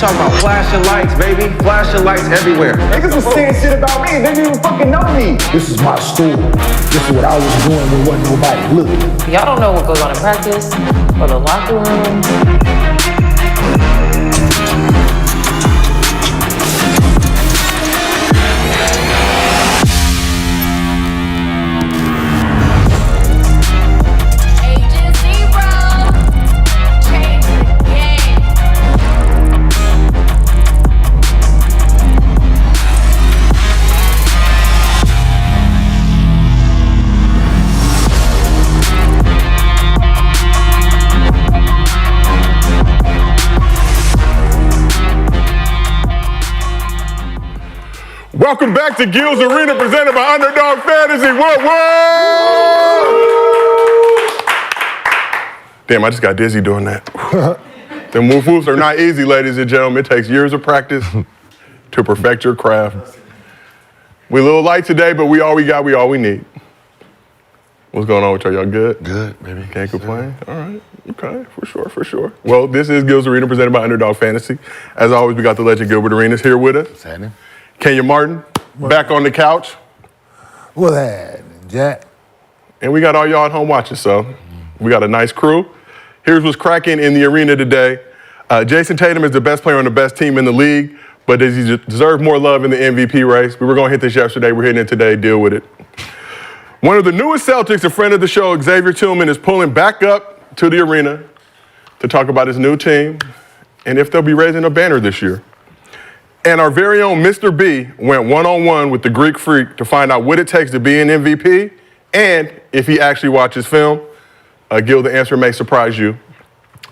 talking about flashing lights, baby. Flashing lights everywhere. Niggas was saying shit about me. They didn't even fucking know me. This is my story. This is what I was doing when wasn't nobody looking. Y'all don't know what goes on in practice or the locker room. Welcome back to Gil's Arena, presented by Underdog Fantasy. Whoa, whoa! Damn, I just got dizzy doing that. The moves are not easy, ladies and gentlemen. It takes years of practice to perfect your craft. We're a little light today, but we all we got, we all we need. What's going on with y'all? Y'all good? Good, baby. Can't complain? All right. Okay, for sure. Well, this is Gil's Arena, presented by Underdog Fantasy. As always, we got the legend Gilbert Arenas here with us. What's happening? Kenya Martin, back on the couch. What's happening, Jack? And we got all y'all at home watching, so we got a nice crew. Here's what's cracking in the arena today. Jayson Tatum is the best player on the best team in the league, but does he deserve more love in the MVP race? We were going to hit this yesterday. We're hitting it today. Deal with it. One of the newest Celtics, a friend of the show, Xavier Tillman, is pulling back up to the arena to talk about his new team and if they'll be raising a banner this year. And our very own Mr. B went one-on-one with the Greek Freak to find out what it takes to be an MVP and if he actually watches film. Gil, the answer may surprise you.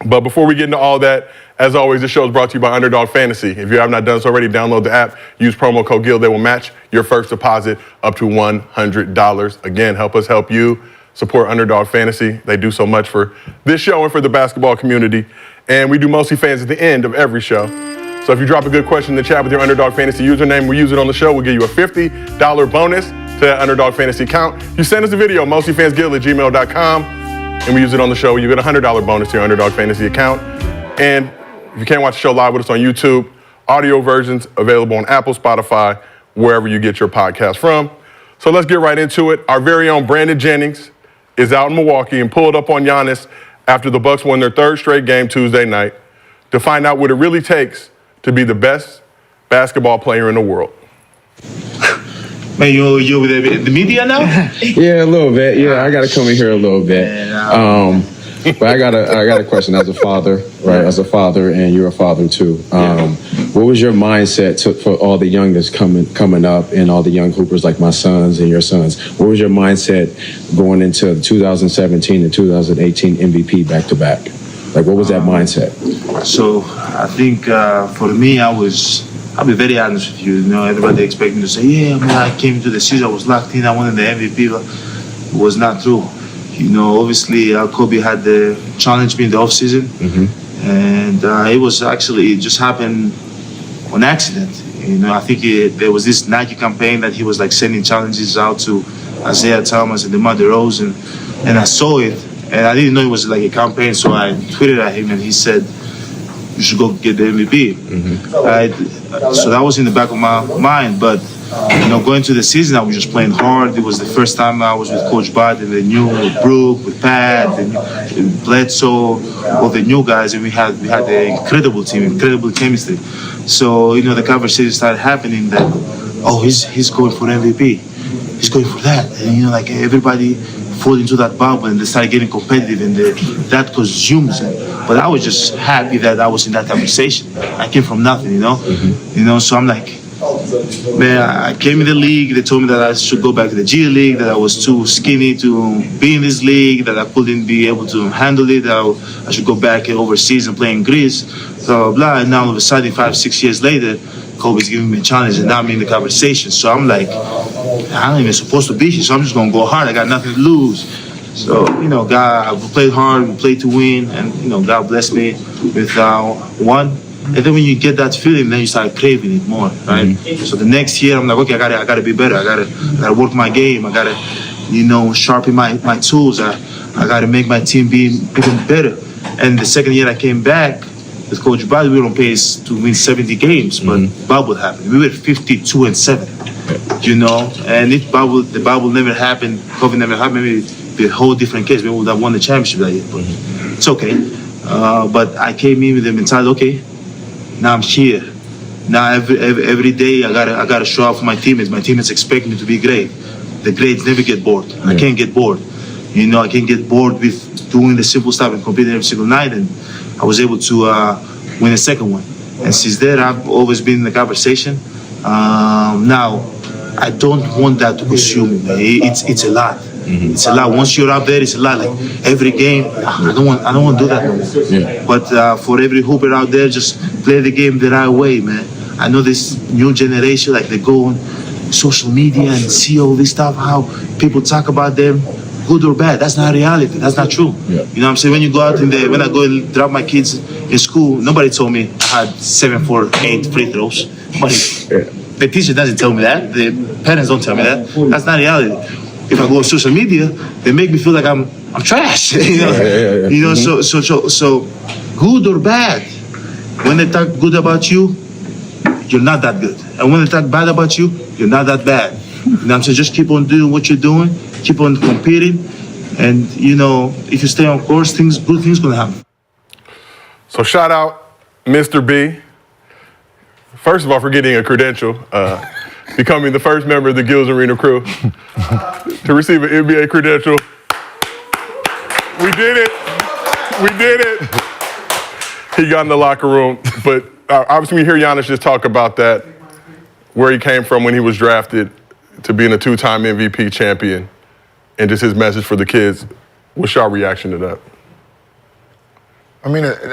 But before we get into all that, as always, this show is brought to you by Underdog Fantasy. If you have not done so already, download the app, use promo code GIL. They will match your first deposit up to $100. Again, help us help you support Underdog Fantasy. They do so much for this show and for the basketball community. And we do MostlyFans at the end of every show. So if you drop a good question in the chat with your Underdog Fantasy username, we use it on the show. We'll give you a $50 bonus to that Underdog Fantasy account. You send us a video, mostlyfansgill@gmail.com, and we use it on the show. You get a $100 bonus to your Underdog Fantasy account. And if you can't watch the show live with us on YouTube, audio versions available on Apple, Spotify, wherever you get your podcast from. So let's get right into it. Our very own Brandon Jennings is out in Milwaukee and pulled up on Giannis after the Bucks won their third straight game Tuesday night to find out what it really takes to be the best basketball player in the world. Man, you with the media now? Yeah, a little bit. Yeah, I got to come in here a little bit. But I got a question as a father, right? As a father, and you're a father too. What was your mindset for all the youngest coming up and all the young hoopers like my sons and your sons? What was your mindset going into 2017 and 2018 MVP back to back? Like, what was that mindset? So I think for me, I'll be very honest with you. You know, everybody expect me to say, yeah, man, I came to the season, I was locked in, I wanted the MVP, but it was not true. You know, obviously, Kobe had the challenge me in the offseason, and it just happened on accident. You know, I think there was this Nike campaign that he was like sending challenges out to Isaiah Thomas and DeMar DeRozan, and I saw it. And I didn't know it was like a campaign, so I tweeted at him, and he said, "You should go get the MVP." So that was in the back of my mind. But you know, going to the season, I was just playing hard. It was the first time I was with Coach Bud, and they knew with Brooke, with Pat, and Bledsoe, all the new guys, and we had an incredible team, incredible chemistry. So you know, the conversation started happening that, oh, he's going for MVP, he's going for that, and you know, like everybody fall into that bubble and they started getting competitive, and that consumes it. But I was just happy that I was in that conversation. I came from nothing, you know? You know, so I'm like, man, I came in the league, they told me that I should go back to the G League, that I was too skinny to be in this league, that I couldn't be able to handle it, that I should go back overseas and play in Greece, blah, blah, blah. And now all of a sudden, 5-6 years later, Kobe's giving me a challenge, and now I'm in the conversation. So I'm like, I'm not even supposed to be here, so I'm just going to go hard. I got nothing to lose. So, you know, God, we played hard, we played to win, and, you know, God blessed me with one. And then when you get that feeling, then you start craving it more, right? So the next year, I'm like, okay, I gotta be better. I gotta work my game. I gotta, you know, sharpen my tools. I gotta make my team be even better. And the second year I came back, with Coach Bud, we were on pace to win 70 games, but bubble happened. We were 52-7, you know. And if the bubble never happened, COVID never happened, maybe it'd be a whole different case. Maybe we would have won the championship that year, but it's okay. But I came in with the mentality, okay, now I'm here. Now every day I gotta show up for my teammates. My teammates expect me to be great. The greats never get bored. I can't get bored. You know, I can't get bored with doing the simple stuff and competing every single night. And I was able to win the second one. And since then, I've always been in the conversation. Now, I don't want that to consume me. It's a lot. It's a lot. Once you're up there, it's a lot. Like every game, I don't want to do that no more. Yeah. But for every hooper out there, just play the game the right way, man. I know this new generation, like they go on social media and see all this stuff, how people talk about them, good or bad. That's not reality. That's not true. Yeah. You know what I'm saying? When you go out when I go and drop my kids in school, nobody told me I had 7 for 8 free throws. The teacher doesn't tell me that. The parents don't tell me that. That's not reality. If I go on social media, they make me feel like I'm trash. You know, you know. So good or bad. When they talk good about you, you're not that good. And when they talk bad about you, you're not that bad. You know what I'm saying? Just keep on doing what you're doing, keep on competing, and you know, if you stay on course, good things gonna happen. So shout out Mr. B. First of all, for getting a credential, becoming the first member of the Gills Arena crew to receive an NBA credential. We did it. We did it. He got in the locker room, but obviously we hear Giannis just talk about that, where he came from when he was drafted to being a 2-time MVP champion, and just his message for the kids. What's your reaction to that? I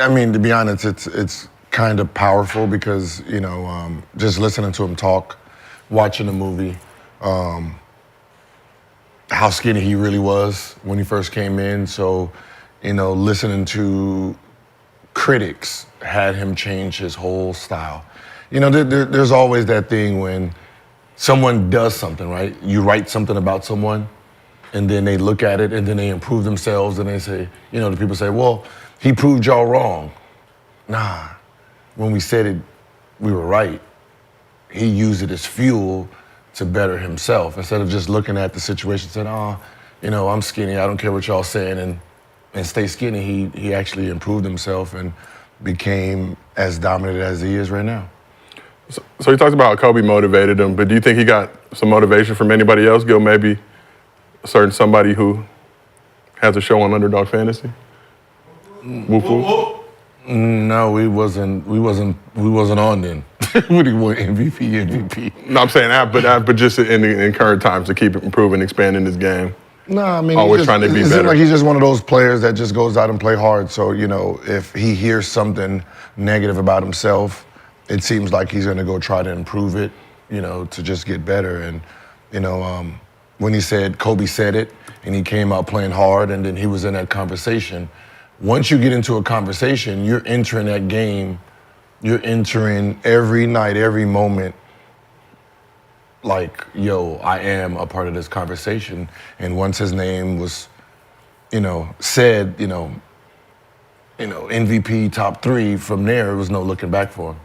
mean, to be honest, it's kind of powerful because, you know, just listening to him talk, watching the movie, how skinny he really was when he first came in. So, you know, listening to critics had him change his whole style. You know, there's always that thing when someone does something, right? You write something about someone, and then they look at it, and then they improve themselves, and they say, you know, the people say, well, he proved y'all wrong. Nah, when we said it, we were right. He used it as fuel to better himself. Instead of just looking at the situation and saying, oh, you know, I'm skinny, I don't care what y'all saying, and stay skinny, he actually improved himself and became as dominant as he is right now. So he talks about how Kobe motivated him, but do you think he got some motivation from anybody else, Gil? Maybe a certain somebody who has a show on Underdog Fantasy? Whoop whoop. No, we wasn't on then. What do you want, MVP? No, I'm saying but just in the current times to keep improving, expanding his game. No, I mean, always trying to be better. Like he's just one of those players that just goes out and play hard. So, you know, if he hears something negative about himself, it seems like he's gonna go try to improve it, you know, to just get better. And, you know, when he said, Kobe said it, and he came out playing hard, and then he was in that conversation. Once you get into a conversation, you're entering that game, you're entering every night, every moment, like, yo, I am a part of this conversation. And once his name was, you know, said, you know, MVP top 3, from there, it was no looking back for him.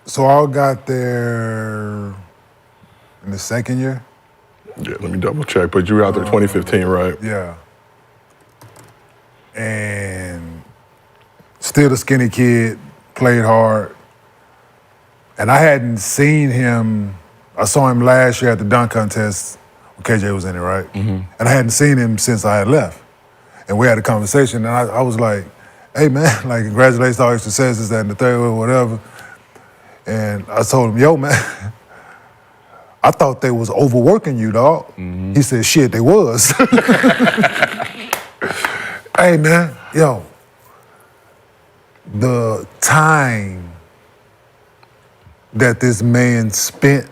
So I got there in the second year? Yeah, let me double check, but you were out there 2015, right? Yeah. And still a skinny kid, played hard. And I hadn't seen him, I saw him last year at the dunk contest when KJ was in it, right? Mm-hmm. And I hadn't seen him since I had left. And we had a conversation, and I was like, hey man, like congratulations on all your successes, that and the third or whatever. And I told him, yo man, I thought they was overworking you, dog. Mm-hmm. He said, shit, they was. Hey man, yo, the time that this man spent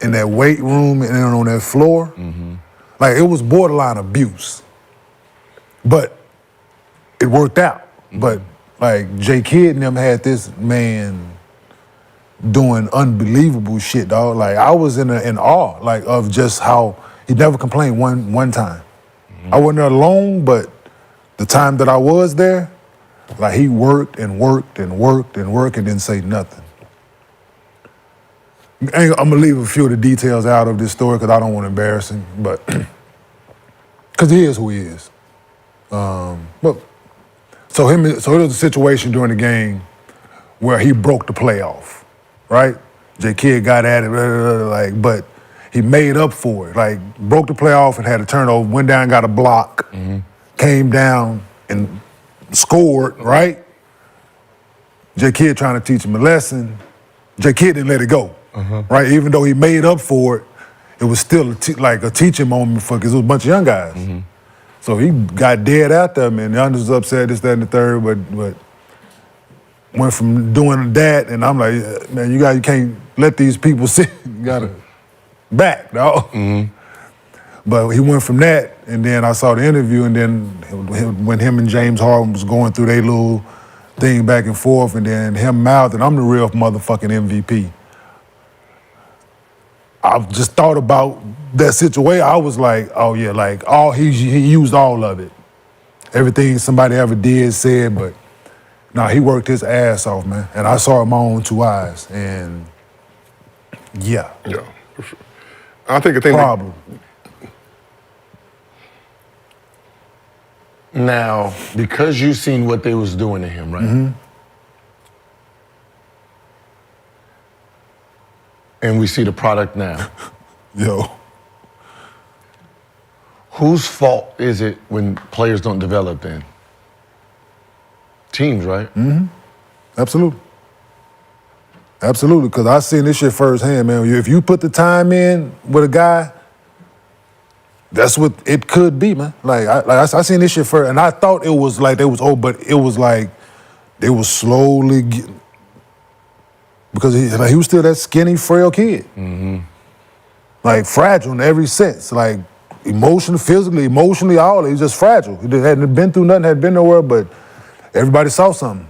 in that weight room and on that floor, mm-hmm. like it was borderline abuse. But it worked out. Mm-hmm. But like J Kidd and them had this man doing unbelievable shit, dog. Like I was in awe, like of just how he never complained one time. Mm-hmm. I wasn't there alone, but The time that I was there, like he worked and worked and worked and worked and didn't say nothing. I'm gonna leave a few of the details out of this story because I don't want to embarrass him, but because he is who he is. But so there was a situation during the game where he broke the playoff, right? J Kid got at it, but he made up for it. Like broke the playoff and had a turnover, went down, got a block, came down and scored, right? J Kid trying to teach him a lesson. J Kid didn't let it go. Right, even though he made up for it, it was still like a teaching moment because it was a bunch of young guys. So he got dead after him, and Giannis was upset, this, that, and the third, but went from doing that, and I'm like, man, you can't let these people sit. You gotta back, dog. But he went from that, and then I saw the interview, and then when him and James Harden was going through their little thing back and forth, and then him mouth, and I'm the real motherfucking MVP. I just thought about that situation. I was like, oh yeah, like he used all of it. Everything somebody ever did, said, but no, he worked his ass off, man. And I saw it with my own two eyes, and yeah. Yeah, for sure. I think a thing problem. Now, because you seen what they was doing to him, right? And we see the product now. Yo. Whose fault is it when players don't develop then? Teams, right? Absolutely. Absolutely, because I seen this shit firsthand, man. If you put the time in with a guy, that's what it could be, man. I seen this shit first, and I thought it was like they was old, but it was like they was slowly getting, because he was still that skinny, frail kid. Like fragile in every sense, like physically, emotionally, all. He was just fragile. He hadn't been through nothing, hadn't been nowhere, but everybody saw something.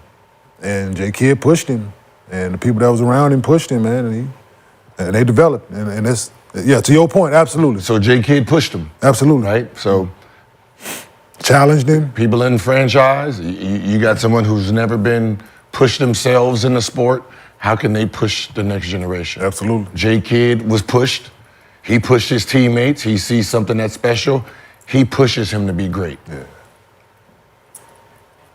And J Kid pushed him, and the people that was around him pushed him, man, and they developed. And it's, yeah, to your point, absolutely. So J Kid pushed him. Absolutely. Right? So challenged him. People in the franchise, you got someone who's never been pushed themselves in the sport. How can they push the next generation? Absolutely. J Kid was pushed. He pushed his teammates. He sees something that's special. He pushes him to be great. Yeah.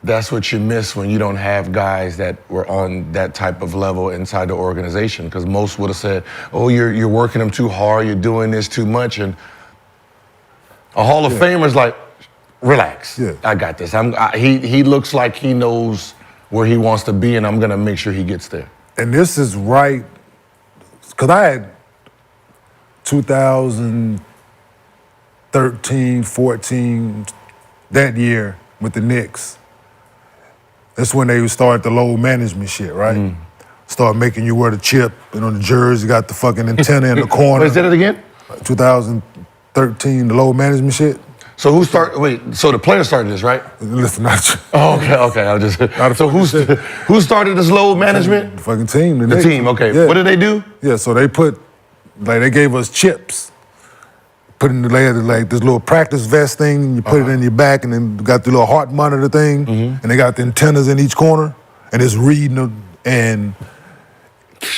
That's what you miss when you don't have guys that were on that type of level inside the organization. Because most would have said, "Oh, you're working them too hard. You're doing this too much." And a Hall of Famer's like, "Relax. Yeah. I got this. He looks like he knows where he wants to be, and I'm gonna make sure he gets there." And this is right, because I had 2013, 14, that year with the Knicks. That's when they started the load management shit, right? Start making you wear the chip, and on the jersey, got the fucking antenna in the corner. What is that again? 2013, the load management shit. So who started? Wait, so the players started this, right? Listen, not you. Oh, okay. I just. So who started this load management? The fucking team. The team. Okay. Yeah. What did they do? Yeah, so they they gave us chips. Put in like this little practice vest thing, and you put it in your back, and then got the little heart monitor thing, and they got the antennas in each corner, and it's reading. And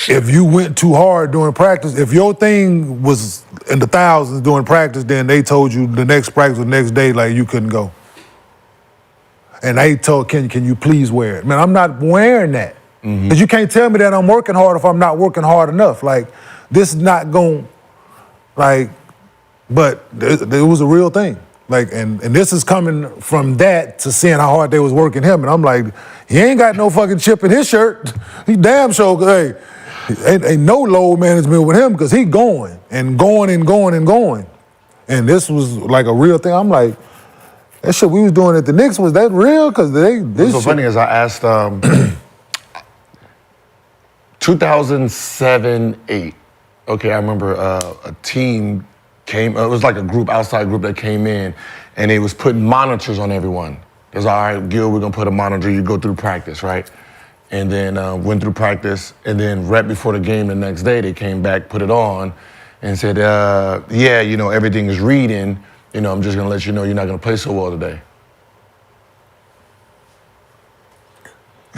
if you went too hard during practice, if your thing was in the thousands during practice, then they told you the next practice or the next day, like you couldn't go. And they told, can you please wear it? Man, I'm not wearing that. Because you can't tell me that I'm working hard if I'm not working hard enough. Like, this is not going, like, but it was a real thing. Like, and this is coming from that to seeing how hard they was working him. And I'm like, he ain't got no fucking chip in his shirt. He damn sure, hey, ain't no load management with him because he going and going and going and going. And this was like a real thing. I'm like, that shit we was doing at the Knicks, was that real? Because What's so funny is I asked 2007-08. Okay, I remember a team came, it was like a group, outside group that came in, and they was putting monitors on everyone. It was, all right, Gil, we're gonna put a monitor, you go through practice, right? And then went through practice, and then right before the game the next day, they came back, put it on, and said, yeah, everything is reading, I'm just gonna let you know you're not gonna play so well today.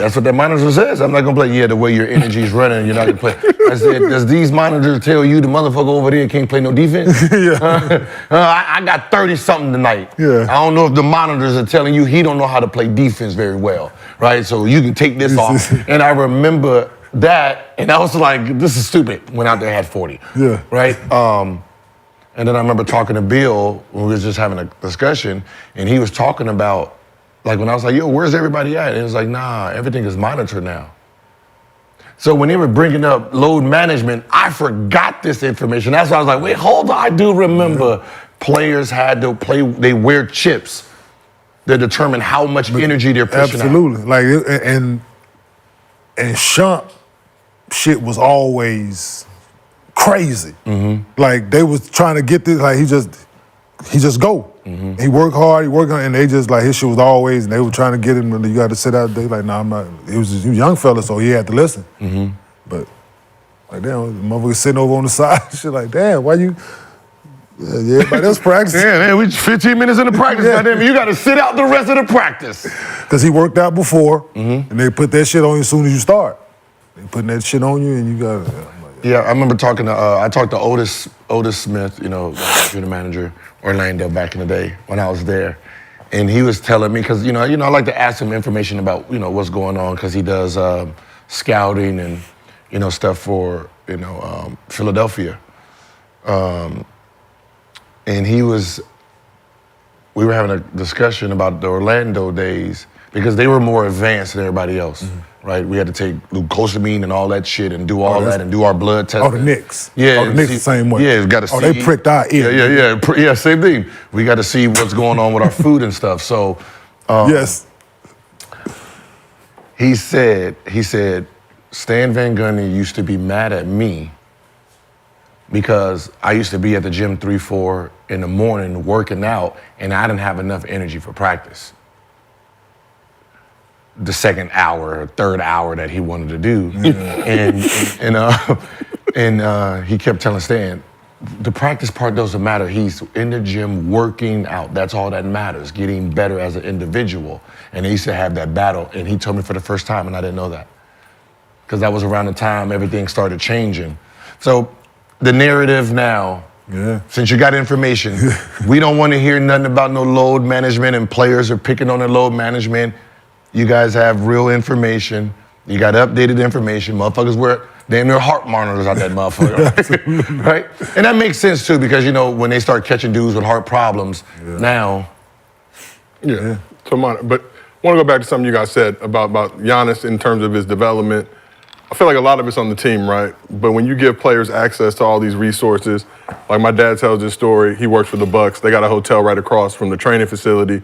That's what that monitor says. I'm not gonna play. Yeah, the way your energy's running, you're not gonna play. I said, does these monitors tell you the motherfucker over there can't play no defense? I got 30 something tonight. Yeah. I don't know if the monitors are telling you he don't know how to play defense very well, right? So you can take this off. And I remember that, and I was like, this is stupid. Went out there, had 40. Yeah. Right. And then I remember talking to Bill when we was just having a discussion, and he was talking about, like, when I was like, yo, where's everybody at? And he was like, nah, everything is monitored now. So when they were bringing up load management, I forgot this information. That's why I was like, wait, hold on. I do remember players had to play, they wear chips that determine how much energy they're pushing Absolutely. Like, and Shump shit was always crazy. Like, they was trying to get this, like, he just go. He worked hard, and they just, like, his shit was always, and they were trying to get him, and you got to sit out there, like, nah, I'm not. He was a young fella, so he had to listen. But, like, damn, the motherfucker sitting over on the side, shit, like, damn, why you, yeah, everybody else practicing. Yeah, man, we 15 minutes into practice, goddamn, you got to sit out the rest of the practice. Because he worked out before, and they put that shit on you as soon as you start. They putting that shit on you, and you got to. Yeah, I remember talking to, I talked to Otis Smith, you know, the manager, Orlando back in the day when I was there. And he was telling me, because, you know, I like to ask him information about, you know, what's going on, because he does scouting and, you know, stuff for, you know, Philadelphia. And we were having a discussion about the Orlando days, because they were more advanced than everybody else. Right, we had to take glucosamine and all that shit and do all that and do our blood tests. Oh, the Knicks. Yeah, the Knicks the same way. Yeah, got to see. Oh, they pricked our ear. Yeah, same thing. We got to see what's going on with our food and stuff. So, yes. He said, Stan Van Gundy used to be mad at me because I used to be at the gym 3-4 in the morning working out, and I didn't have enough energy for practice. The second hour or third hour that he wanted to do. And he kept telling Stan, the practice part doesn't matter. He's in the gym working out. That's all that matters, getting better as an individual. And they used to have that battle. And he told me for the first time, and I didn't know that. Because that was around the time everything started changing. So the narrative now, since you got information, we don't want to hear nothing about no load management and players are picking on the load management. You guys have real information. You got updated information. Motherfuckers wear damn near heart monitors out that motherfucker, right? And that makes sense too, because you know when they start catching dudes with heart problems now. Yeah. So, but I want to go back to something you guys said about Giannis in terms of his development. I feel like a lot of it's on the team, right? But when you give players access to all these resources, like my dad tells this story. He works for the Bucks. They got a hotel right across from the training facility.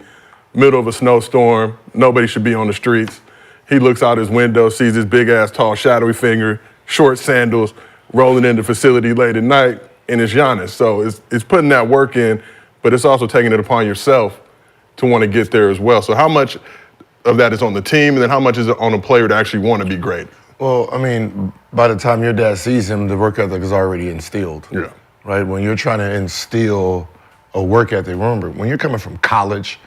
Middle of a snowstorm, nobody should be on the streets. He looks out his window, sees this big ass, tall, shadowy figure, short sandals, rolling in the facility late at night, and it's Giannis. So it's putting that work in, but it's also taking it upon yourself to want to get there as well. So how much of that is on the team, and then how much is it on a player to actually want to be great? Well, I mean, by the time your dad sees him, the work ethic is already instilled. Yeah. Right? When you're trying to instill a work ethic, remember, when you're coming from college,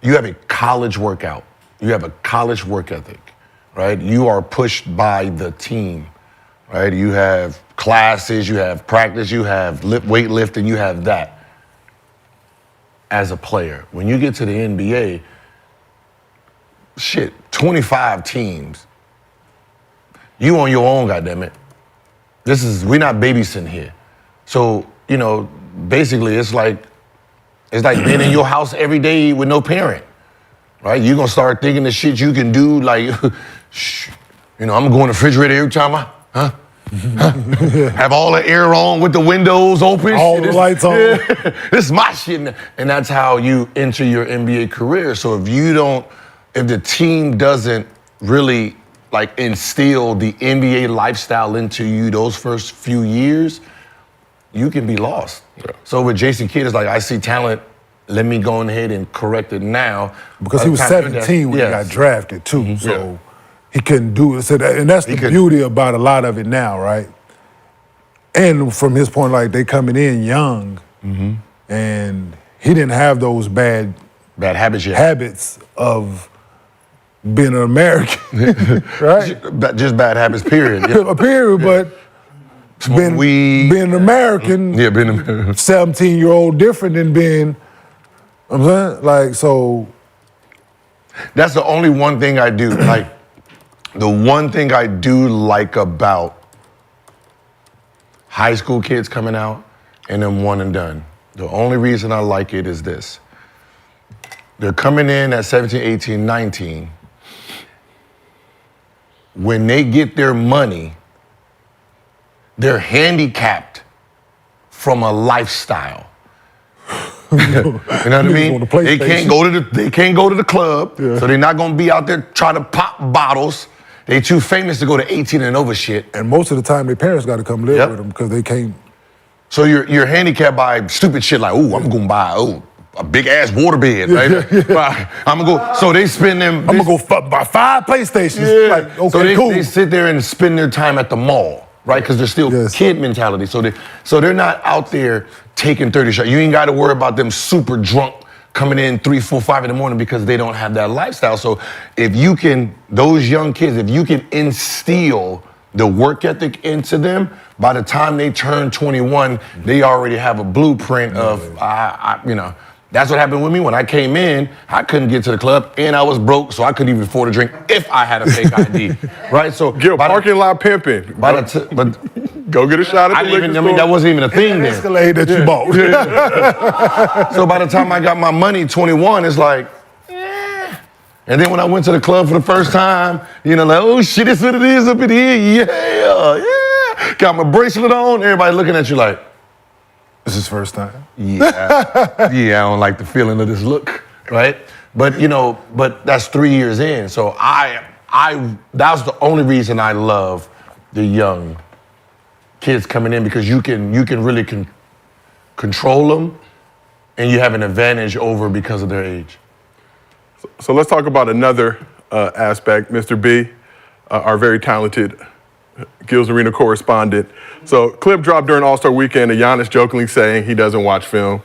you have a college workout. You have a college work ethic, right? You are pushed by the team, right? You have classes, you have practice, you have weightlifting, you have that as a player. When you get to the NBA, 25 teams. You on your own, goddammit. We're not babysitting here. So, you know, basically it's like being in your house every day with no parent, right? You're gonna start thinking the shit you can do, like, you know, I'm gonna go in the refrigerator every time have all the air on with the windows open. All the lights on. Yeah. This is my shit. And that's how you enter your NBA career. So if the team doesn't really like instill the NBA lifestyle into you those first few years, you can be lost. Yeah. So with Jason Kidd, it's like, I see talent, let me go ahead and correct it now. Because he was 17 when he got drafted too, so he couldn't do it. So and that's the beauty about a lot of it now, right? And from his point, like, they coming in young, and he didn't have those bad habits yet. Habits of being an American, right? Just bad habits, period. Yeah. A period, but being an American, Yeah, being American. 17-year-old different than being, I'm saying, like, so. That's the only one thing I do. Like, the one thing I do like about high school kids coming out and them one and done. The only reason I like it is this. They're coming in at 17, 18, 19. When they get their money, they're handicapped from a lifestyle. You know what I mean? They can't go to the club, so they're not gonna be out there trying to pop bottles. They too famous to go to 18 and over shit. And most of the time, their parents got to come live with them because they can't. So you're handicapped by stupid shit like, ooh, I'm gonna buy a big ass waterbed, right? I'm gonna go. So they spend them. I'm gonna go buy 5 PlayStations. Yeah. Like, okay, so cool. They sit there and spend their time at the mall, right? Because they're still kid mentality. So they're not out there taking 30 shots. You ain't got to worry about them super drunk coming in 3, 4, 5 in the morning because they don't have that lifestyle. So if you can, those young kids, if you can instill the work ethic into them, by the time they turn 21, they already have a blueprint of, you know. That's what happened with me when I came in. I couldn't get to the club, and I was broke, so I couldn't even afford a drink if I had a fake ID, right? So Gil, parking lot pimping. But go get a shot at the liquor store. I mean, that wasn't even a thing then. Escalade that you bought. So by the time I got my money, 21, it's like, And then when I went to the club for the first time, you know, like, oh shit, that's what it is up in here. Yeah. Got my bracelet on. Everybody looking at you like, this is first time. Yeah. Yeah, I don't like the feeling of this look, right? But you know, that's 3 years in. So that's the only reason I love the young kids coming in, because you can really control them, and you have an advantage over because of their age. So let's talk about another aspect, Mr. B, our very talented Gil's Arena correspondent. So clip dropped during All-Star Weekend of Giannis jokingly saying he doesn't watch film.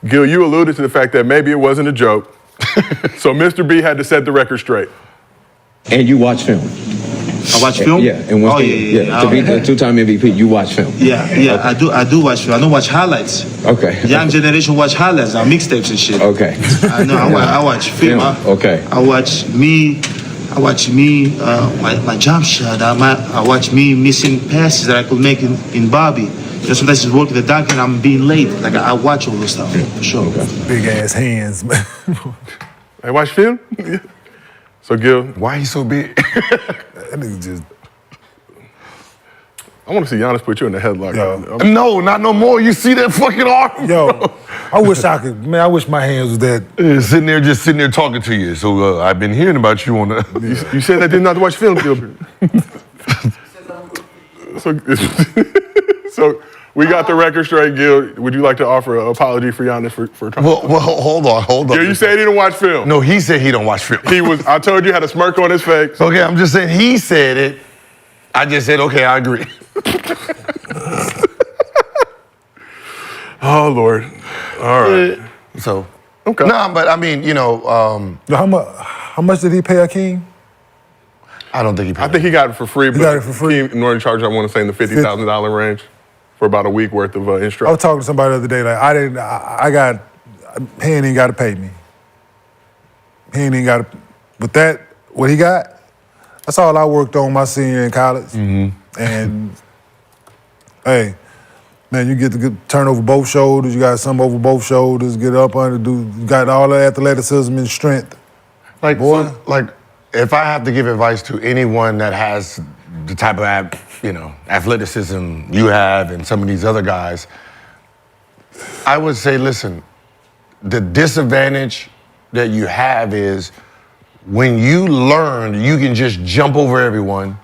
Gil, you alluded to the fact that maybe it wasn't a joke. So Mr. B had to set the record straight. And you watch film. I watch film? Yeah, and to be the two-time MVP, you watch film. Yeah, I do watch film. I don't watch highlights. Okay. Young generation watch highlights, mixtapes and shit. Okay. I know. I watch film. Okay. I watch me. My jump shot. I watch me missing passes that I could make in Bobby. You know, sometimes it's working the dunk and I'm being late. Like I watch all those stuff for sure. Okay. Big ass hands, man. I watch film. So Gil, why he so big? That nigga just. I want to see Giannis put you in the headlock. No, not no more. You see that fucking arm? Yo, I wish I could. Man, I wish my hands was that. Sitting there talking to you. So I've been hearing about you on the. You said I did not watch film, Gilbert. So we got the record straight, Gil. Would you like to offer an apology for Giannis for Well, hold on. Gil, you said he didn't watch film. No, he said he don't watch film. I told you, had a smirk on his face. Okay, I'm just saying he said it. I just said, okay, I agree. Oh, Lord. All right. So, okay. No, but I mean, you know. How much did he pay Akeem? I don't think he paid. I think he got it for free. He got it for free. In order to charge, I want to say in the $50,000 range for about a week worth of instruction. I was talking to somebody the other day, like, he ain't even got to pay me. He ain't even got to, with that, what he got, that's all I worked on my senior year in college. Mm-hmm. And, hey, man, you get to turn over both shoulders, you got some over both shoulders, get up under, you got all the athleticism and strength. Like, boy. So, like, if I have to give advice to anyone that has the type of, athleticism you have and some of these other guys, I would say, listen, the disadvantage that you have is when you learn you can just jump over everyone,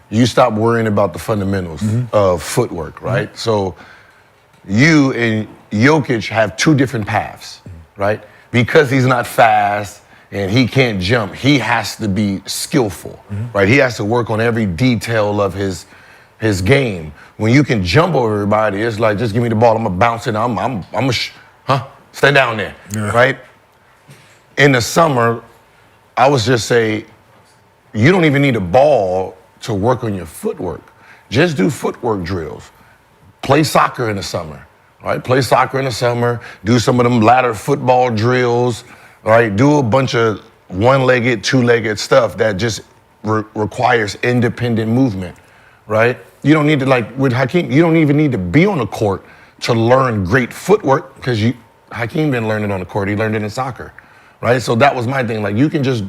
you stop worrying about the fundamentals of footwork, right? Mm-hmm. So you and Jokic have two different paths, right? Because he's not fast and he can't jump, he has to be skillful, right? He has to work on every detail of his game. When you can jump over everybody, it's like, just give me the ball, I'm gonna bounce it, stand down there, right? In the summer, I would just say, you don't even need a ball to work on your footwork. Just do footwork drills. Play soccer in the summer, right? Play soccer in the summer. Do some of them ladder football drills, right? Do a bunch of one-legged, two-legged stuff that just requires independent movement, right? You don't need to, like with Hakeem, you don't even need to be on the court to learn great footwork because Hakeem didn't learn it on the court. He learned it in soccer, right? So that was my thing. Like, you can just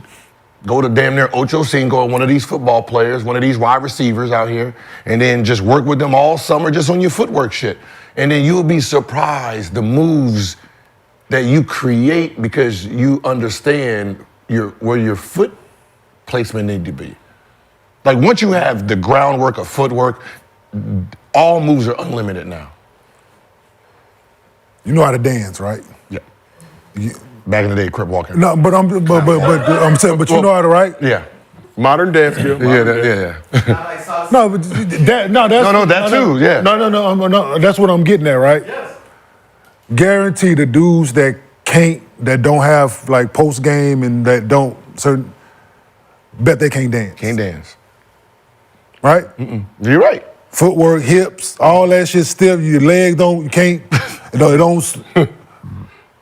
go to damn near Ocho Cinco, one of these football players, one of these wide receivers out here, and then just work with them all summer just on your footwork shit. And then you'll be surprised the moves that you create because you understand where your foot placement need to be. Like, once you have the groundwork of footwork, all moves are unlimited now. You know how to dance, right? Yeah. Back in the day, crip walking. No, but I'm saying, but you know how to, right? Yeah. Modern dance, Gil. Yeah. No, but that too. Yeah. No. That's what I'm getting at, right? Yes. Guarantee the dudes that don't have like post game and that don't bet they can't dance. Can't dance. Right? You're right. Footwork, hips, all that shit stiff. Your legs you can't. It don't.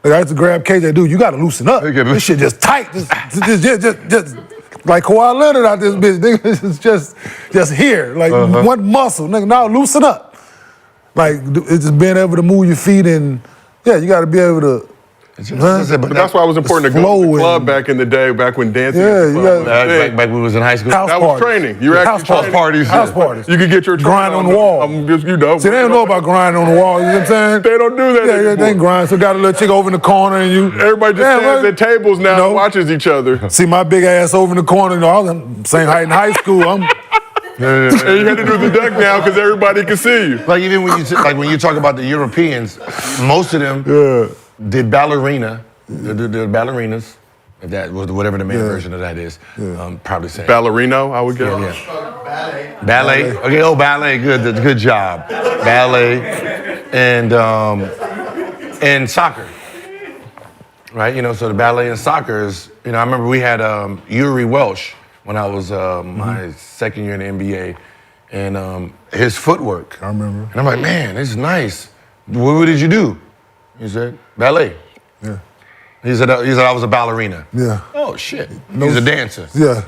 Like, I had to grab KJ, dude. You got to loosen up. This shit just tight. Just like Kawhi Leonard out this bitch. Nigga, it's just here. Like one muscle. Nigga, now loosen up. Like, it's just being able to move your feet and, yeah, you got to be able to. But that's why it was important to go to the club back in the day, back when dancing. Yeah, you got back when we was in high school. House that parties. was training. You House parties. House parties. You could get your grind on the wall. See, they don't know about grinding on the wall. You know what I'm saying? They don't do that anymore. They ain't grind. So got a little chick over in the corner and you. Everybody just stands at tables now and watches each other. See my big ass over in the corner. You know, I was same height in high school. And you had to do the duck now because everybody can see you. Like, even when you talk about the Europeans, most of them did ballerina. The ballerinas, if that was whatever the main version of that is, probably saying. Ballerino, I would guess. Yeah. Ballet. Okay, ballet, good job. Ballet and soccer. Right, so the ballet and soccer is, I remember we had Uri Welsh when I was my second year in the NBA, and his footwork. I remember. And I'm like, man, this is nice. What did you do? He said, ballet. Yeah. He said I was a ballerina. Yeah. Oh shit. He's a dancer. Yeah.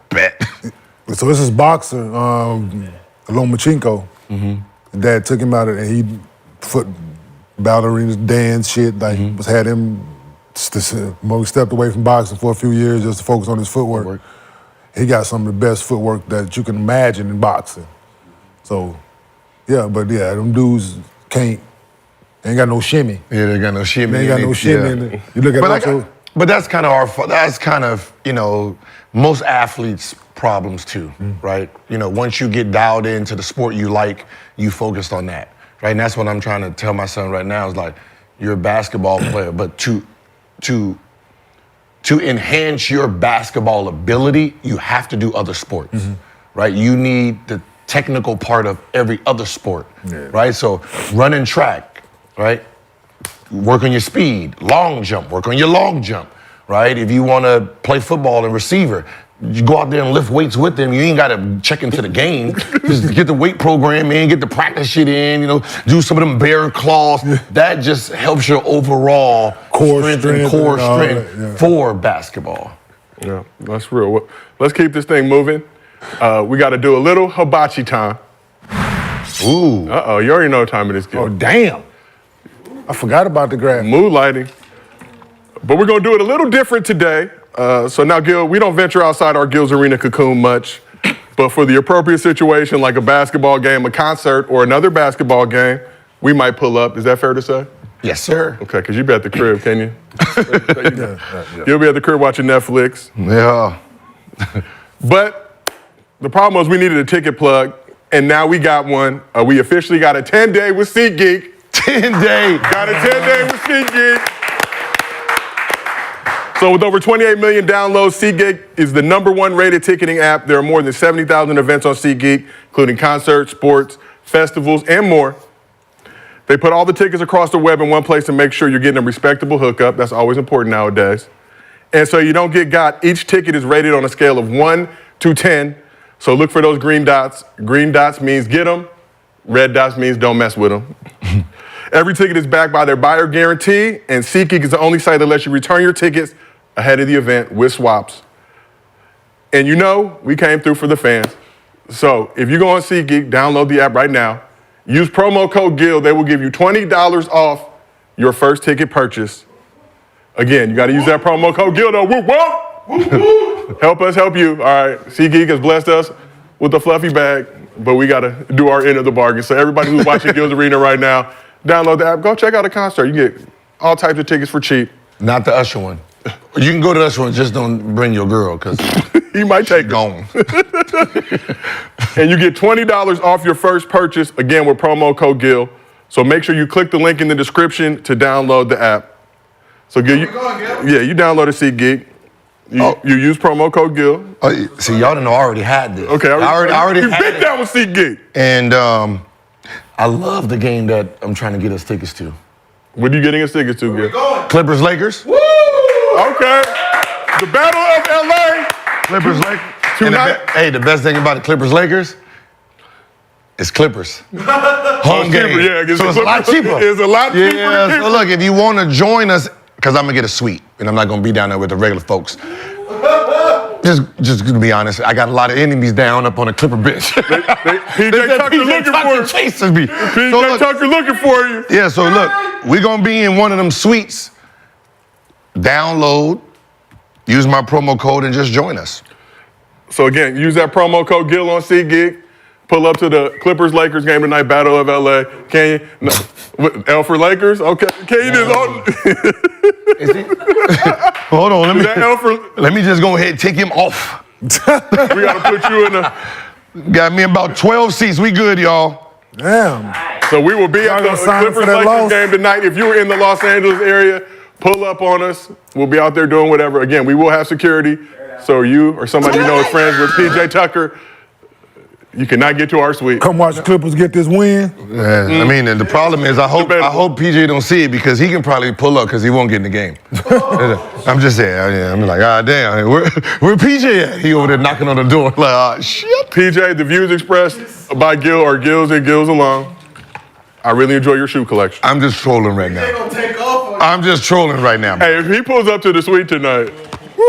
Bet. So this is boxer, Lomachenko. Dad took him out and he ballerinas, dance shit. Like had him stepped away from boxing for a few years just to focus on his footwork. He got some of the best footwork that you can imagine in boxing. So, them dudes ain't got no shimmy. Yeah, they got no shimmy. They ain't got no shimmy. You look at but that's kind of most athletes' problems too, right? Once you get dialed into the sport you like, you focused on that, right? And that's what I'm trying to tell my son right now is like, you're a basketball player, but to enhance your basketball ability, you have to do other sports, right? You need the technical part of every other sport, right? So running track, right? Work on your speed. Long jump, work on your long jump, right? If you want to play football and receiver, you go out there and lift weights with them. You ain't got to check into the game. Just get the weight program in, get the practice shit in, do some of them bear claws. That just helps your overall core strength for basketball. Yeah, that's real. Well, let's keep this thing moving. We got to do a little hibachi time. Ooh. You already know what time it is, Gil. Oh, damn. I forgot about the graph. Moonlighting. But we're going to do it a little different today. So now, Gil, we don't venture outside our Gil's Arena cocoon much. But for the appropriate situation, like a basketball game, a concert, or another basketball game, we might pull up. Is that fair to say? Yes, sir. Okay, because you'll be at the crib, can you? You'll be at the crib watching Netflix. Yeah. But the problem was we needed a ticket plug, and now we got one. We officially got a 10-day with SeatGeek. 10-day. Got a 10-day with SeatGeek. So with over 28 million downloads, SeatGeek is the #1 rated ticketing app. There are more than 70,000 events on SeatGeek, including concerts, sports, festivals, and more. They put all the tickets across the web in one place to make sure you're getting a respectable hookup. That's always important nowadays. And so you don't get got. Each ticket is rated on a scale of 1 to 10. So look for those green dots. Green dots means get them. Red dots means don't mess with them. Every ticket is backed by their buyer guarantee, and SeatGeek is the only site that lets you return your tickets ahead of the event with swaps. And you know, we came through for the fans. So if you go on SeatGeek, download the app right now. Use promo code GIL. They will give you $20 off your first ticket purchase. Again, you got to use that promo code GIL, though. Whoop, whoop. Help us help you. All right, SeatGeek has blessed us with a fluffy bag, but we got to do our end of the bargain. So everybody who's watching Gil's Arena right now, download the app. Go check out a concert. You get all types of tickets for cheap. Not the Usher one. You can go to the Usher one, just don't bring your girl, because he might take it. Gone. And you get $20 off your first purchase, again, with promo code GIL. So make sure you click the link in the description to download the app. So Gil, you download a SeatGeek. You use promo code GIL. See, y'all didn't know I already had this. Okay, I already you had been it. down with SeatGeek. And I love the game that I'm trying to get us tickets to. What are you getting us tickets to, Gil? Clippers, Lakers. Woo! Okay. The Battle of LA. Clippers, Lakers. Tonight. The best thing about the Clippers, Lakers is Clippers. Home game. Cheaper, yeah, so it's a lot cheaper. It's a lot cheaper. Yeah, so look, if you want to join us, because I'm going to get a suite, and I'm not going to be down there with the regular folks. Just to be honest, I got a lot of enemies down up on the Clipper bench. PJ Tucker looking for you. Chasing me. PJ Tucker looking for you. Yeah, so look, we're going to be in one of them suites. Download, use my promo code, and just join us. So again, use that promo code GIL on SeatGeek. Pull up to the Clippers-Lakers game tonight, Battle of LA. Can you? No. L for Lakers? Okay. Can you just... Hold on, let me just go ahead and take him off. We got to put you in the... Got me about 12 seats. We good, y'all. Damn. So we will be at the Clippers-Lakers game tonight. If you're in the Los Angeles area, pull up on us. We'll be out there doing whatever. Again, we will have security. So you or somebody you know is friends with PJ Tucker, you cannot get to our suite. Come watch the Clippers get this win. Yeah, I mean, and the problem is I hope PJ don't see it because he can probably pull up because he won't get in the game. I'm just saying. I'm like, damn, where PJ at? He over there knocking on the door like, shit. PJ, the views expressed by Gil are Gil's and Gil's alone. I really enjoy your shoe collection. I'm just trolling right now. I'm just trolling right now. Hey, if he pulls up to the suite tonight,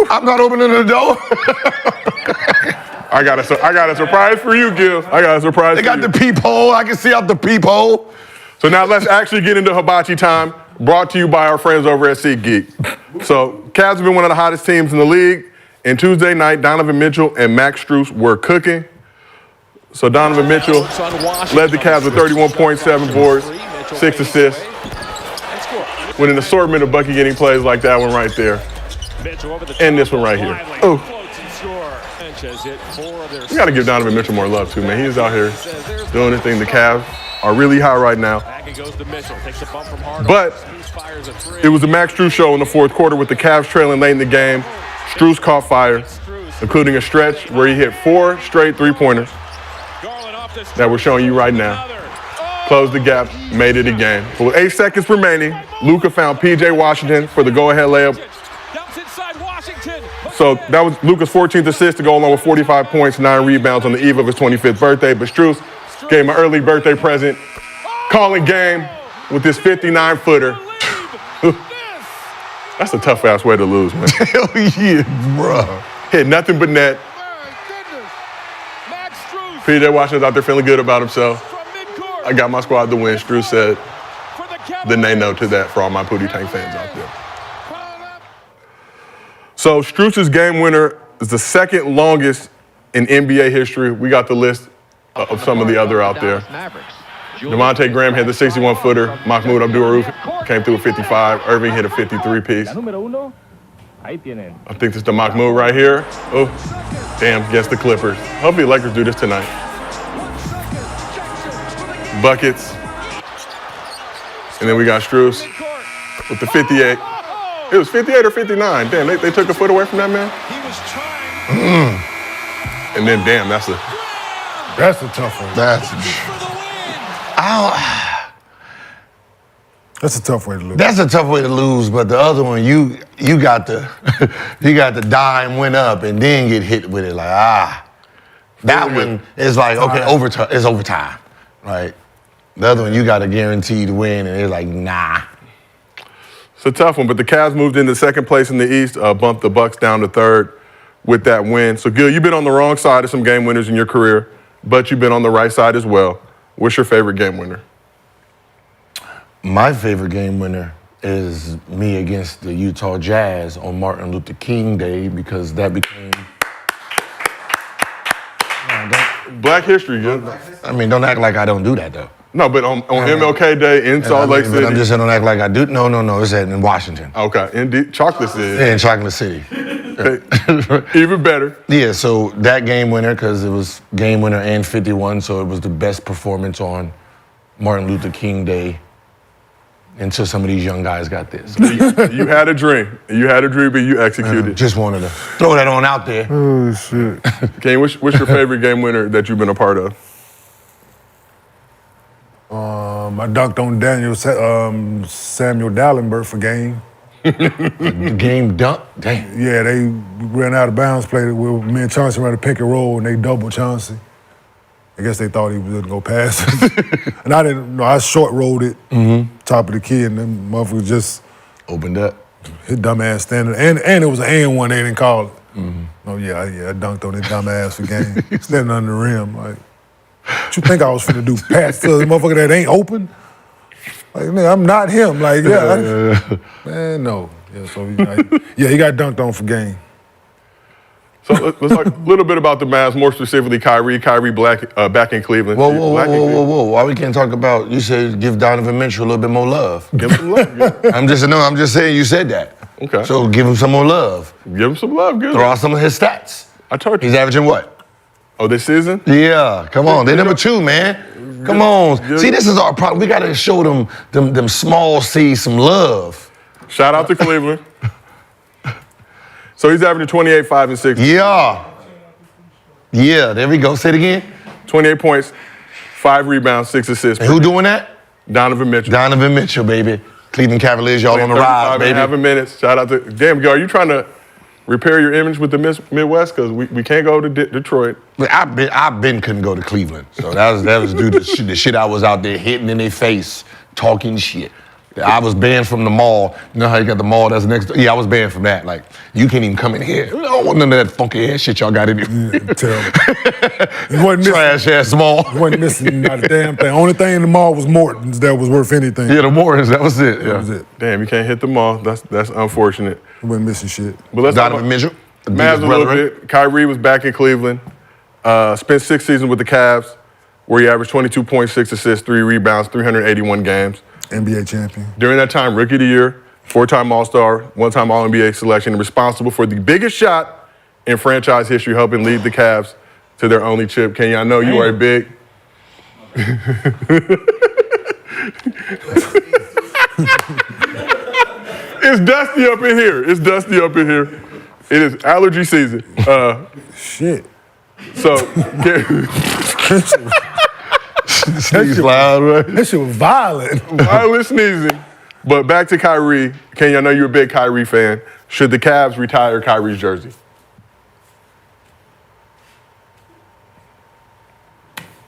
I'm not opening the door. I got a surprise for you, Gil. I got a surprise for you. They got the peephole. I can see out the peephole. So now let's actually get into Hibachi time, brought to you by our friends over at SeatGeek. So Cavs have been one of the hottest teams in the league. And Tuesday night, Donovan Mitchell and Max Strus were cooking. So Donovan Mitchell led the Cavs with 31.7 boards, 6 assists, with an assortment of bucket-getting plays like that one right there. And this one right here. Oh. We got to give Donovan Mitchell more love, too, man. He's out here doing his thing. The Cavs are really high right now. But it was the Max Strus show in the fourth quarter with the Cavs trailing late in the game. Strus caught fire, including a stretch where he hit 4 straight three-pointers that we're showing you right now. Closed the gap, made it a game. But with 8 seconds remaining, Luka found P.J. Washington for the go-ahead layup. So that was Luka's 14th assist to go along with 45 points, 9 rebounds on the eve of his 25th birthday. But Strus gave him an early birthday present, calling game with this 59-footer. That's a tough-ass way to lose, man. Hell yeah, bro. Hit nothing but net. P.J. Washington's out there feeling good about himself. I got my squad to win. Strus said, then they know to that for all my Pootie Tank fans out there. So Strus's game winner is the second longest in NBA history. We got the list of some of the other out there. Devontae Graham had the 61-footer. Mahmoud Abdul-Rauf came through with 55. Irving hit a 53-piece. I think this is the Mahmoud right here. Oh, damn, against the Clippers. Hopefully the Lakers do this tonight. Buckets. And then we got Strus with the 58. It was 58 or 59. Damn, they took a foot away from that man. And then, damn, that's a tough one. That's a tough way to lose. That's a tough way to lose, but the other one, you got the you got the dime went up and then get hit with it like That one is like okay, overtime. It's overtime, right? The other one, you got a guaranteed win, and it's like nah. It's a tough one, but the Cavs moved into second place in the East, bumped the Bucks down to third with that win. So, Gil, you've been on the wrong side of some game winners in your career, but you've been on the right side as well. What's your favorite game winner? My favorite game winner is me against the Utah Jazz on Martin Luther King Day because that became... Black history, Gil. I mean, don't act like I don't do that, though. No, but on MLK Day in Salt Lake City. But I'm just saying, don't act like I do. No, it's in Washington. Okay, in Chocolate City. Yeah, in Chocolate City. Even better. Yeah, so that game winner, because it was game winner and 51, so it was the best performance on Martin Luther King Day until some of these young guys got this. You had a dream. You had a dream, but you executed. Just wanted to throw that on out there. Oh, shit. Kane, what's your favorite game winner that you've been a part of? I dunked on Samuel Dallenberg for game. The game dunk? Damn. Yeah, they ran out of bounds, played it with me and Chauncey ran a pick and roll, and they doubled Chauncey. I guess they thought he was going to go past it. And I didn't know. I short rolled it, top of the key, and then motherfucker just opened up. His dumb ass standing. And it was an and one, they didn't call it. Oh, yeah, I dunked on his dumb ass for game. Standing under the rim. Like, what you think I was finna do? Pass to the motherfucker that ain't open? Like, man, I'm not him. Like, man, no. Yeah, so he got dunked on for game. So let's talk a little bit about the Mavs, more specifically Kyrie. Kyrie back in Cleveland. Whoa. Why we can't talk about, you said give Donovan Mitchell a little bit more love. Give him some love. I'm just saying you said that. Okay. So give him some more love. Give him some love, good. Throw out some of his stats. I told you. He's averaging what? Oh, this season? Yeah, come on. They're number 2, man. Come on. See, this is our problem. We got to show them small C's some love. Shout out to Cleveland. So he's averaging 28, 5, and 6. Yeah, there we go. Say it again. 28 points, 5 rebounds, 6 assists. And who doing that? Donovan Mitchell. Donovan Mitchell, baby. Cleveland Cavaliers, y'all on the ride, baby. 5.5 minutes. Shout out to... Damn, are you trying to repair your image with the Midwest? Because we can't go to Detroit. I've been couldn't go to Cleveland. So that was due to the shit I was out there hitting in their face, talking shit. I was banned from the mall. You know how you got the mall that's next door? Yeah, I was banned from that. Like, you can't even come in here. I don't want none of that funky ass shit y'all got in here. Trash ass mall. You wasn't missing not a damn thing. Only thing in the mall was Morton's that was worth anything. Yeah, the Morton's, that was it. That was it. Damn, you can't hit the mall. That's unfortunate. You wasn't missing shit. But let's Donovan Mitchell. Mavs a little bit. Kyrie was back in Cleveland. Spent 6 seasons with the Cavs, where he averaged 22.6 assists, 3 rebounds, 381 games. NBA champion. During that time, Rookie of the Year, 4-time All-Star, 1-time All-NBA selection, and responsible for the biggest shot in franchise history, helping lead the Cavs to their only chip. Kenya, I know you are a big... It's dusty up in here. It is allergy season. Shit. So... Sneeze loud, right? That shit was violent. Violent sneezing. But back to Kyrie. Kenya, I know you're a big Kyrie fan. Should the Cavs retire Kyrie's jersey?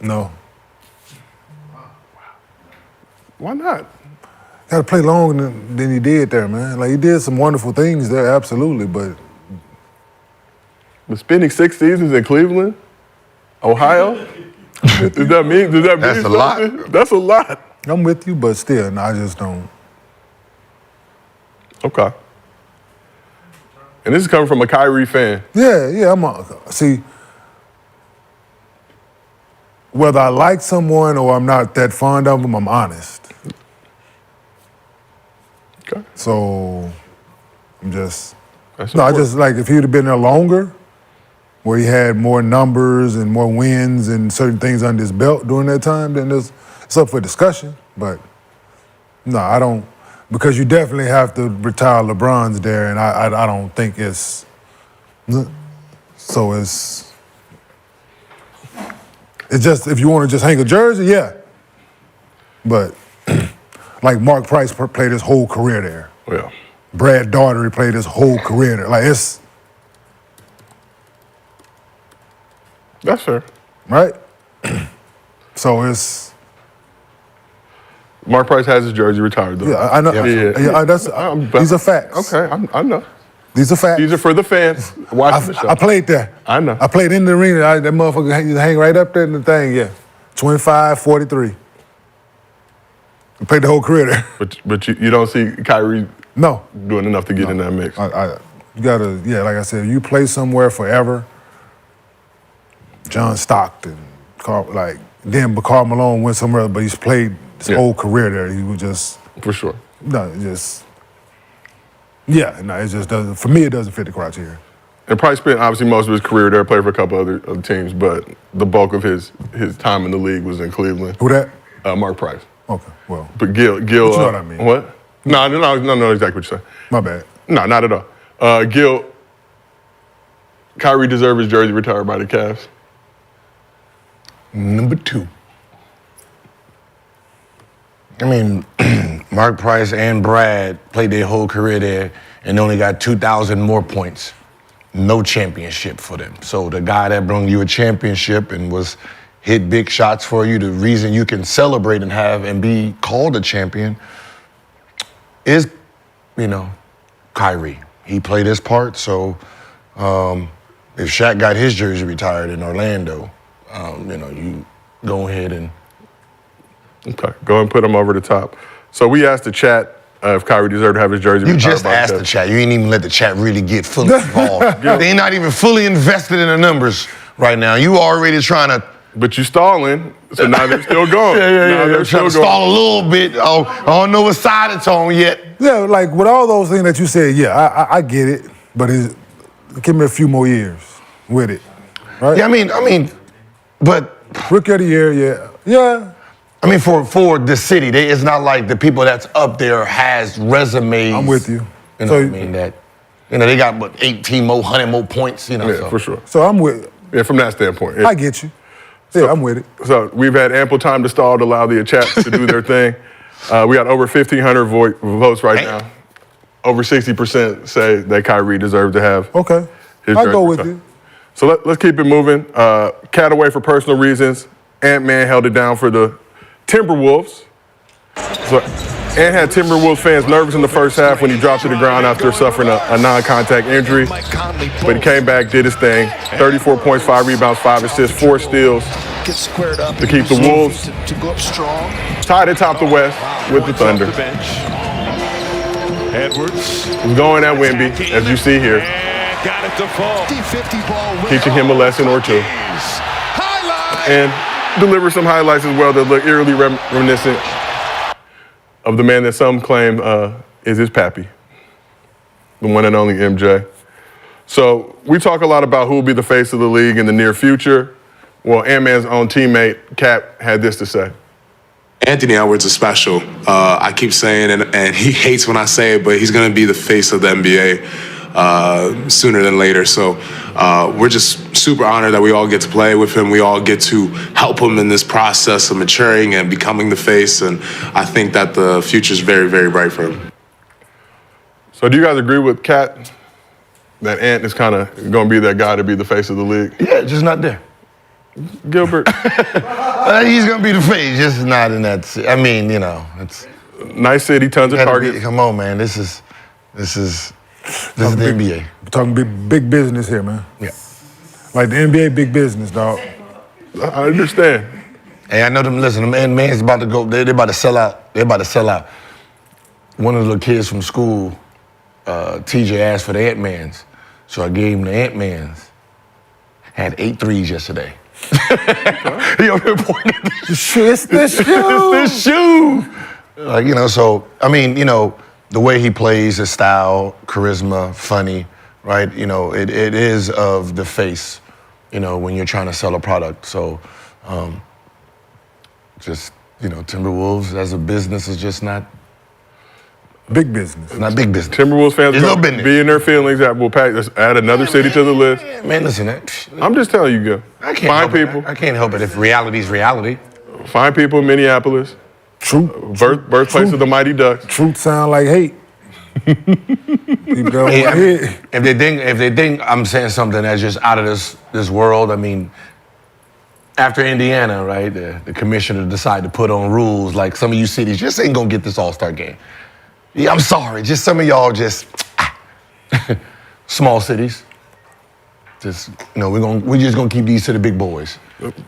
No. Why not? Got to play longer than he did there, man. Like, he did some wonderful things there, absolutely, but... But spending 6 seasons in Cleveland, Ohio? Does that mean That's a lot. That's a lot. I'm with you, but still, no, I just don't. Okay. And this is coming from a Kyrie fan. Yeah, see, whether I like someone or I'm not that fond of them, I'm honest. Okay. So, I'm just... That's I important. just, like, if he'd have been there longer, where he had more numbers and more wins and certain things under his belt during that time, then it's up for discussion. But no, I don't, because you definitely have to retire LeBron's there, and I don't think it's, so it's just, if you want to just hang a jersey, yeah. But Like Mark Price played his whole career there. Yeah. Brad Daugherty played his whole career there. Like it's That's fair. right. So it's Mark Price has his jersey retired, though. yeah. I know. Yeah. These are facts. Okay, I know. These are facts. These are for the fans watching the show. I played there. I know. I played in the arena. That motherfucker hang right up there in the thing. Yeah, 25-43. I played the whole career there. But you don't see Kyrie No. doing enough to get in that mix. You gotta, like I said, you play somewhere forever. John Stockton, then Karl Malone went somewhere, but he's played his whole career there. He was just For sure. it just doesn't. For me, it doesn't fit the criteria. And Price spent obviously most of his career there, played for a couple other teams, but the bulk of his time in the league was in Cleveland. Who that? Mark Price. Okay, well, But Gil, but you know what I mean. What? No, exactly what you're saying. My bad. No, not at all. Gil, Kyrie deserved his jersey retired by the Cavs. Number 2. I mean, Mark Price and Brad played their whole career there and only got 2,000 more points. No championship for them. So the guy that brought you a championship and hit big shots for you, the reason you can celebrate and be called a champion is, Kyrie. He played his part, so if Shaq got his jersey retired in Orlando, you go ahead and... Okay, go and put him over the top. So we asked the chat if Kyrie deserved to have his jersey You retired just by asked Cavs. the chat. You ain't even let the chat really get fully involved. They're not even fully invested in the numbers right now. You already trying to... But you stalling, so now they're still going. Now they're still trying to stall a little bit. Oh, I don't know what side it's on yet. Yeah, like with all those things that you said, I get it, but give me a few more years with it, right? Yeah, I mean, but... Rookie of the year, yeah. I mean, for the city, it's not like the people that's up there has resumes. I'm with you. You know what I mean? That, they got, 18 more, 100 more points, Yeah, so. for sure. So I'm with. Yeah, from that standpoint. I get you. Yeah, I'm with it. So we've had ample time to stall to allow the chat to do their thing. We got over 1,500 votes right now. Over 60% say that Kyrie deserved to have Okay, his I jersey go with retired. you. So let's keep it moving. Cat away for personal reasons. Ant-Man held it down for the Timberwolves. So Ant had Timberwolves fans nervous in the first half when he dropped to the ground after suffering a non-contact injury. But he came back, did his thing. 34 points, 5 rebounds, 5 assists, 4 steals to keep the Wolves tied atop the West with the Thunder. Edwards He's going at Wemby, as you see here, got it to fall. teaching him a lesson or two. And deliver some highlights as well that look eerily reminiscent of the man that some claim is his pappy, the one and only MJ. So we talk a lot about who will be the face of the league in the near future. Well, Ant-Man's own teammate, Cap, had this to say. Anthony Edwards is special. I keep saying it, and he hates when I say it, but he's going to be the face of the NBA sooner than later. So we're just super honored that we all get to play with him. We all get to help him in this process of maturing and becoming the face. And I think that the future is very, very bright for him. So do you guys agree with Cat that Ant is kind of going to be that guy to be the face of the league? Yeah, just not there. Gilbert. He's going to be the face, just not in that city. I mean, it's... Nice city, tons of targets. Come on, man. This is the NBA. We're talking big business here, man. Yeah. Like the NBA, big business, dog. I understand. Hey, I know them. Listen, the man's about to go. They're about to sell out. They're about to sell out. One of the kids from school, TJ, asked for the Ant-Mans, so I gave him the Ant-Mans. Had 8 threes yesterday. He over here pointing at the shoe. It's the shoe. It's the shoe. So I mean, the way he plays, his style, charisma, funny, right? It is of the face, when you're trying to sell a product. So, Timberwolves as a business is just not big business. It's not big business. Timberwolves fans There's no will business. be in their feelings. That will add another city to the list. Man, listen, I'm just telling you, go. I can't Find help people. It. I can't help it if reality's reality. Find people in Minneapolis. Birthplace of the Mighty Ducks. Truth sound like hate. If they think I'm saying something that's just out of this world, I mean, after Indiana, right, the commissioner decided to put on rules like some of you cities just ain't gonna get this All-Star game. Yeah, I'm sorry, just some of y'all just small cities. Just we're just gonna keep these to the big boys.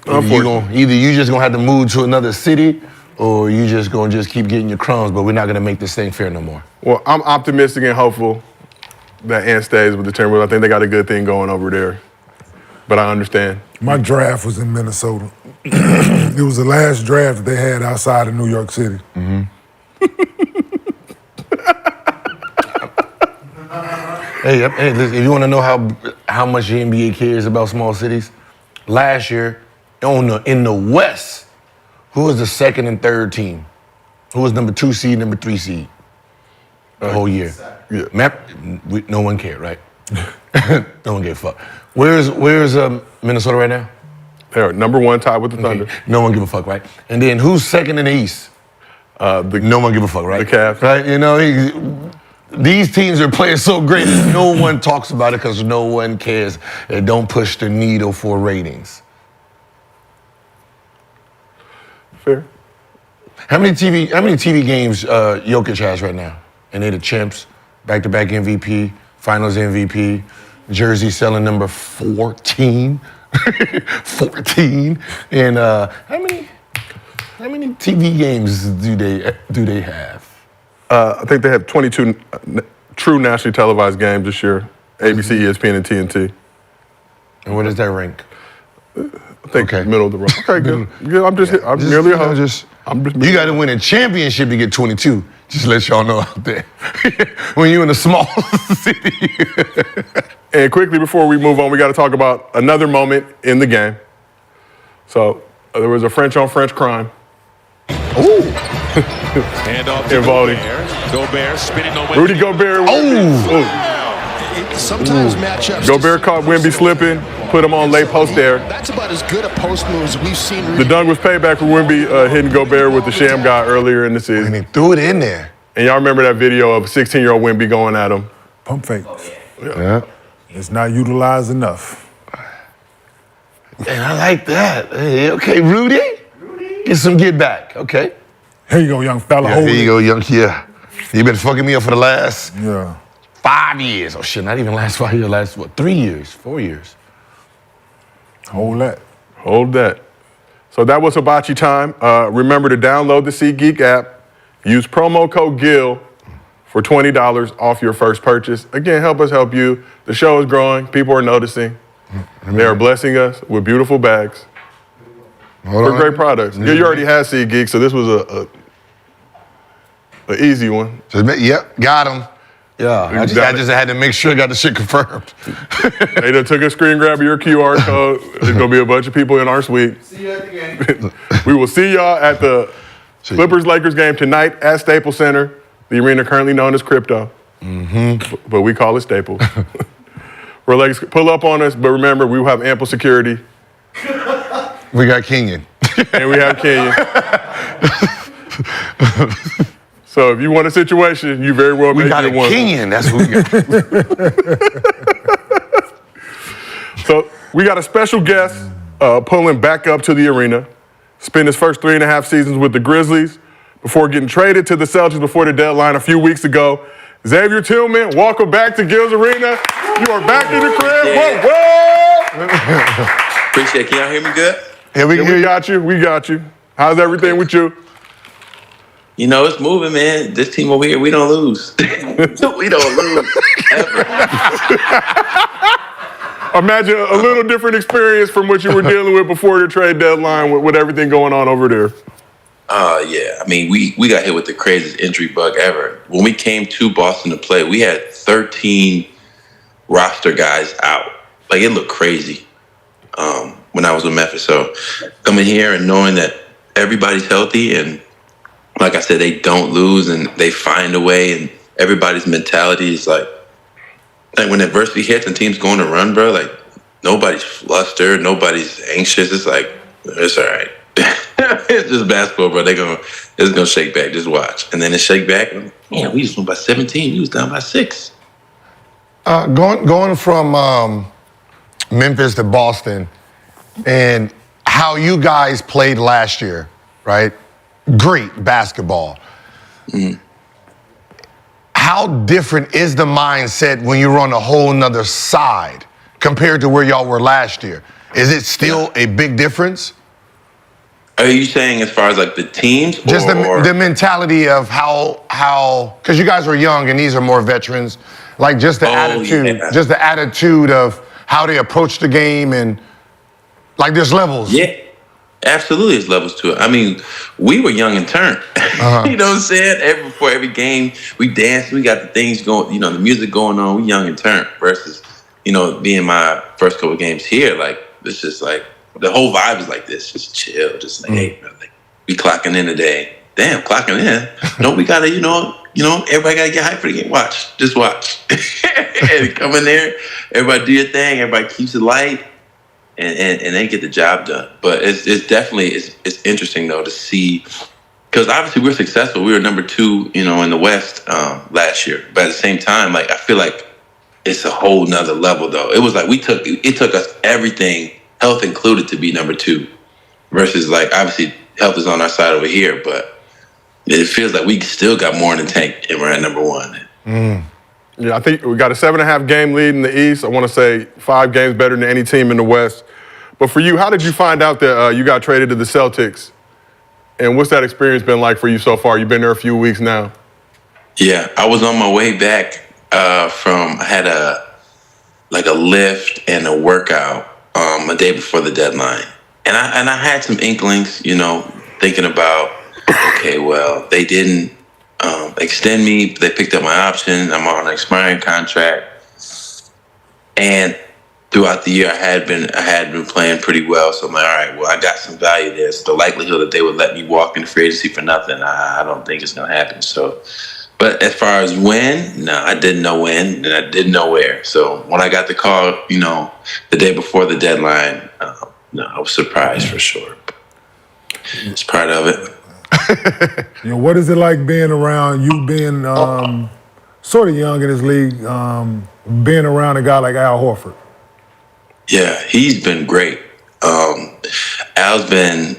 Either you just gonna have to move to another city, or you just gonna keep getting your crumbs. But we're not gonna make this thing fair no more. Well, I'm optimistic and hopeful that Ant stays with the Timberwolves. I think they got a good thing going over there. But I understand. My draft was in Minnesota. It was the last draft that they had outside of New York City. Mm-hmm. Hey, listen, if you want to know how much the NBA cares about small cities, last year in the West, who was the second and third team? Who was number 2 seed, number 3 seed? The whole year. Yeah. No one cared, right? No one gave a fuck. Where's Minnesota right now? They're number 1, tied with the Thunder. No one give a fuck, right? And then who's second in the East? No one give a fuck, right? The Cavs. Right? These teams are playing so great that no one talks about it because no one cares. They don't push the needle for ratings. Fair. How many TV games Jokic has right now? And they're the champs, back-to-back MVP, Finals MVP, jersey selling number 14. 14. And how many TV games do they have? I think they have 22 true nationally televised games this year. ABC, ESPN, and TNT. And where does that rank? I think middle of the road. Okay, good. I'm merely a host. You got to win a championship to get 22. Just to let y'all know out there. When you're in a small city. And quickly before we move on, we got to talk about another moment in the game. So there was a French-on-French crime. Ooh. Handoff to Gobert spinning over. Rudy Gobert. Sometimes matchups. Gobert caught Wemby slipping, put him on late post there. That's about as good a post move as we've seen. The dunk was payback for Wemby hitting Gobert with the sham guy earlier in the season. And he threw it in there. And y'all remember that video of 16-year-old Wemby going at him. Pump fakes. Yeah. It's not utilized enough. And I like that. Hey, okay, Rudy. Get some get back. Okay. Here you go, young fella. Yeah, here you go, young. Yeah. You've been fucking me up for the last 5 years. Oh, shit, not even last 5 years. Last, 3 years, 4 years. Hold that. Hold that. So that was Hibachi time. Remember to download the SeatGeek app. Use promo code GIL for $20 off your first purchase. Again, help us help you. The show is growing. People are noticing. They are blessing us with beautiful bags. For great products. You already had SeatGeek, so this was an easy one. Yep, got him. Yeah, I just had to make sure I got the shit confirmed. They done took a screen grab of your QR code. There's going to be a bunch of people in our suite. See you at the game. We will see y'all at the Clippers-Lakers game tonight at Staples Center, the arena currently known as Crypto. Mm-hmm. But we call it Staples. Where Lakers pull up on us, but remember, we will have ample security. We got Kenyon. And we have Kenyon. So if you want a situation, you very well may get one. We got a Kenyon, that's what we got. So we got a special guest pulling back up to the arena. Spent his first 3.5 seasons with the Grizzlies before getting traded to the Celtics before the deadline a few weeks ago. Xavier Tillman, welcome back to Gil's Arena. You are back in the crib. Whoa! Appreciate it. Can y'all hear me good? Yeah, we got you. We got you. How's everything with you? You know, it's moving, man. This team over here, we don't lose. We don't lose, ever. Imagine a little different experience from what you were dealing with before the trade deadline with everything going on over there. Yeah. I mean, we got hit with the craziest injury bug ever. When we came to Boston to play, we had 13 roster guys out. Like, it looked crazy when I was with Memphis. So coming here and knowing that everybody's healthy and, like I said, they don't lose and they find a way and everybody's mentality is like when adversity hits and teams going to run, bro, like nobody's flustered, nobody's anxious. It's like, it's all right. It's just basketball, bro. It's gonna shake back. Just watch, and then it shake back. And, man, we just won by 17. We was down by 6. Going from Memphis to Boston, and how you guys played last year, right? Great basketball. Mm-hmm. How different is the mindset when you're on a whole nother side compared to where y'all were last year? Is it still a big difference? Are you saying as far as like the teams? Just the mentality of how, because you guys are young and these are more veterans, like just the attitude, just the attitude of how they approach the game, and like there's levels. Yeah, absolutely, there's levels to it. I mean, we were young and turned. You know what I'm saying? Before every game, we danced, we got the things going, you know, the music going on. We young and turned versus, you know, being my first couple of games here, like it's just like the whole vibe is like this, just chill, just like, hey, bro, like, we clocking in today. Damn, clocking in. No, we gotta, you know, everybody gotta get hyped for the game. Just watch. And come in there, everybody do your thing, everybody keeps it light, and they get the job done. But it's definitely it's interesting though to see, because obviously we're successful. We were number 2, you know, in the West last year. But at the same time, like I feel like it's a whole nother level though. It was like it took us everything, health included, to be number 2, versus like obviously health is on our side over here, but it feels like we still got more in the tank and we're at number 1. Yeah, I think we got a 7.5 game lead in the East. I want to say 5 games better than any team in the West. But for you, how did you find out that you got traded to the Celtics? And what's that experience been like for you so far? You've been there a few weeks now. Yeah, I was on my way back I had a lift and a workout a day before the deadline. And I had some inklings, you know, thinking about, okay, well, they didn't extend me. They picked up my option. I'm on an expiring contract. And throughout the year, I had been playing pretty well. So I'm like, all right, well, I got some value there. So the likelihood that they would let me walk into free agency for nothing, I don't think it's going to happen. So, but as far as when, no, I didn't know when, and I didn't know where. So when I got the call, you know, the day before the deadline, no, I was surprised for sure. It's part of it. You know, what is it like being around, you being sort of young in this league, being around a guy like Al Horford? Yeah, he's been great. Al's been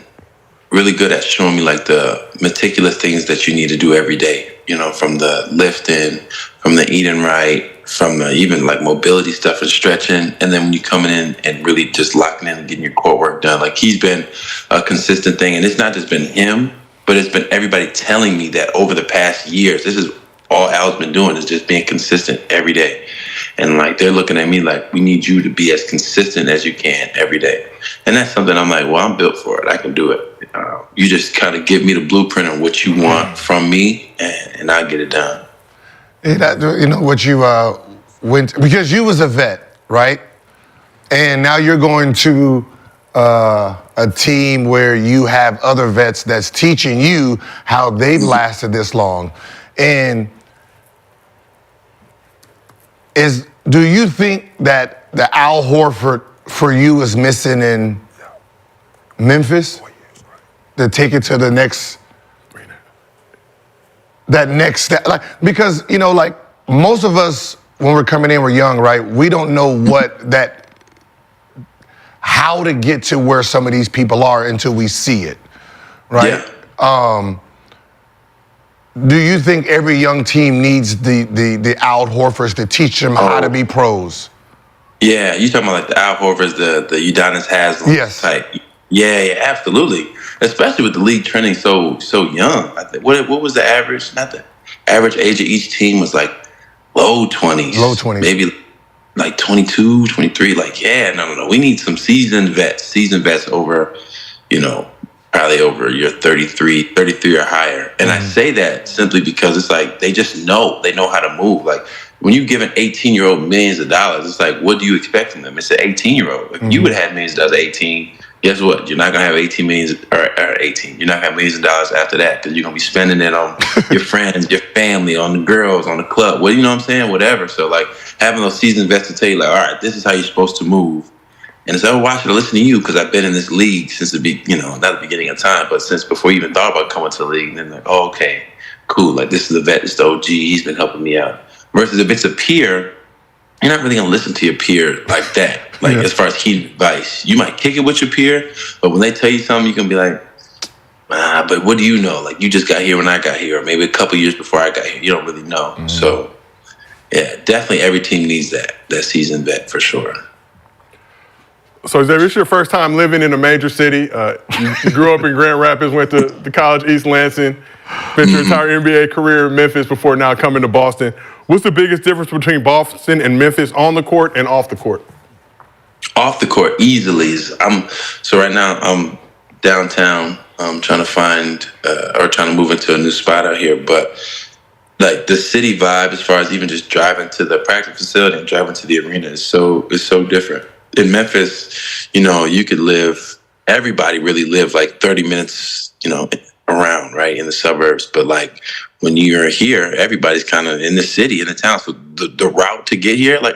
really good at showing me like the meticulous things that you need to do every day, you know, from the lifting, from the eating right, from the even like mobility stuff and stretching. And then when you're coming in and really just locking in and getting your core work done, like he's been a consistent thing. And it's not just been him, but it's been everybody telling me that over the past years, this is all Al's been doing, is just being consistent every day. And like they're looking at me like, we need you to be as consistent as you can every day. And that's something I'm like, well, I'm built for it. I can do it. You just kind of give me the blueprint of what you want from me, and I get it done. You know what you went, because you was a vet, right? And now you're going to a team where you have other vets that's teaching you how they've lasted this long. And do you think that the Al Horford for you is missing in Memphis to take it to the next, that next step? Like, because, you know, like most of us when we're coming in, we're young, right? We don't know how to get to where some of these people are until we see it, right? Yeah. Do you think every young team needs the Al Horfords to teach them how to be pros? Yeah, you talking about like the Al Horfords, the Udonis Haslem type. Yeah, absolutely. Especially with the league trending so young. I think what was the average? Not the average age of each team was like low 20s. Low 20s. Maybe like 22, 23. Like, yeah, no. We need some seasoned vets over, you know, probably over your 33 or higher. And I say that simply because it's like they know how to move. Like when you give an 18-year-old millions of dollars, it's like, what do you expect from them? It's an 18-year-old. If you would have millions of dollars at 18, guess what? You're not gonna have 18 millions or 18. You're not gonna have millions of dollars after that because you're gonna be spending it on your friends, your family, on the girls, on the club. Well, you know what I'm saying? Whatever. So like having those seasoned vets to tell you like, all right, this is how you're supposed to move. And instead of watching or listening to you, because I've been in this league since not the beginning of time, but since before you even thought about coming to the league, and then like, oh, okay, cool. Like, this is the vet, this is the OG, he's been helping me out. Versus if it's a peer, you're not really going to listen to your peer like that. Like, as far as heated advice. You might kick it with your peer, but when they tell you something, you can be like, but what do you know? Like, you just got here when I got here, or maybe a couple years before I got here. You don't really know. Mm-hmm. So, yeah, definitely every team needs that seasoned vet for sure. So, Xavier, this is your first time living in a major city. You grew up in Grand Rapids, went to the college East Lansing, spent your entire NBA career in Memphis before now coming to Boston. What's the biggest difference between Boston and Memphis on the court and off the court? Off the court, easily. So right now I'm downtown. I'm trying to find or trying to move into a new spot out here. But like the city vibe, as far as even just driving to the practice facility and driving to the arena, is so different. In Memphis, you could live. Everybody really lived like 30 minutes, around, right, in the suburbs. But like when you're here, everybody's kind of in the city, in the town. So the route to get here, like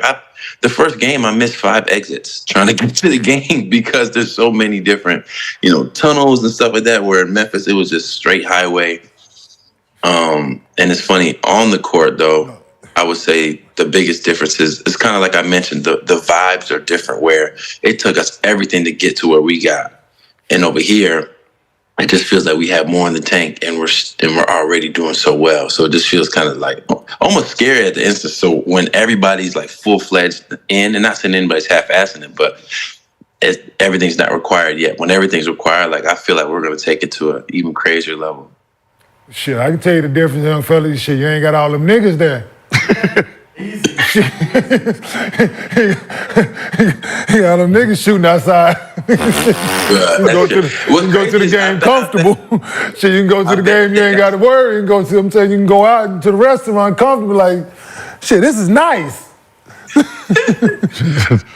the first game, I missed 5 exits trying to get to the game because there's so many different, tunnels and stuff like that. Where in Memphis, it was just straight highway. And it's funny, on the court, though, I would say the biggest difference is, it's kind of like I mentioned, the vibes are different, where it took us everything to get to where we got. And over here, it just feels like we have more in the tank, and we're already doing so well. So it just feels kind of like almost scary at the instant. So when everybody's like full-fledged in, and not saying anybody's half-assing it, but everything's not required yet. When everything's required, like I feel like we're going to take it to an even crazier level. Shit, I can tell you the difference, young fella. Shit, you ain't got all them niggas there. Easy. He got them niggas shooting outside. You can go to the game comfortable. Shit, you can go to the game, you ain't got to worry. You can go to, I'm saying, you can go out to the restaurant comfortable, like, shit, this is nice.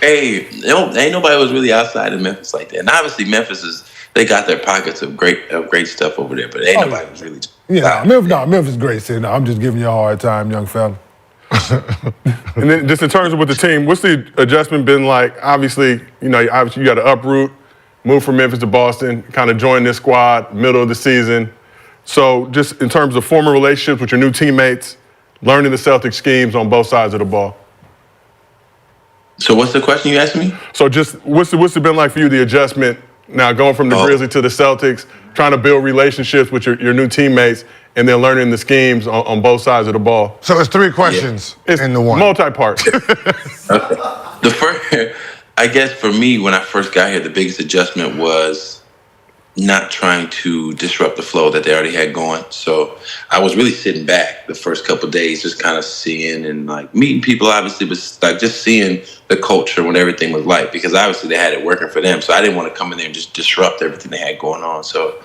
Hey, ain't nobody was really outside in Memphis like that. And obviously Memphis they got their pockets of great stuff over there, but ain't nobody was really. Yeah, Memphis is great city. No, I'm just giving you a hard time, young fella. And then just in terms of with the team, what's the adjustment been like? Obviously, you got to uproot, move from Memphis to Boston, kind of join this squad middle of the season. So just in terms of former relationships with your new teammates, learning the Celtics schemes on both sides of the ball. So what's the question you asked me? So just what's it been like for you, the adjustment now going from the Grizzlies to the Celtics, trying to build relationships with your new teammates, and then learning the schemes on both sides of the ball? So it's 3 questions in the one. Multi-part. The first, I guess for me, when I first got here, the biggest adjustment was not trying to disrupt the flow that they already had going. So I was really sitting back the first couple of days, just kind of seeing and like meeting people, obviously, but like just seeing the culture, what everything was like, because obviously they had it working for them. So I didn't want to come in there and just disrupt everything they had going on. So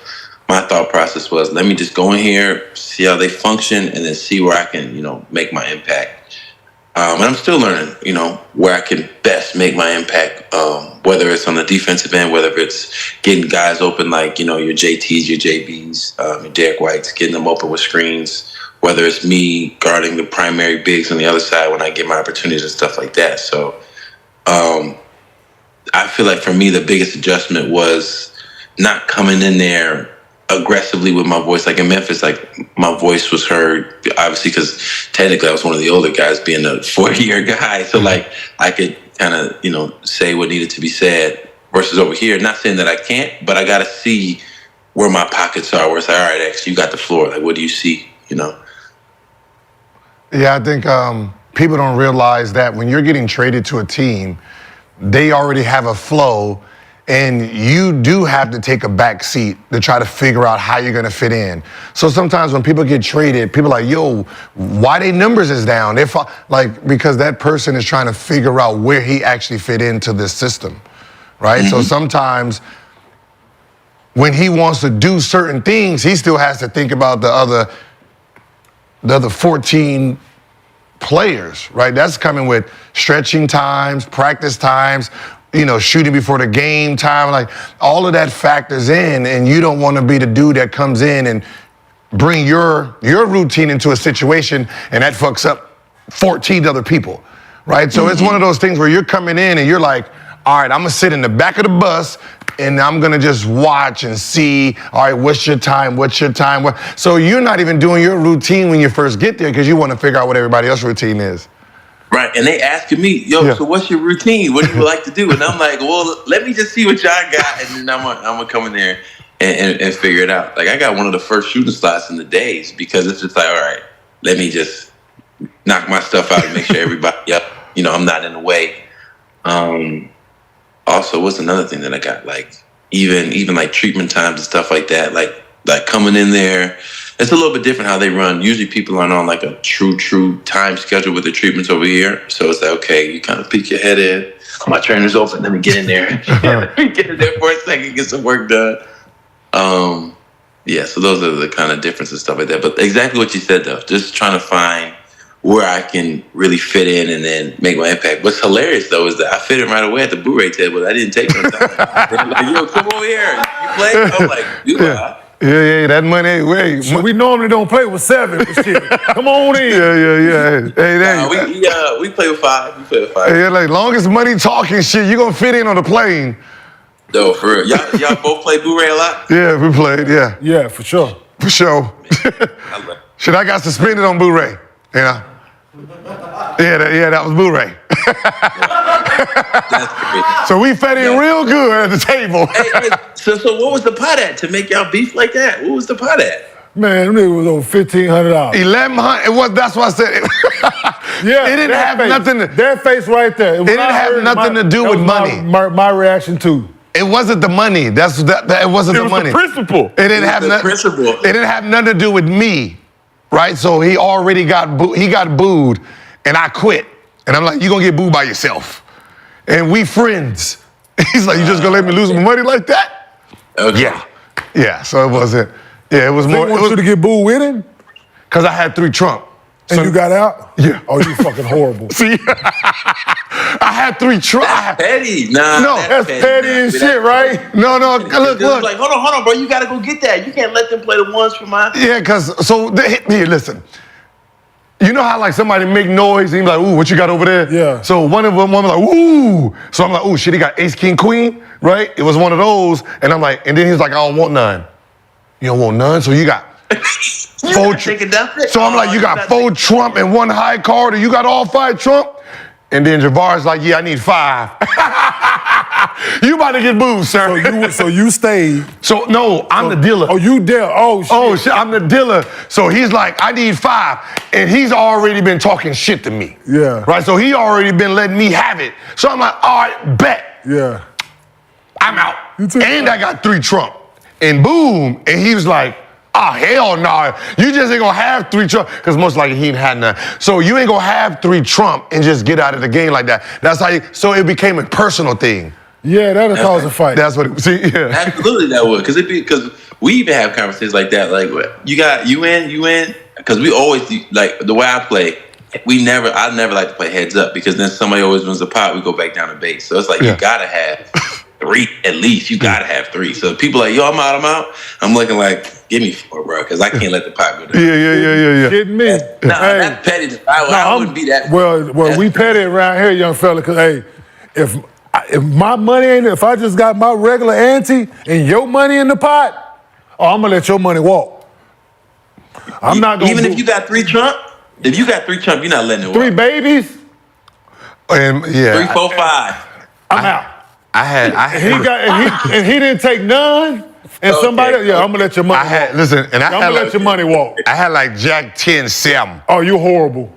my thought process was, let me just go in here, see how they function, and then see where I can, make my impact. And I'm still learning, where I can best make my impact, whether it's on the defensive end, whether it's getting guys open like, your JTs, your JBs, your Derek Whites, getting them open with screens, whether it's me guarding the primary bigs on the other side when I get my opportunities and stuff like that. So I feel like for me, the biggest adjustment was not coming in there aggressively with my voice. Like in Memphis, like my voice was heard, obviously, because technically I was one of the older guys, being a 4-year guy. So like I could kind of, say what needed to be said, versus over here, not saying that I can't, but I got to see where my pockets are, where it's like, all right, X, you got the floor. Like, what do you see, Yeah, I think people don't realize that when you're getting traded to a team, they already have a flow, and you do have to take a back seat to try to figure out how you're going to fit in. So sometimes when people get traded, people are like, yo, why they numbers is down? Because that person is trying to figure out where he actually fit into this system, right? Mm-hmm. So sometimes when he wants to do certain things, he still has to think about the other 14 players, right? That's coming with stretching times, practice times, shooting before the game time, like all of that factors in, and you don't want to be the dude that comes in and bring your routine into a situation and that fucks up 14 other people, right? So it's one of those things where you're coming in and you're like, all right, I'm gonna sit in the back of the bus and I'm gonna just watch and see, all right, what's your time? So you're not even doing your routine when you first get there because you want to figure out what everybody else's routine is. Right, and they asking me, so what's your routine? What do you like to do? And I'm like, well, let me just see what y'all got, and then I'm gonna come in there and figure it out. Like, I got one of the first shooting slots in the days because it's just like, all right, let me just knock my stuff out and make sure everybody, I'm not in the way. Also, what's another thing that I got? Like, even like treatment times and stuff like that. Like coming in there, it's a little bit different how they run. Usually people aren't on like a true time schedule with the treatments over here. So it's like, okay, you kind of peek your head in. My trainer's open. Let me get in there. Let me get in there for a second, get some work done. So those are the kind of differences and stuff like that. But exactly what you said, though, just trying to find where I can really fit in and then make my impact. What's hilarious, though, is that I fit in right away at the Blu-ray table. I didn't take no time. They're like, yo, come over here. You play? I'm like, do I? Yeah, that money. Wait, so we normally don't play with 7. Shit. Come on in. Yeah. Hey, we play with 5. Hey, like, long as money talking shit, you gonna fit in on the plane. No, for real. Y'all both play Blu-ray a lot? Yeah, we played. Yeah. Yeah, for sure. For sure. Shit, I got suspended on Blu-ray. Yeah, that was Blu-ray. So we fed in real good at the table. Hey, so what was the pot at to make y'all beef like that? What was the pot at? Man, them niggas was over $1,500. $1,100. That's what I said. Yeah, it didn't have nothing. Their face right there. It didn't have nothing to do with money. My reaction too. It wasn't the money. It wasn't the money. It was the principle. It didn't have principle. It didn't have nothing to do with me, right? So he already got booed, and I quit. And I'm like, you gonna get booed by yourself, and we friends. He's like, you just gonna let me lose my money like that? Okay. Yeah. So it wasn't. Yeah, it was more. They want you to get booed with him? Cause I had 3 Trump. And you got out? Yeah. Oh, you fucking horrible. See, I had 3 Trump. That's petty. Nah, no, that's petty as shit, right? No. Look. Like, hold on, bro. You gotta go get that. You can't let them play the ones for mine. Yeah, here, listen. You know how like somebody make noise and he's like, ooh, what you got over there? Yeah. So one was like, ooh. So I'm like, ooh, shit, he got ace, king, queen, right? It was one of those. And I'm like, and then he's like, I don't want none. You don't want none? So you got 4 Trump. So I'm like, you got 4 Trump and 1 high card, or you got all 5 Trump? And then Javar's like, yeah, I need 5. You about to get booed, sir. So you stayed. So no, I'm the dealer. Oh, you dealer. Oh, shit. Oh, shit, I'm the dealer. So he's like, I need 5. And he's already been talking shit to me. Yeah. Right? So he already been letting me have it. So I'm like, all right, bet. Yeah. I'm out. And I got 3 Trump. And boom. And he was like, oh, hell no. You just ain't gonna have 3 Trump. Because most likely he ain't had none. So you ain't gonna have 3 Trump and just get out of the game like that. That's how so it became a personal thing. Yeah, that'll cause a fight. That's what it was. Yeah. Absolutely, that would. Because we even have conversations like that. Like, you in. Because we always, like, the way I play, I never like to play heads up because then somebody always wins the pot, we go back down to base. So it's like, you gotta have 3 at least. You gotta have 3. So people are like, yo, I'm out. I'm looking like, give me 4, bro, because I can't let the pot go down. Yeah. Kidding me? That's petty. I wouldn't be that. Well, we petty around here, young fella, because, hey, if my money if I just got my regular ante and your money in the pot, I'm gonna let your money walk. I'm not gonna. Even if you got 3 Trump, you're not letting it walk. 3 babies. And 3, 4, 5. I'm out. I had. He didn't take none. And somebody, I'm gonna let your money walk. Listen, and I'm gonna let your money walk. I had like Jack 10-7. Oh, you horrible.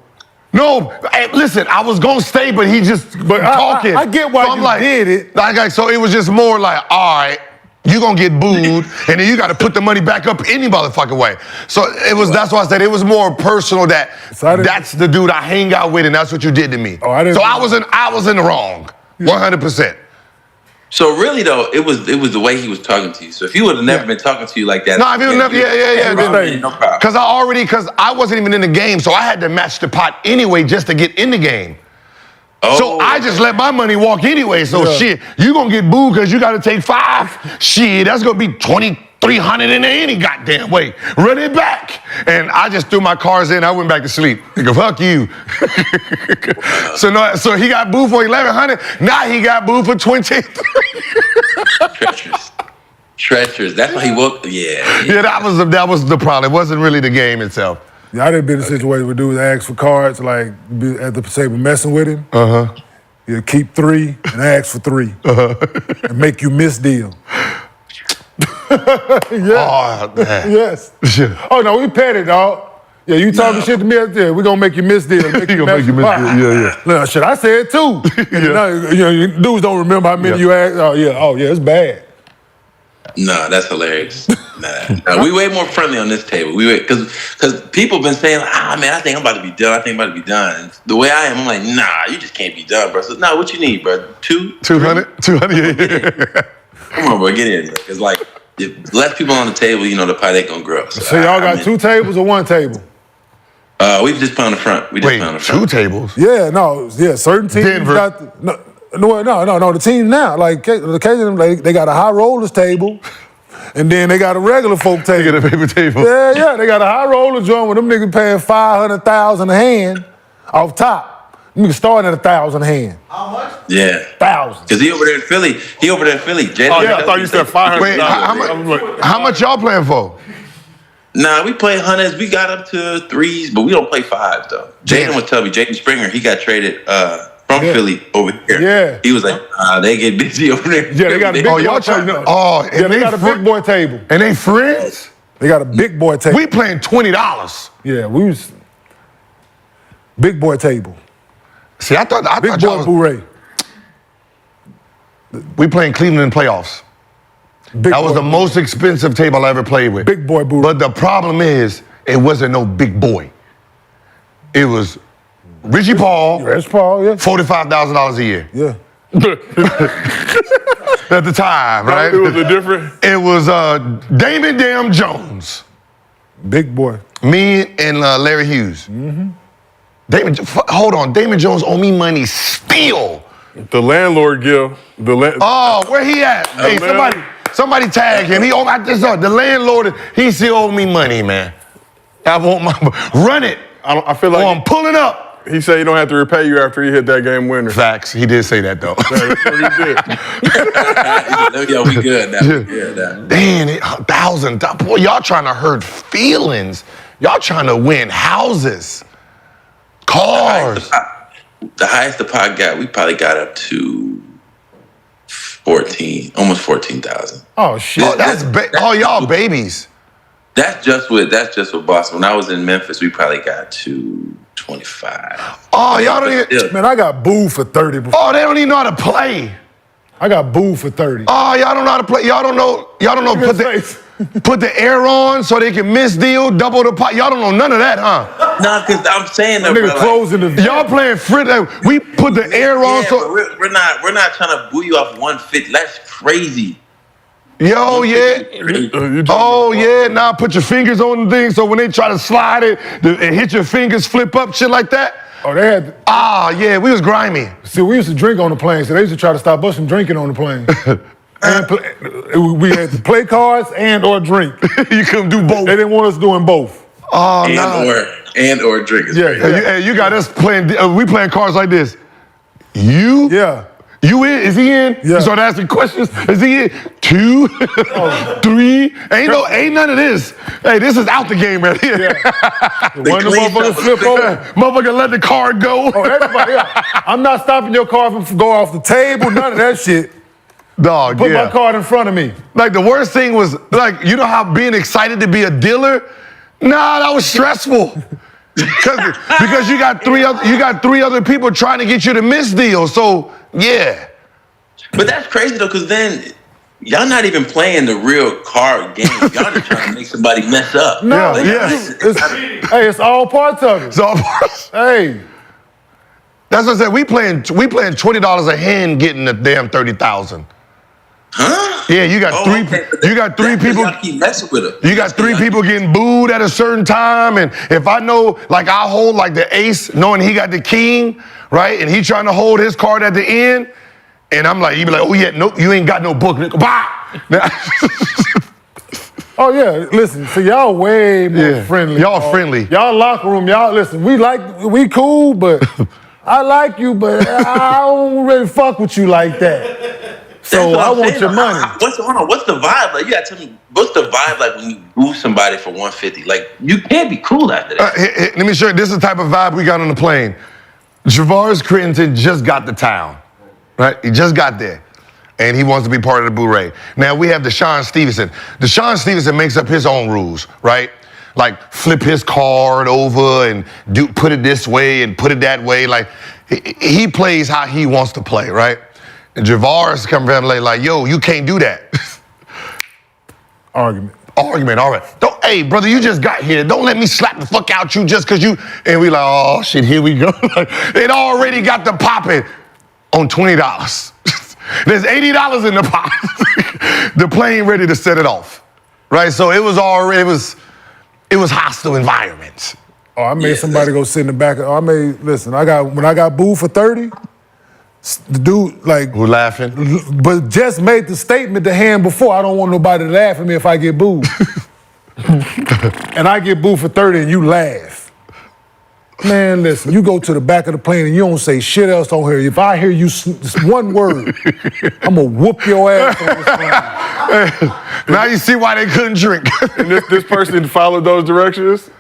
No, hey, listen, I was gonna stay, but he just talking. I get why you did it. So it was just more like, all right, you gonna get booed, and then you gotta put the money back up any motherfucking way. So that's why I said it was more personal that's the dude I hang out with, and that's what you did to me. Oh, I didn't. So I was in the wrong, 100%. So really though, it was the way he was talking to you. So if he would have never been talking to you like that, no, if he would never, no problem. Because I wasn't even in the game, so I had to match the pot anyway just to get in the game. Oh. So I just let my money walk anyway. So shit, you gonna get booed because you gotta take 5. Shit, that's gonna be 20 300 in there any goddamn way. Run it back. And I just threw my cards in. I went back to sleep. I go, fuck you. So he got booed for 1,100. Now he got booed for 23. Treacherous. That's why he woke. Yeah. Yeah, that was the problem. It wasn't really the game itself. Yeah, I done been in a situation where dudes ask for cards, like at the table messing with him. He'll keep 3 and ask for 3 and make you miss deal. Oh, man. Yes. Oh no, we petty, dog. Yeah, you talking shit to me out there, we gonna make you miss deal. He gonna make you miss deal. Yeah. No, shit, I said 2. Dudes don't remember how many you asked. Oh yeah, it's bad. No, that's hilarious. Nah, we way more friendly on this table. Because people been saying, man, I think I'm about to be done. I think I'm about to be done. And the way I am, I'm like, nah, you just can't be done, bro. So, nah, what you need, bro? 200? Yeah. Come on, bro, get in. Because, like, if less people on the table, the pie ain't gonna grow. So y'all got 2 tables or 1 table? We just put on the front. Wait, 2 tables? Yeah, certain teams Denver. got... No, the team now, like, occasionally they got a high rollers table, and then they got a regular folk table. They got a paper table. Yeah, they got a high roller joint where them niggas paying $500,000 a hand off top. Them niggas starting at $1,000 a hand. How much? Yeah. 1,000. Because he over there in Philly. Oh, yeah, I thought you said 500. Wait, how much y'all playing for? Nah, we play hundreds. We got up to 3s, but we don't play 5s, though. Jaden was telling me, Jaden Springer, he got traded from Philly over here. Yeah. He was like, they get busy over there. Yeah, they got a big boy table. They got a big boy table. And they friends? They got a big boy table. We playing $20. Yeah, we was big boy table. See, I thought big boy Bouret. We playing Cleveland in playoffs. That was the most expensive table I ever played with. Big boy Bouret. But the problem is, it wasn't no big boy. It was Richie Paul, yeah. $45,000 a year. Yeah. At the time, right? It was a different. It was Damon Damn Jones. Big boy. Me and Larry Hughes. Hold on, Damon Jones owe me money still. The landlord, Gil. Oh, where he at? Hey, somebody tag him. He owe the landlord. He still owe me money, man. I want my run it. I feel like I'm pulling up. He said he don't have to repay you after he hit that game winner. Facts. He did say that though. Yeah, we good now. We good now. Damn, $1,000. Boy, y'all trying to hurt feelings. Y'all trying to win houses, cars. The highest the pot got, we probably got up to 14, almost 14,000. Oh shit! Oh, y'all babies. That's just with Boston. When I was in Memphis, we probably got to 25. Oh, y'all don't even. Man, I got booed for 30 before. Oh, they don't even know how to play. I got booed for 30. Oh, y'all don't know how to play. Y'all don't know. Put the air on so they can miss deal, double the pot. Y'all don't know none of that, huh? No, because I'm saying that. Nigga closing the. Y'all playing frit. We put the air on. Yeah, So but we're not trying to boo you off 150. That's crazy. Yo, yeah. Oh, yeah. Now put your fingers on the thing so when they try to slide it, and hit your fingers, flip up, shit like that. Oh, they had. Yeah, we was grimy. See, we used to drink on the plane, so they used to try to stop us from drinking on the plane. We had to play cards or drink. You couldn't do both. They didn't want us doing both. Oh, no. Or drink. Yeah. You got us playing. We playing cards like this. You? Yeah. You in? Is he in? Yeah. You start asking questions. Is he in? 2, 3. Ain't none of this. Hey, this is out the game right here. Yeah. One of the motherfuckers flip over. Motherfucker let the card go. Oh, everybody. Yeah. I'm not stopping your card from go off the table. None of that shit. Dog, Put my card in front of me. Like the worst thing was like, you know how being excited to be a dealer? Nah, that was stressful. Because you got three other people trying to get you to miss deals. So yeah. But that's crazy though, because then y'all not even playing the real card game. Y'all just trying to make somebody mess up. No, it's all parts of it. It's all parts. Hey. That's what I said. We playing $20 a hand getting the damn 30,000. Huh? Yeah, you got three. Okay. You got 3 people. Y'all keep messing with them. You got 3 people getting booed at a certain time, and if I know, like I hold like the ace, knowing he got the king, right, and he trying to hold his card at the end, and I'm like, he be like, oh yeah, nope, you ain't got no book. Bah! Oh yeah, listen. So y'all way more friendly. Y'all friendly. Y'all locker room. Y'all listen. We cool, but I like you, but I don't really fuck with you like that. So I want your money. What's the vibe like? You gotta tell me. What's the vibe like when you boo somebody for 150? Like you can't be cool after that. Let me show you. This is the type of vibe we got on the plane. Javaris Crittenton just got to town, right? He just got there. And he wants to be part of the Boo-Ray. Now we have Deshaun Stevenson. Deshaun Stevenson makes up his own rules, right? Like flip his card over and put it this way and put it that way. Like he plays how he wants to play, right? And Javaris comes from like, yo, you can't do that. Argument, all right. Hey, brother, you just got here. Don't let me slap the fuck out you just because you. And we like, oh shit, here we go. It already got the popping on $20. There's $80 in the pot. The plane ready to set it off, right? So it was hostile environments. Oh, I made somebody go sit in the back. When I got booed for 30, the dude like who laughing, but just made the statement the hand before. I don't want nobody to laugh at me if I get booed, and I get booed for 30, and you laugh. Man, listen, you go to the back of the plane and you don't say shit else on here. If I hear you one word, I'm going to whoop your ass on this plane. Now you see why they couldn't drink. And this person followed those directions?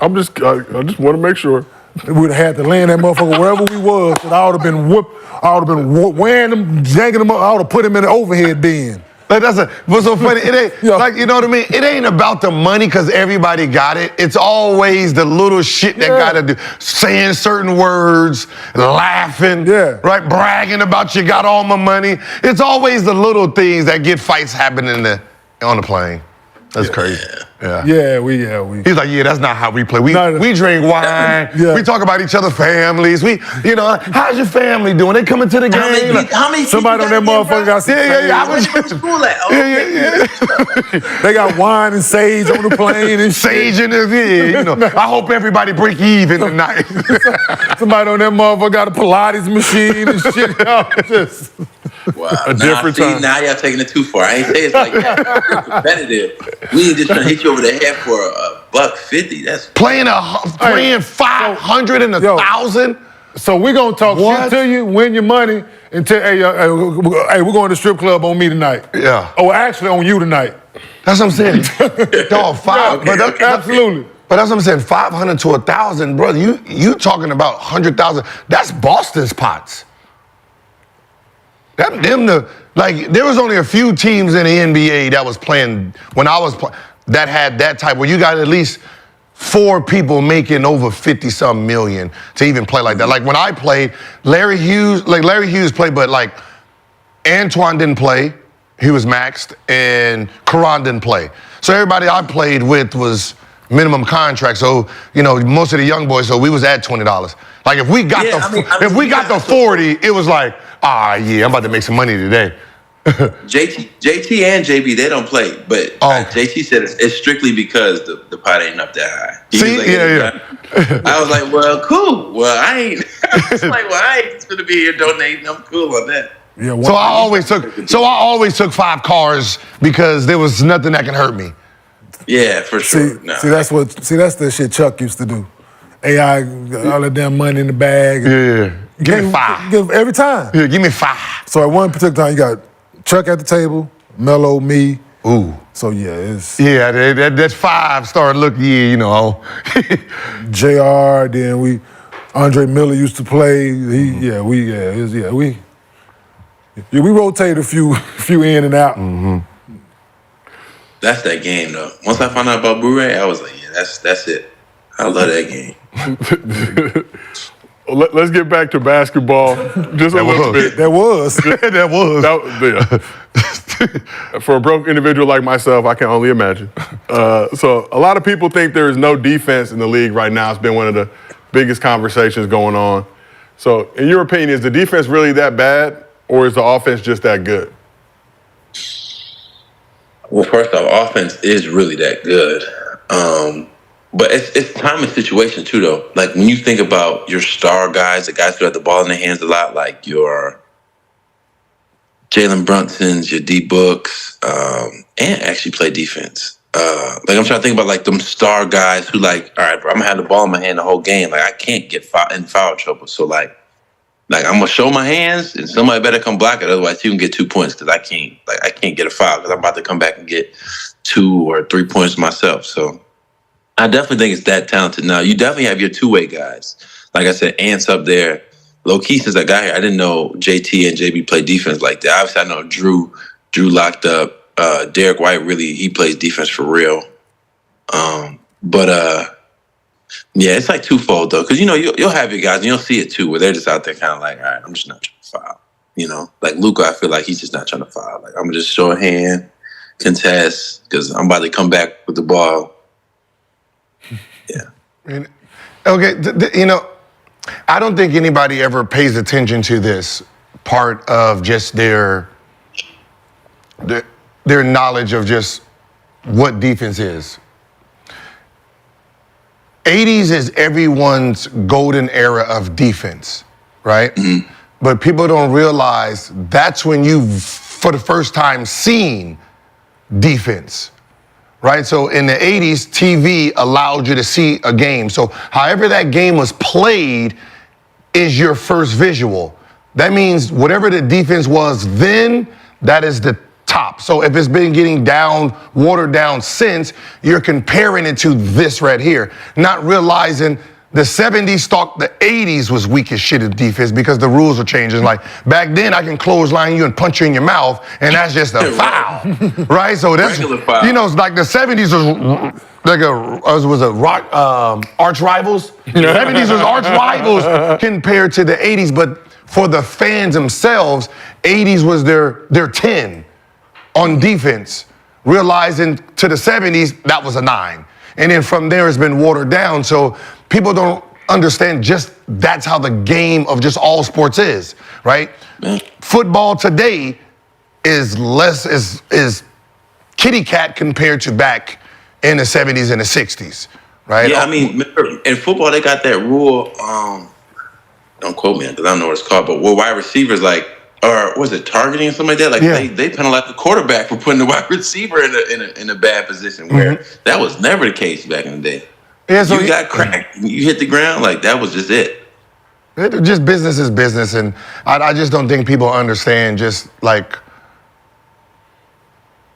I just want to make sure. We'd have had to land that motherfucker wherever we was, and I would have been whooped. I would have been wearing them, janking them up. I would have put him in the overhead bin. Like what's so funny? It ain't like, you know what I mean? It ain't about the money because everybody got it. It's always the little shit that gotta do, saying certain words, laughing, right, bragging about you got all my money. It's always the little things that get fights happening on the plane. That's crazy. Yeah, we. He's like, that's not how we play. We drink wine. We talk about each other's families. How's your family doing? They coming to the game. How many somebody on that motherfucker got some They got wine and sage on the plane and sage in it. I hope everybody break even tonight. Somebody on that motherfucker got a Pilates machine and shit. Wow. Now y'all taking it too far. I ain't say it's like that. Competitive. We ain't just trying to hit you over the head for $150. That's playing 500 and 1,000. So we gonna talk shit to you, win your money, and tell hey, we're going to the strip club on me tonight. Yeah. Oh, actually on you tonight. That's what I'm saying. Dog, absolutely. But that's what I'm saying. 500 to 1,000, brother. You talking about 100,000? That's Boston's pots. There was only a few teams in the NBA that was playing when I was that had that type where you got at least 4 people making over 50-something million to even play like that. Like when I played, Larry Hughes played, but like Antoine didn't play. He was maxed, and Karan didn't play. So everybody I played with was minimum contract. So, most of the young boys, so we was at $20. Like if we got the 40, it was like, I'm about to make some money today. JT and JB, they don't play, but JT said it's strictly because the pot ain't up that high. I was like, well, cool. Well, I ain't. I was like, well, I ain't gonna be here donating. I'm cool on that. Yeah. So I always took 5 cars because there was nothing that can hurt me. Yeah, for sure. That's the shit Chuck used to do. AI, all that damn money in the bag. Yeah. Give me 5. Every time. Yeah, give me 5. So at one particular time, you got Chuck at the table, Melo, me. Ooh. So it's... Yeah, that 5 started looking, JR, then Andre Miller used to play. We rotated a few in and out. Mm-hmm. That's that game, though. Once I found out about Blu-ray, I was like, that's it. I love that game. Let's get back to basketball just a little bit. That was. For a broke individual like myself, I can only imagine. So a lot of people think there is no defense in the league right now. It's been one of the biggest conversations going on. So in your opinion, is the defense really that bad, or is the offense just that good? Well, first off, offense is really that good. But it's time and situation too, though. Like when you think about your star guys, the guys who have the ball in their hands a lot, like your Jalen Brunsons, your D Books, and actually play defense. Like I'm trying to think about like them star guys who like, all right, bro, I'm gonna have the ball in my hand the whole game. Like I can't get in foul trouble. So like I'm gonna show my hands, and somebody better come block it. Otherwise, you can get 2 points because I can't get a foul because I'm about to come back and get 2 or 3 points myself. So I definitely think it's that talented. Now you definitely have your two-way guys. Like I said, Ant's up there. Low key, since I got here, I didn't know JT and JB play defense like that. Obviously, I know Drew locked up. Derek White he plays defense for real. Yeah, it's like twofold though, because you'll have your guys and you'll see it too, where they're just out there kind of like, all right, I'm just not trying to foul. Like Luka, I feel like he's just not trying to foul. Like I'm just show a hand, contest, because I'm about to come back with the ball. Yeah. Okay, I don't think anybody ever pays attention to this part of just their knowledge of just what defense is. 80s is everyone's golden era of defense, right? Mm-hmm. But people don't realize that's when you've, for the first time, seen defense, right? So in the 80s, TV allowed you to see a game. So however that game was played is your first visual. That means whatever the defense was then, that is the top. So if it's been getting watered down since, you're comparing it to this right here, not realizing the 70s thought the 80s was weak as shit at defense because the rules are changing. Like back then, I can clothesline you and punch you in your mouth, and that's just a foul, right? So that's it's like the 70s was like arch rivals. The 70s was arch rivals compared to the 80s, but for the fans themselves, 80s was their 10 on defense, realizing to the 70s, that was a 9. And then from there, it's been watered down. So people don't understand just that's how the game of just all sports is, right? Football today is is kitty cat compared to back in the 70s and the 60s, right? Yeah, I mean, remember, in football, they got that rule, don't quote me because I don't know what it's called, but where wide receivers or was it targeting or something like that? Like they penalized the quarterback for putting the wide receiver in a bad position where that was never the case back in the day. Yeah, so you got cracked, you hit the ground, like that was just it. Just business is business, and I just don't think people understand just like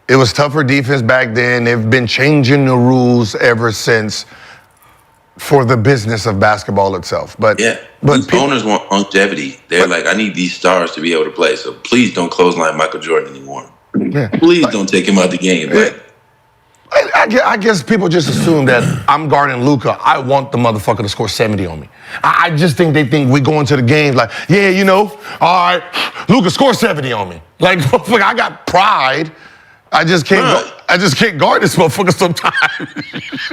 it was tougher defense back then. They've been changing the rules ever since for the business of basketball itself. But owners want longevity. They're like, I need these stars to be able to play. So please don't clothesline Michael Jordan anymore. Yeah. Please don't take him out the game. I guess people just assume that I'm guarding Luka. I want the motherfucker to score 70 on me. I just think they think we go into the games like, all right, Luka, score 70 on me. Like, I got pride. I just can't guard this motherfucker sometimes.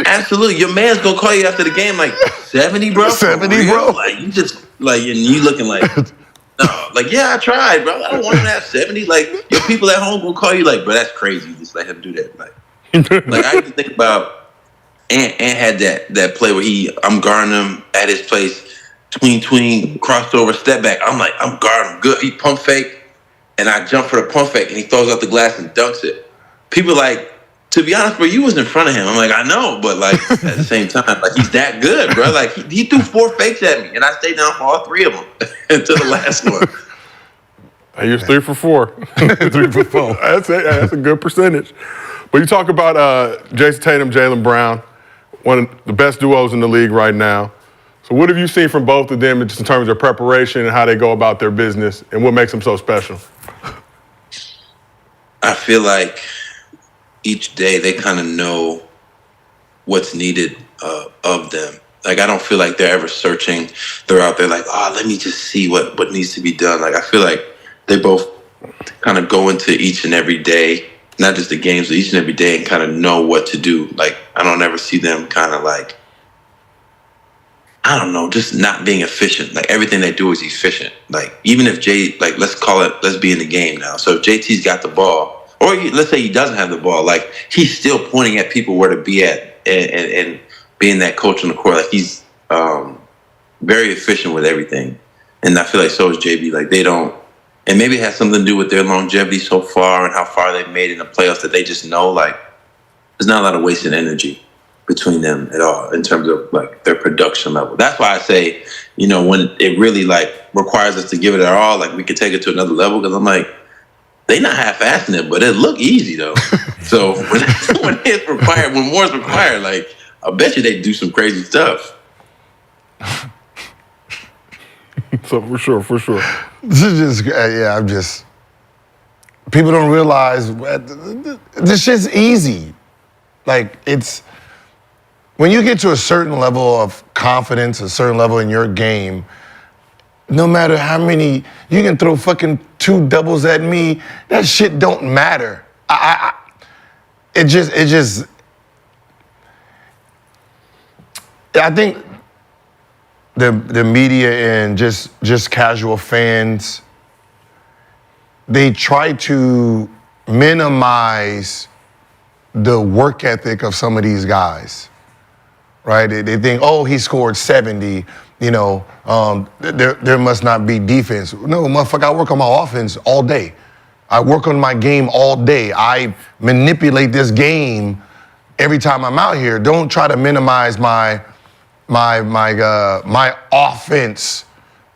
Absolutely. Your man's gonna call you after the game like 70, bro. 70, bro. Like you just and you looking like no, like yeah, I tried, bro. I don't want him to have 70. Like your people at home will call you like, bro, that's crazy. Just let him do that. Like I used to think about Ant had that play where I'm guarding him at his place, tween, crossed over, step back. I'm like, I'm guarding him good. He pump fake, and I jump for the pump fake, and he throws out the glass and dunks it. People like, to be honest, bro, you was in front of him. I'm like, I know, but like at the same time, like he's that good, bro. Like he threw 4 fakes at me, and I stayed down for all 3 of them until the last one. He was 3 for 4. 3 for 4. That's it. That's a good percentage. But you talk about Jayson Tatum, Jaylen Brown, one of the best duos in the league right now. So what have you seen from both of them just in terms of preparation and how they go about their business and what makes them so special? I feel like each day they kind of know what's needed of them. Like, I don't feel like they're ever searching. They're out there like, let me just see what needs to be done. Like, I feel like they both kind of go into each and every day, not just the games, but each and every day and kind of know what to do. Like, I don't ever see them kind of like, I don't know, just not being efficient. Like, everything they do is efficient. Like, even if let's be in the game now. So if JT's got the ball, or let's say he doesn't have the ball, like, he's still pointing at people where to be at and being that coach on the court. Like, he's very efficient with everything. And I feel like so is JB. Like, they don't, and maybe it has something to do with their longevity so far and how far they've made in the playoffs that they just know, like, there's not a lot of wasted energy between them at all in terms of like their production level. That's why I say, you know, when it really like requires us to give it our all, like we could take it to another level. Because I'm like, they not half-assing it, but it look easy though. So when it's required, when more is required, like I bet you they do some crazy stuff. So for sure. This is just, I'm just. People don't realize this shit's easy. Like it's. When you get to a certain level of confidence, a certain level in your game, no matter how many, you can throw fucking 2 doubles at me, that shit don't matter. It just, I think the media and just casual fans, they try to minimize the work ethic of some of these guys. Right? They think, oh, he scored 70, you know, there must not be defense. No, motherfucker, I work on my offense all day. I work on my game all day. I manipulate this game every time I'm out here. Don't try to minimize my offense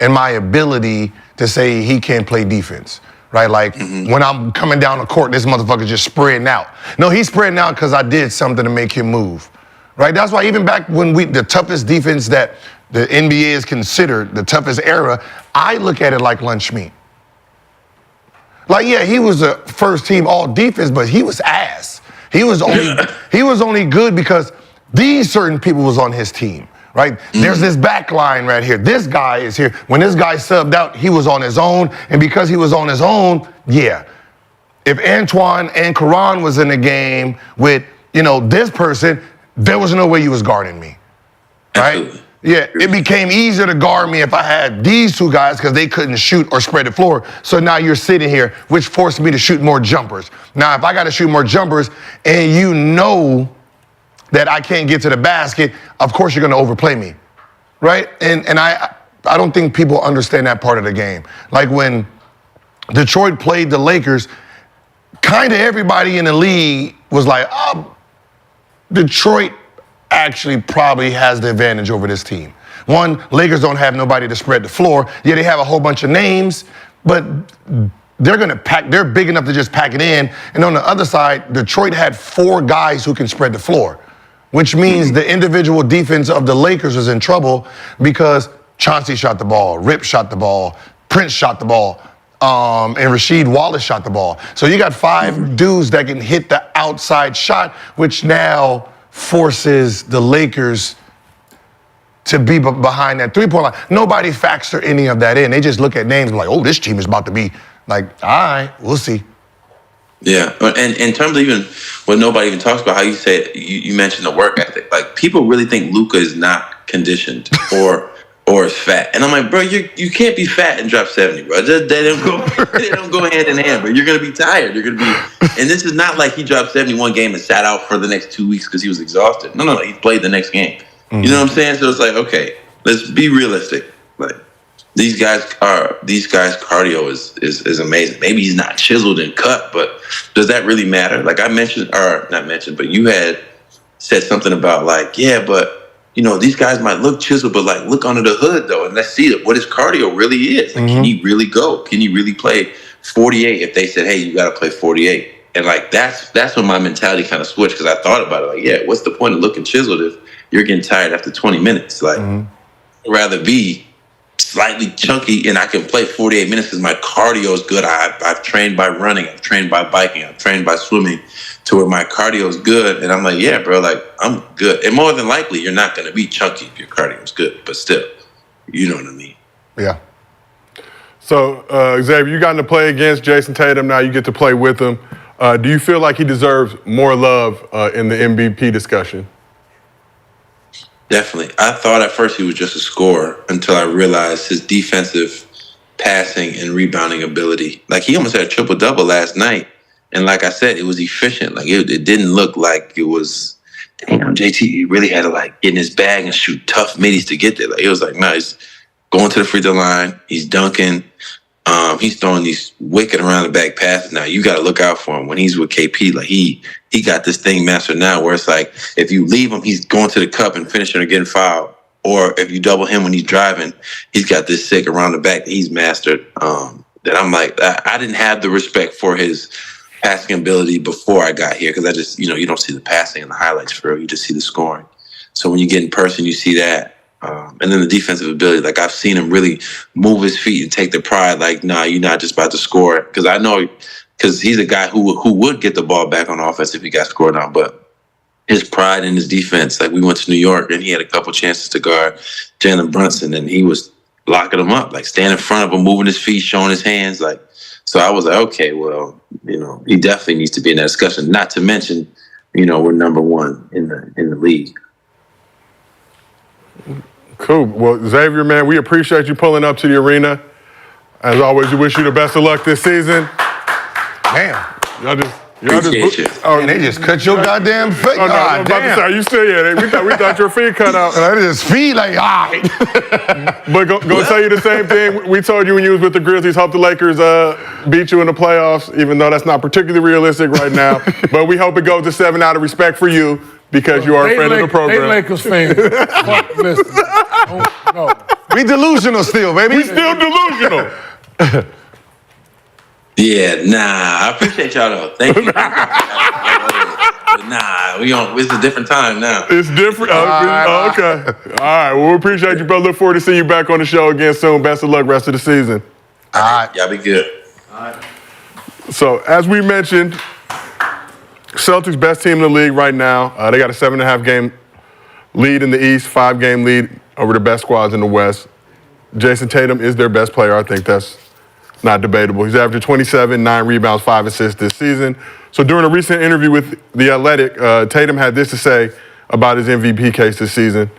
and my ability to say he can't play defense. Right? Like when I'm coming down the court, this motherfucker just spreading out. No, he's spreading out because I did something to make him move. Right? That's why even back when the toughest defense that the NBA is considered, the toughest era, I look at it like lunch meat. Like, yeah, he was a first team all defense, but he was ass. He was only good because these certain people was on his team. Right? There's this back line right here. This guy is here. When this guy subbed out, he was on his own. And because he was on his own, yeah. If Antoine and Karan was in the game with, you know, this person, there was no way you was guarding me, right? Absolutely. Yeah, it became easier to guard me if I had these 2 guys because they couldn't shoot or spread the floor. So now you're sitting here, which forced me to shoot more jumpers. Now, if I got to shoot more jumpers and you know that I can't get to the basket, of course you're going to overplay me, right? And I don't think people understand that part of the game. Like when Detroit played the Lakers, kind of everybody in the league was like, oh, Detroit actually probably has the advantage over this team. One, Lakers don't have nobody to spread the floor. Yeah, they have a whole bunch of names, but they're big enough to just pack it in. And on the other side, Detroit had 4 guys who can spread the floor, which means the individual defense of the Lakers was in trouble because Chauncey shot the ball, Rip shot the ball, Prince shot the ball, and Rasheed Wallace shot the ball. So you got 5 dudes that can hit the outside shot, which now forces the Lakers to be behind that 3-point line. Nobody factor any of that in. They just look at names like, oh, this team is about to be like, all right, we'll see. Yeah, and in terms of even what nobody even talks about, how you say you mentioned the work ethic. Like people really think Luka is not conditioned or is fat, and I'm like, bro, you can't be fat and drop 70, bro. They don't go hand in hand, bro. You're gonna be tired. You're gonna be, and this is not like he dropped 71 game and sat out for the next 2 weeks because he was exhausted. No, he played the next game. You know what I'm saying? So it's like, okay, let's be realistic. Like these guys' cardio is amazing. Maybe he's not chiseled and cut, but does that really matter? Like I mentioned, or not mentioned, but you had said something about like, yeah, but you know, these guys might look chiseled, but like look under the hood though, and let's see what his cardio really is. Like, can he really go? Can he really play 48 if they said, hey, you got to play 48? And like that's when my mentality kind of switched because I thought about it. Like, yeah, what's the point of looking chiseled if you're getting tired after 20 minutes? Like, I'd rather be slightly chunky and I can play 48 minutes because my cardio is good. I've trained by running, I've trained by biking, I've trained by swimming to where my cardio is good. And I'm like, yeah, bro, like I'm good. And more than likely, you're not going to be chunky if your cardio is good, but still, you know what I mean? Yeah. So, Xavier, you got to play against Jayson Tatum. Now you get to play with him. Do you feel like he deserves more love in the MVP discussion? Definitely. I thought at first he was just a scorer until I realized his defensive passing and rebounding ability. Like he almost had a triple-double last night. And like I said, it was efficient. Like it didn't look like it was, damn, JT really had to like get in his bag and shoot tough middies to get there. Like it was like, no, he's going to the free throw line. He's dunking. He's throwing these wicked around the back passes now. You got to look out for him when he's with KP. Like he got this thing mastered now, where it's like if you leave him, he's going to the cup and finishing or getting fouled. Or if you double him when he's driving, he's got this sick around the back that he's mastered. That I'm like, I didn't have the respect for his passing ability before I got here because I just, you don't see the passing and the highlights for real. You just see the scoring. So when you get in person, you see that. And then the defensive ability, like I've seen him really move his feet and take the pride. Like, nah, you're not just about to score. Because I know, because he's a guy who would get the ball back on offense if he got scored on. But his pride in his defense, like we went to New York and he had a couple chances to guard Jalen Brunson, and he was locking him up, like standing in front of him, moving his feet, showing his hands. Like, so I was like, okay, well, he definitely needs to be in that discussion. Not to mention, we're number one in the league. Cool. Well, Xavier, man, we appreciate you pulling up to the arena. As always, we wish you the best of luck this season. Damn. They just cut your goddamn face. Oh, no, I was about to say, are you still here? We thought your feet cut out. I just feet like, But gonna tell you the same thing we told you when you was with the Grizzlies. Hope the Lakers beat you in the playoffs, even though that's not particularly realistic right now. But we hope it goes to 7 out of respect for you because you are a friend of the program. They Lakers fans. Listen. No. We delusional still, baby. We still delusional. Yeah, nah, I appreciate y'all though. Thank you. But nah, it's a different time now. It's different. Okay. All right. Well, we appreciate you, bro. Look forward to seeing you back on the show again soon. Best of luck rest of the season. All right. Y'all be good. All right. So, as we mentioned, Celtics best team in the league right now. They got a 7.5 game lead in the East, 5 game lead over the best squads in the West. Jayson Tatum is their best player. I think that's not debatable. He's averaging 27, 9 rebounds, 5 assists this season. So during a recent interview with The Athletic, Tatum had this to say about his MVP case this season.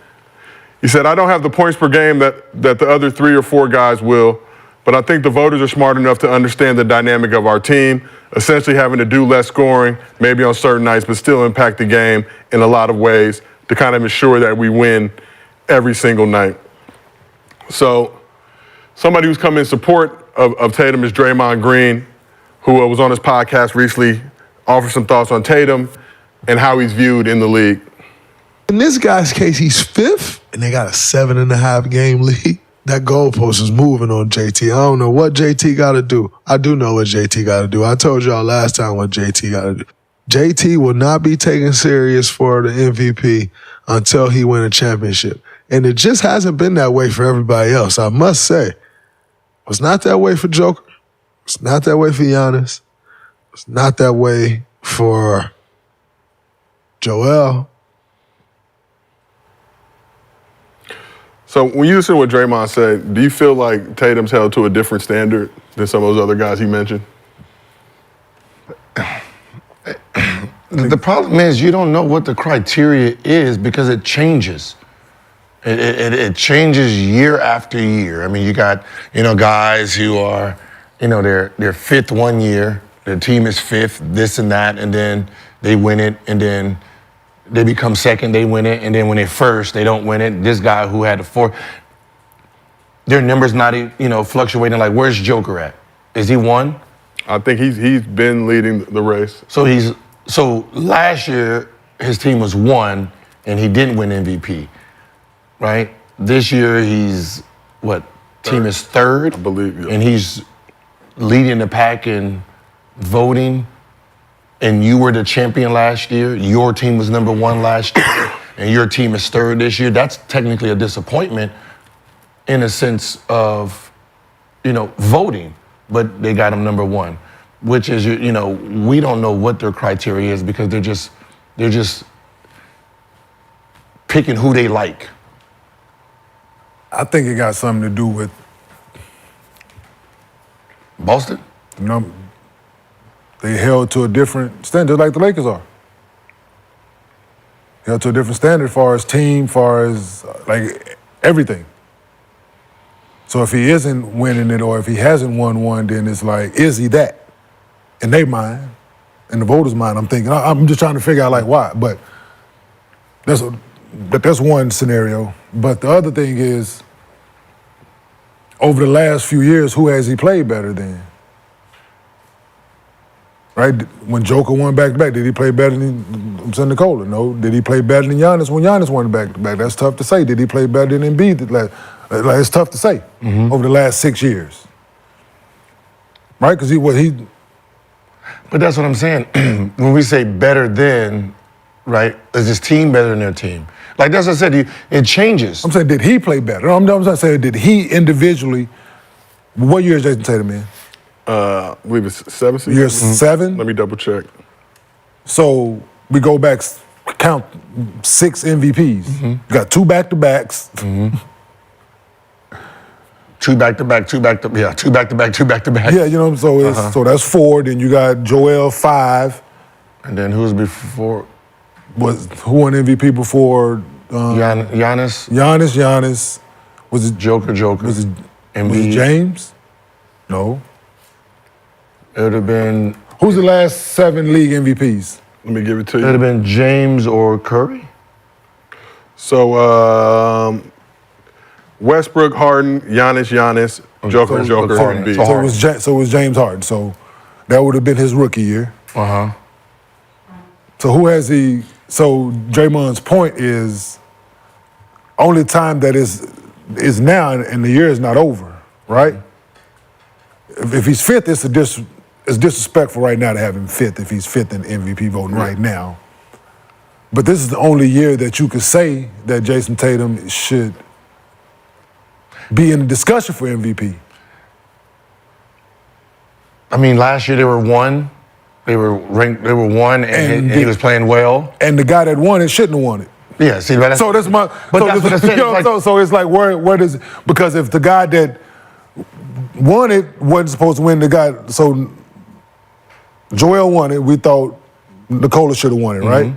He said, I don't have the points per game that the other 3 or 4 guys will, but I think the voters are smart enough to understand the dynamic of our team, essentially having to do less scoring, maybe on certain nights, but still impact the game in a lot of ways to kind of ensure that we win every single night. So somebody who's come in support of Tatum is Draymond Green, who was on his podcast recently, offered some thoughts on Tatum and how he's viewed in the league. In this guy's case, he's 5th, and they got a 7.5 game lead. That goalpost is moving on JT. I don't know what JT got to do. I do know what JT got to do. I told y'all last time what JT got to do. JT will not be taken serious for the MVP until he wins a championship. And it just hasn't been that way for everybody else, I must say. It's not that way for Joker. It's not that way for Giannis. It's not that way for Joel. So when you listen to what Draymond said, do you feel like Tatum's held to a different standard than some of those other guys he mentioned? The problem is you don't know what the criteria is because it changes. It changes year after year. I mean, you got, guys who are, they're 5th one year, their team is 5th, this and that, and then they win it, and then they become 2nd, they win it, and then when they're 1st, they don't win it. This guy who had the 4th, their numbers not, fluctuating. Like, where's Joker at? Is he 1? I think he's been leading the race. So last year his team was 1, and he didn't win MVP. Right? This year he's team is 3rd? I believe, yeah. And he's leading the pack in voting. And you were the champion last year. Your team was number 1 last year. And your team is 3rd this year. That's technically a disappointment in a sense of, voting. But they got him number 1, which is, we don't know what their criteria is because they're just picking who they like. I think it got something to do with Boston? They held to a different standard like the Lakers are. Held to a different standard as far as team, far as everything. So if he isn't winning it or if he hasn't won one, then it's like, is he that? In their mind, in the voters' mind, I'm thinking, I'm just trying to figure out why. But that's one scenario. But the other thing is, over the last few years, who has he played better than? Right? When Joker won back-to-back, did he play better than Nikola? No. Did he play better than Giannis when Giannis won back-to-back? That's tough to say. Did he play better than Embiid? It's tough to say over the last 6 years. Right? Because he. But that's what I'm saying. When we say better than, right, is his team better than their team? Like that's what I said, it changes. I'm saying, did he play better? I'm not saying, did he individually, what year is Jayson Tatum in? I believe it's 7 seasons. Year 7? Let me double check. So we go back, count 6 MVPs. You got 2 back-to-backs. 2 back-to-back, 2 back-to-back, 2 back-to-back, 2 back-to-back. Yeah, you know, so that's 4. Then you got Joel 5. And then who's before? Who won MVP before? Giannis. Giannis. Was it Joker? Was it Embiid. James? No. It would have been. Who's the last 7 league MVPs? Let me give it to It you. would have been James or Curry. So Westbrook, Harden, Giannis, Joker, Embiid. So it was James Harden. So that would have been his rookie year. So who has he? So Draymond's point is only time that is now, and the year is not over, right? If he's 5th, it's disrespectful right now to have him 5th if he's 5th in MVP voting right now. But this is the only year that you could say that Jayson Tatum should be in the discussion for MVP. I mean, last year they were 1. They were ranked. They were 1, and he was playing well. And the guy that won it shouldn't have won it. Yeah, see, but so that's my. But that's what I said. You know, so it's like where does, because if the guy that won it wasn't supposed to win, the guy, so Joel won it, we thought Nikola should have won it, right?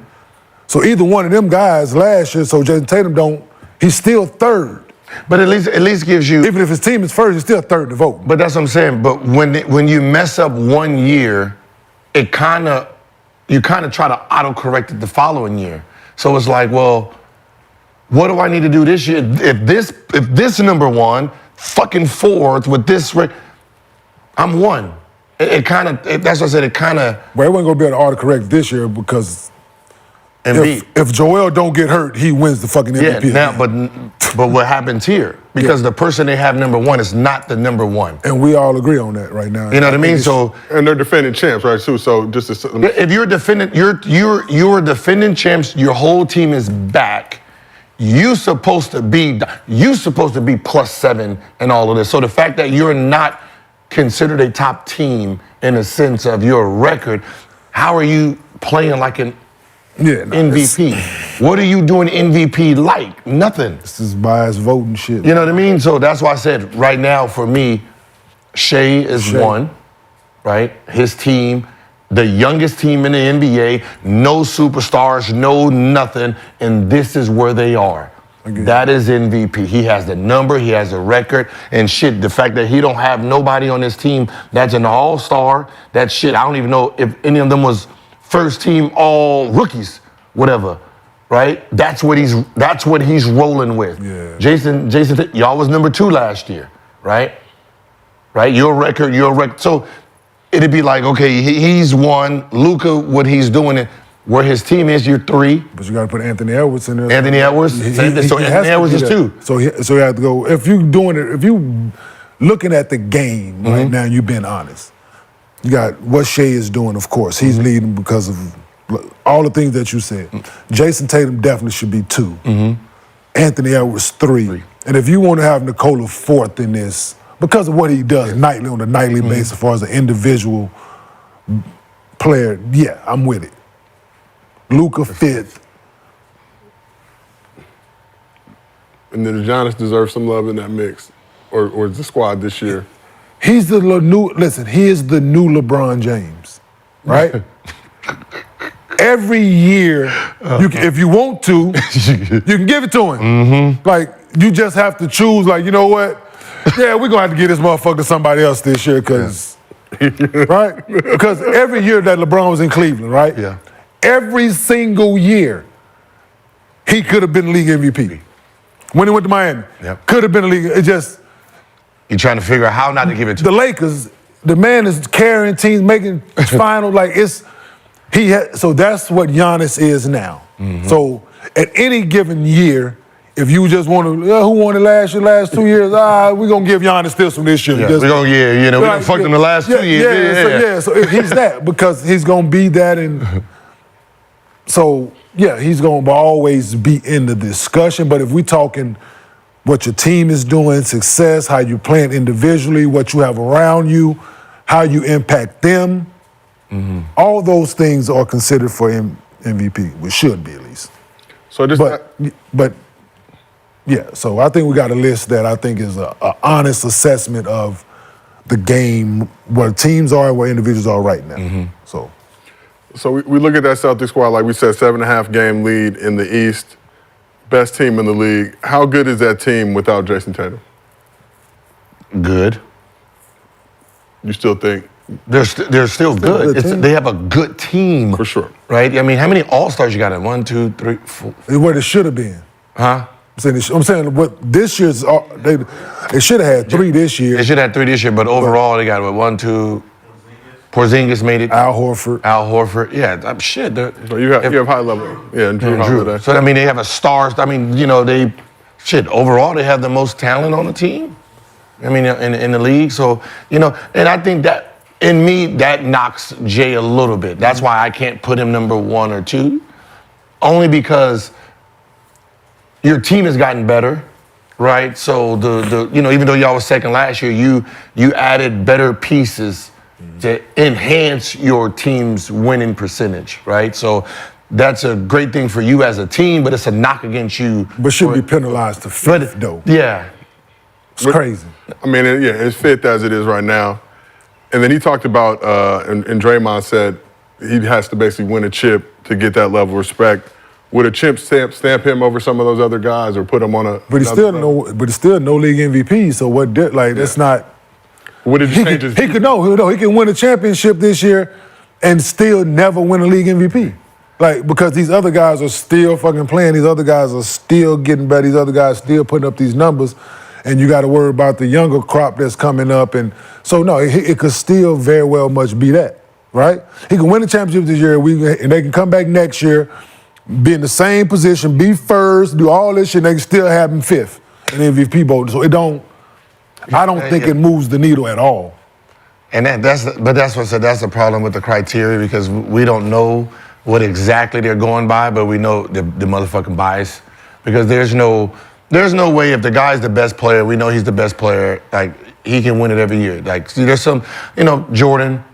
So either one of them guys last year, so Jayson Tatum he's still 3rd. But at least gives you, even if his team is 1st, he's still 3rd in the vote. But that's what I'm saying. But when you mess up 1 year, you kind of try to autocorrect it the following year. So it's like, well, what do I need to do this year? If this number 1, fucking 4th with this, I'm 1. It kind of, that's what I said. It kind of. Well, it wasn't gonna be able to autocorrect this year because if Joel don't get hurt, he wins the fucking MVP. Yeah, now, but what happens here? Because the person they have number 1 is not the number 1. And we all agree on that right now. You know what I mean? So, and they're defending champs, right? Too. So just if you're defending, you're defending champs. Your whole team is back. You supposed to be +7 and all of this. So the fact that you're not considered a top team in the sense of your record, how are you playing like an MVP? What are you doing MVP like? Nothing. This is biased voting shit. You know what I mean? So that's why I said right now for me, Shea is 1, right? His team, the youngest team in the NBA, no superstars, no nothing, and this is where they are. That is MVP. He has the number, he has a record, and shit, the fact that he don't have nobody on his team that's an all-star, that shit, I don't even know if any of them was first team all rookies, whatever, right? That's what he's rolling with. Yeah. Jayson, y'all was number 2 last year, right? Right? Your record. So it'd be like, okay, he's 1. Luka, what he's doing, where his team is, you're 3. But you got to put Anthony Edwards in there. Anthony Edwards. So Anthony Edwards is 2. So you have to go. If you looking at the game right now, and you've been honest. You got what Shea is doing, of course. He's leading because of all the things that you said. Jayson Tatum definitely should be 2. Anthony Edwards 3. And if you want to have Nikola 4th in this, because of what he does nightly on a nightly basis as far as an individual player, yeah, I'm with it. Luka 5th. And then Giannis deserves some love in that mix, or the squad this year. He's the he is the new LeBron James, right? Every year, if you want to, you can give it to him. Like, you just have to choose, like, you know what? Yeah, we're going to have to give this motherfucker somebody else this year, because, right? Because every year that LeBron was in Cleveland, right? Yeah. Every single year, he could have been league MVP. When he went to Miami, could have been a league. It just, You're trying to figure out how not to give it to the Lakers. The man is carrying teams, making final. Like so that's what Giannis is now. So at any given year, if you just want to, who won it last 2 years? We're gonna give Giannis this one this year. Yeah, we're gonna, we done fucked him the last 2 years. So he's that because he's gonna be that, and so he's gonna always be in the discussion. But if we're talking what your team is doing, success, how you playing individually, what you have around you, how you impact them, all those things are considered for MVP. We should be at least. So so I think we got a list that I think is an honest assessment of the game, where teams are and where individuals are right now. So we look at that Celtics squad, like we said, 7.5 game lead in the East, best team in the league. How good is that team without Jayson Tatum? Good. You still think? They're still good. They have a good team. For sure. Right? I mean, how many All-Stars you got in? 1, 2, 3, 4? Where it should have been. Huh? I'm saying what this year's, they should have had 3 this year. They should have had 3 this year, but overall they got 1, 2. Porzingis made it. Al Horford. Yeah, shit. So you have high level. Yeah, and Drew Holiday. So, I mean, they have a star. I mean, overall they have the most talent on the team. I mean, in the league. So, and I think that, in me, that knocks Jay a little bit. That's why I can't put him number 1 or 2. Only because your team has gotten better, right? So, even though y'all was second last year, you added better pieces to enhance your team's winning percentage, right? So that's a great thing for you as a team, but it's a knock against you. But should be penalized to fifth, though. Yeah. It's crazy. I mean, it's fifth as it is right now. And then he talked about, and Draymond said he has to basically win a chip to get that level of respect. Would a chip stamp him over some of those other guys or put him on a? But he's still no league MVP. So what? That's not. What did he change? He can win a championship this year and still never win a league MVP. Because these other guys are still fucking playing. These other guys are still getting better. These other guys still putting up these numbers. And you got to worry about the younger crop that's coming up. And so, no, it could still very well much be that, right? He can win a championship this year, and they can come back next year, be in the same position, be first, do all this shit, and they can still have him fifth in MVP vote. So I don't think it moves the needle at all. And that's the problem with the criteria, because we don't know what exactly they're going by, but we know the motherfucking bias. Because there's no way, if the guy's the best player, we know he's the best player, like, he can win it every year. Like, see, there's some, Jordan.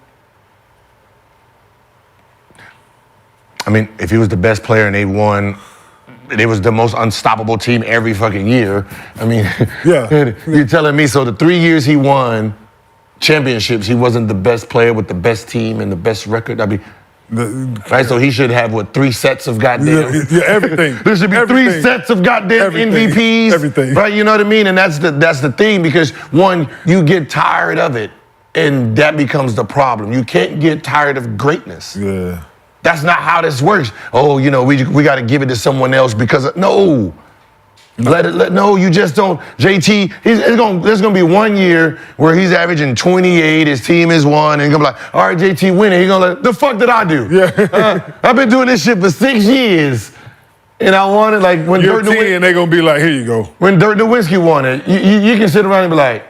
I mean, if he was the best player and they won, it was the most unstoppable team every fucking year. I mean, you're telling me, so the 3 years he won championships, he wasn't the best player with the best team and the best record? I mean, right, so he should have, 3 sets of goddamn... everything. There should be 3 sets of goddamn MVPs. Everything. Right, you know what I mean? And that's the thing, because, one, you get tired of it, and that becomes the problem. You can't get tired of greatness. Yeah. That's not how this works. Oh, we got to give it to someone else because... No. No, you just don't. JT, there's going to be 1 year where he's averaging 28, his team is 1, and he's going to be like, all right, JT winning. He's going to like, the fuck did I do? Yeah. I've been doing this shit for 6 years. And I won it, like, when Dirk Nowitzki, and they're going to be like, here you go. When Dirk Nowitzki won it, you can sit around and be like,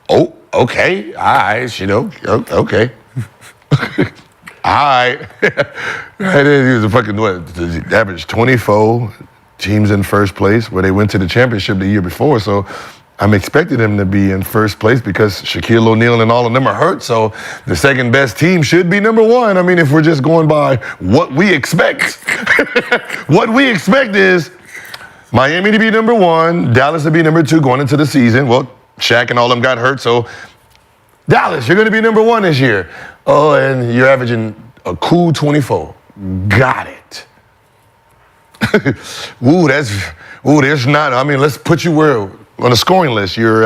oh, okay, all right, okay. All right. He was a fucking, average 24 teams in first place, where they went to the championship the year before. So I'm expecting them to be in first place because Shaquille O'Neal and all of them are hurt. So the second best team should be number 1. I mean, if we're just going by what we expect. What we expect is Miami to be number 1, Dallas to be number 2 going into the season. Well, Shaq and all of them got hurt, so Dallas, you're going to be number 1 this year. Oh, and you're averaging a cool 24. Got it. There's not. I mean, let's put you where on the scoring list. You're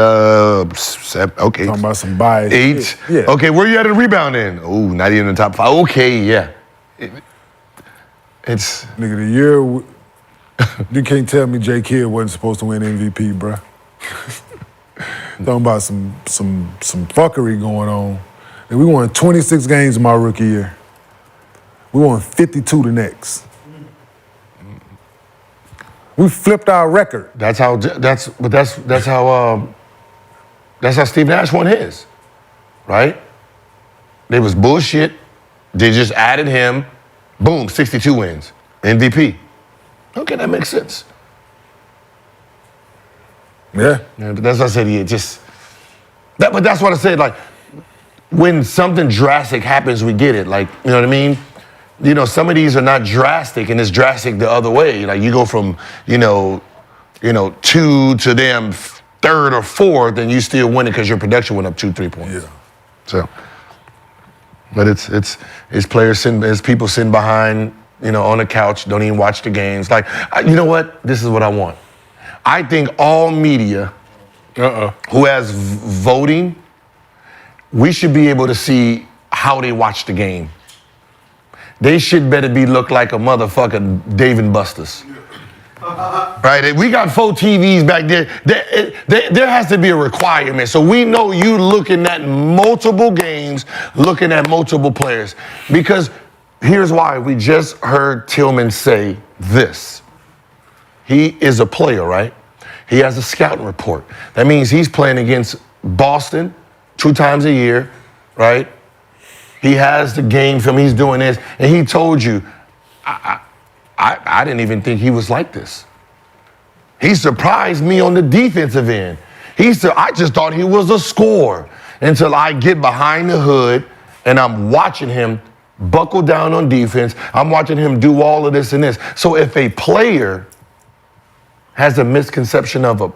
7. Okay. Talking about some bias. 8. Yeah. Okay, where you at in rebounding? Oh, not even in the top 5. Okay, yeah. It's nigga the year. You can't tell me J. Kidd wasn't supposed to win MVP, bruh. Talking about some fuckery going on. And we won 26 games in my rookie year. We won 52 the next. We flipped our record. That's how Steve Nash won his, right? They was bullshit. They just added him. Boom, 62 wins, MVP. Okay, that makes sense. Yeah. That's what I said. But that's what I said. Like, when something drastic happens, we get it. Like, you know what I mean? You know, some of these are not drastic, and it's drastic the other way. Like, you go from, 2 to them third or fourth, and you still win it because your production went up 2-3 points. Yeah. So, but it's players sitting, it's people sitting behind, on the couch, don't even watch the games. Like, you know what? This is what I want. I think all media who has voting, we should be able to see how they watch the game. They should better be look like a motherfucking Dave and Buster's. Right? We got 4 TVs back there. There has to be a requirement. So we know you looking at multiple games, looking at multiple players. Because here's why. We just heard Tillman say this. He is a player, right? He has a scouting report. That means he's playing against Boston 2 times a year, right? He has the game film, he's doing this, and he told you, I didn't even think he was like this. He surprised me on the defensive end. I just thought he was a scorer until I get behind the hood and I'm watching him buckle down on defense. I'm watching him do all of this and this. So if a player has a misconception of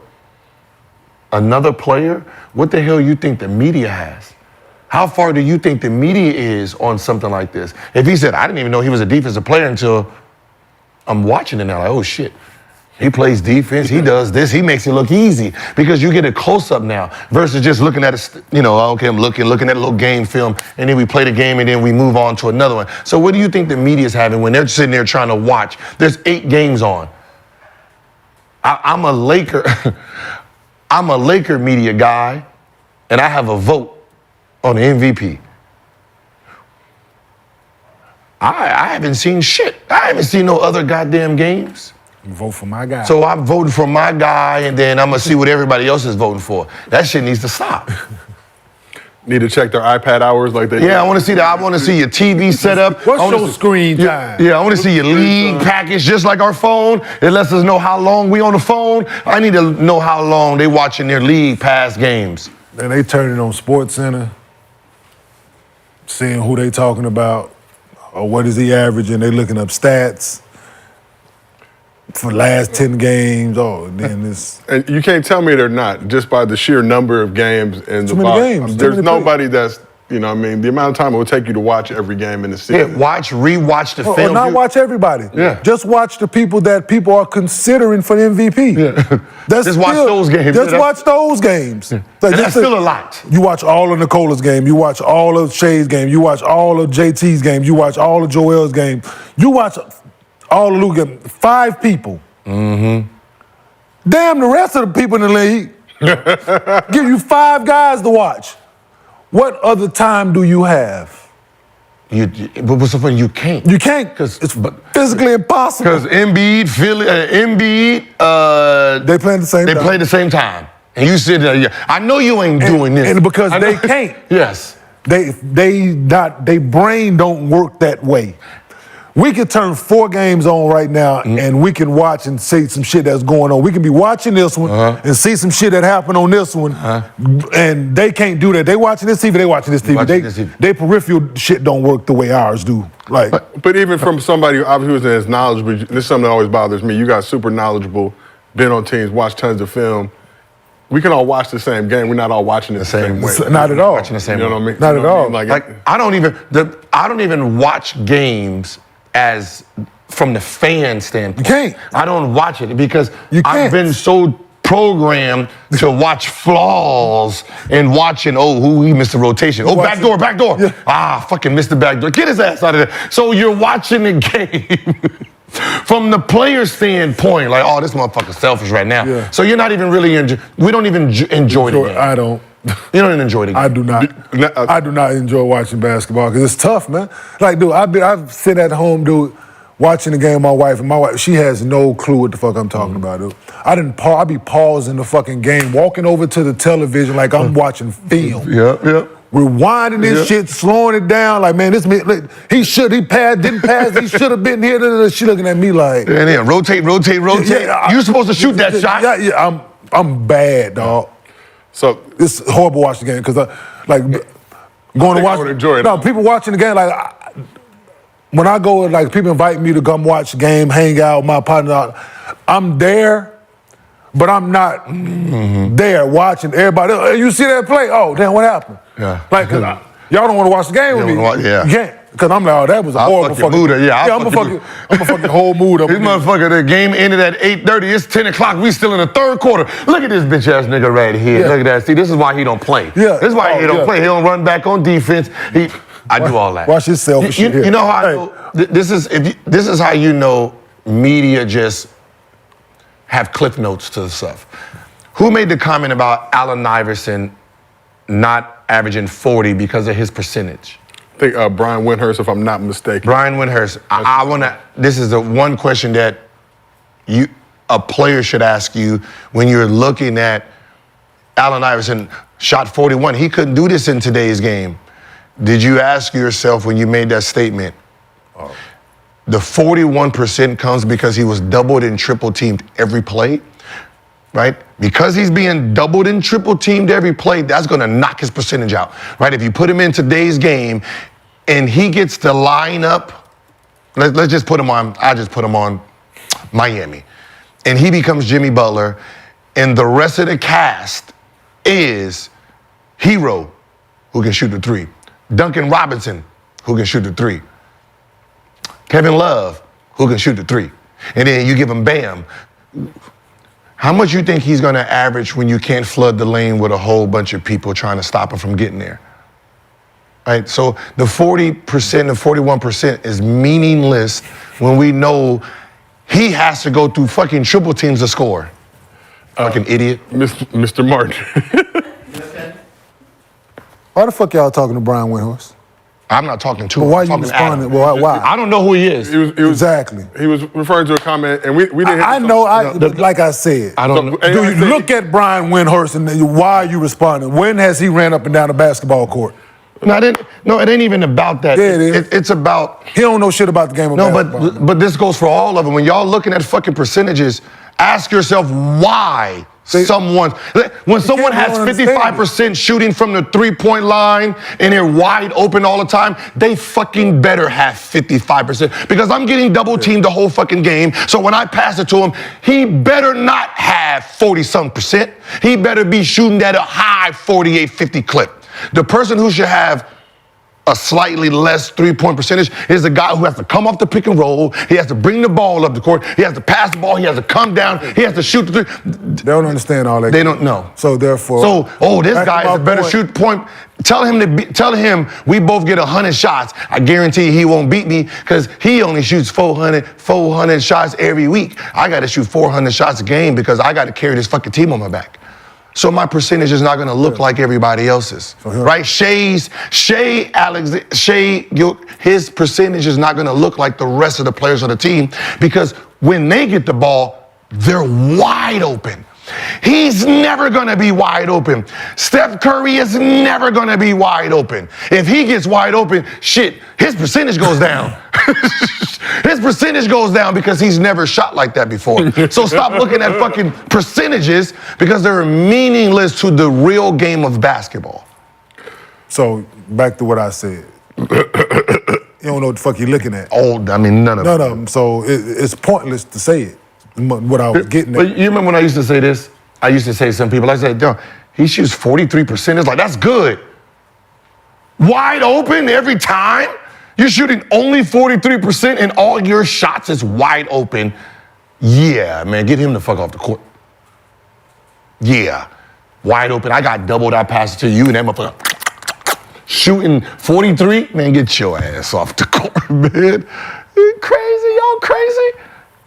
another player, what the hell you think the media has? How far do you think the media is on something like this? If he said, I didn't even know he was a defensive player until I'm watching it now, like, oh shit. He plays defense, he does this, he makes it look easy because you get a close-up now versus just looking at it, okay, I'm looking at a little game film and then we play the game and then we move on to another one. So what do you think the media's having when they're sitting there trying to watch? There's 8 games on. I'm a Laker media guy and I have a vote on the MVP. I haven't seen shit. I haven't seen no other goddamn games. You vote for my guy. So I'm voting for my guy, and then I'm gonna see what everybody else is voting for. That shit needs to stop. Need to check their iPad hours like they do. Yeah, I want to see that. I want to see your TV setup. What's your screen time? Yeah, I want to see your league package, just like our phone. It lets us know how long we on the phone. I need to know how long they watching their league pass games. And they turn it on SportsCenter, seeing who they talking about, or what is he averaging. They looking up stats for the last 10 games. Oh, and then this. And you can't tell me they're not, just by the sheer number of games in the box. Games. There's nobody that's, the amount of time it will take you to watch every game in the season. Yeah, rewatch the film. Or not watch everybody. Yeah. Just watch the people that people are considering for the MVP. Yeah. Just watch those games. Just watch those games. Yeah. Like, that's still a lot. You watch all of Nicola's game. You watch all of Shay's game. You watch all of JT's game. You watch all of Joel's game. You watch all of Luke's game. 5 people. Mm-hmm. Damn the rest of the people in the league. Give you 5 guys to watch. What other time do you have? But what's so funny? You can't. You can't because it's physically impossible. Because Embiid, they play at the same time. They play at the same time. And you sit there, I know you ain't doing this. And because they can't. Yes. They brain don't work that way. We could turn 4 games on right now and we can watch and see some shit that's going on. We can be watching this one and see some shit that happened on this one, and they can't do that. They watching this TV, they watching this TV. They peripheral shit don't work the way ours do. Like, but even from somebody who obviously wasn't as knowledgeable, this is something that always bothers me. You guys super knowledgeable, been on teams, watched tons of film. We can all watch the same game. We're not all watching it the same way. Not at all. Watching the same way. You know what I mean? Not at all. Like I don't even watch games as from the fan standpoint. You can't. I don't watch it because can't. I've been so programmed to watch flaws and watching, who he missed the rotation. Back door. Yeah. Fucking missed the back door. Get his ass out of there. So you're watching the game From the player's standpoint, like, oh, this motherfucker's selfish right now. Yeah. So you're not even really we don't even enjoy the game. I don't. You don't even enjoy the game. I do not. I do not enjoy watching basketball because it's tough, man. Like, dude, I sit at home, dude, watching the game with my wife, and my wife, she has no clue what the fuck I'm talking about, dude. I be pausing the fucking game, walking over to the television like I'm watching film. Yeah. Rewinding this shit, slowing it down. Like, man, he didn't pass, he should have been here. She looking at me like. Yeah, rotate. Yeah, You're supposed to shoot that shot. Yeah, I'm bad, dog. So it's horrible watching the game because going to watch. No, people watching the game like when I go, like people invite me to come watch the game, hang out with my partner. I'm there, but I'm not there watching everybody. You see that play? Oh, damn, what happened? Yeah. Like, cause y'all don't want to watch the game with me. Yeah. You can't. Because I'm like, oh, that was a horrible fucking mood. I'm a fucking whole mood up. This motherfucker, the game ended at 8:30. It's 10 o'clock. We still in the third quarter. Look at this bitch ass nigga right here. Yeah. Look at that. See, this is why he don't play. Yeah. This is why he don't play. He don't run back on defense. I do all that. Watch yourself. You know how I know, this is how you know media just have cliff notes to the stuff. Who made the comment about Allen Iverson not averaging 40 because of his percentage? I think Brian Windhurst, if I'm not mistaken. Brian Windhurst. I want to. This is the one question that a player should ask you when you're looking at Allen Iverson shot 41. He couldn't do this in today's game. Did you ask yourself when you made that statement? The 41% comes because he was doubled and triple teamed every play, right? Because he's being doubled and triple teamed every play, that's going to knock his percentage out, right? If you put him in today's game and he gets to line up, let's just put him on, I just put him on Miami, and he becomes Jimmy Butler, and the rest of the cast is Hero, who can shoot the three, Duncan Robinson, who can shoot the three, Kevin Love, who can shoot the three, and then you give him Bam. How much you think he's going to average when you can't flood the lane with a whole bunch of people trying to stop him from getting there? Right? So the 40%, the 41% is meaningless when we know he has to go through fucking triple teams to score. Fucking idiot. Mr. Martin. Why the fuck y'all talking to Brian Windhorst? I'm not talking to him. But why you responding? Well, why? I don't know who he is. Exactly. He was referring to a comment, and we didn't. I know. Like I said, I don't know. Do you look at Brian Windhorst and why are you responding? When has he ran up and down the basketball court? No, it ain't even about that. Yeah, it is. It's about. He don't know shit about the game of basketball. No, but this goes for all of them. When y'all looking at fucking percentages, ask yourself why. When someone has 55% shooting from the three-point line and they're wide open all the time, they fucking better have 55%. Because I'm getting double-teamed the whole fucking game, so when I pass it to him, he better not have 40-some%. He better be shooting at a high 48, 50 clip. The person who should have a slightly less three-point percentage is the guy who has to come off the pick and roll. He has to bring the ball up the court. He has to pass the ball. He has to come down. He has to shoot the three. They don't understand all that. They don't know. So therefore, this guy is a better shoot point. Tell him we both get 100 shots. I guarantee he won't beat me because he only shoots 400 shots every week. I got to shoot 400 shots a game because I got to carry this fucking team on my back. So my percentage is not going to look like everybody else's, right? His percentage is not going to look like the rest of the players on the team because when they get the ball, they're wide open. He's never going to be wide open. Steph Curry is never going to be wide open. If he gets wide open, shit, his percentage goes down. His percentage goes down because he's never shot like that before. So stop looking at fucking percentages because they're meaningless to the real game of basketball. So back to what I said. You don't know what the fuck you're looking at. None of them. None of them. So it's pointless to say it. What I was getting at. But you remember when I used to say this? I used to say to some people, I said, yo, he shoots 43%. It's like, that's good. Wide open every time? You're shooting only 43% and all your shots is wide open. Yeah, man, get him the fuck off the court. Yeah, wide open. I got doubled, I passed it to you and that motherfucker shooting 43. Man, get your ass off the court, man. You crazy? Y'all crazy?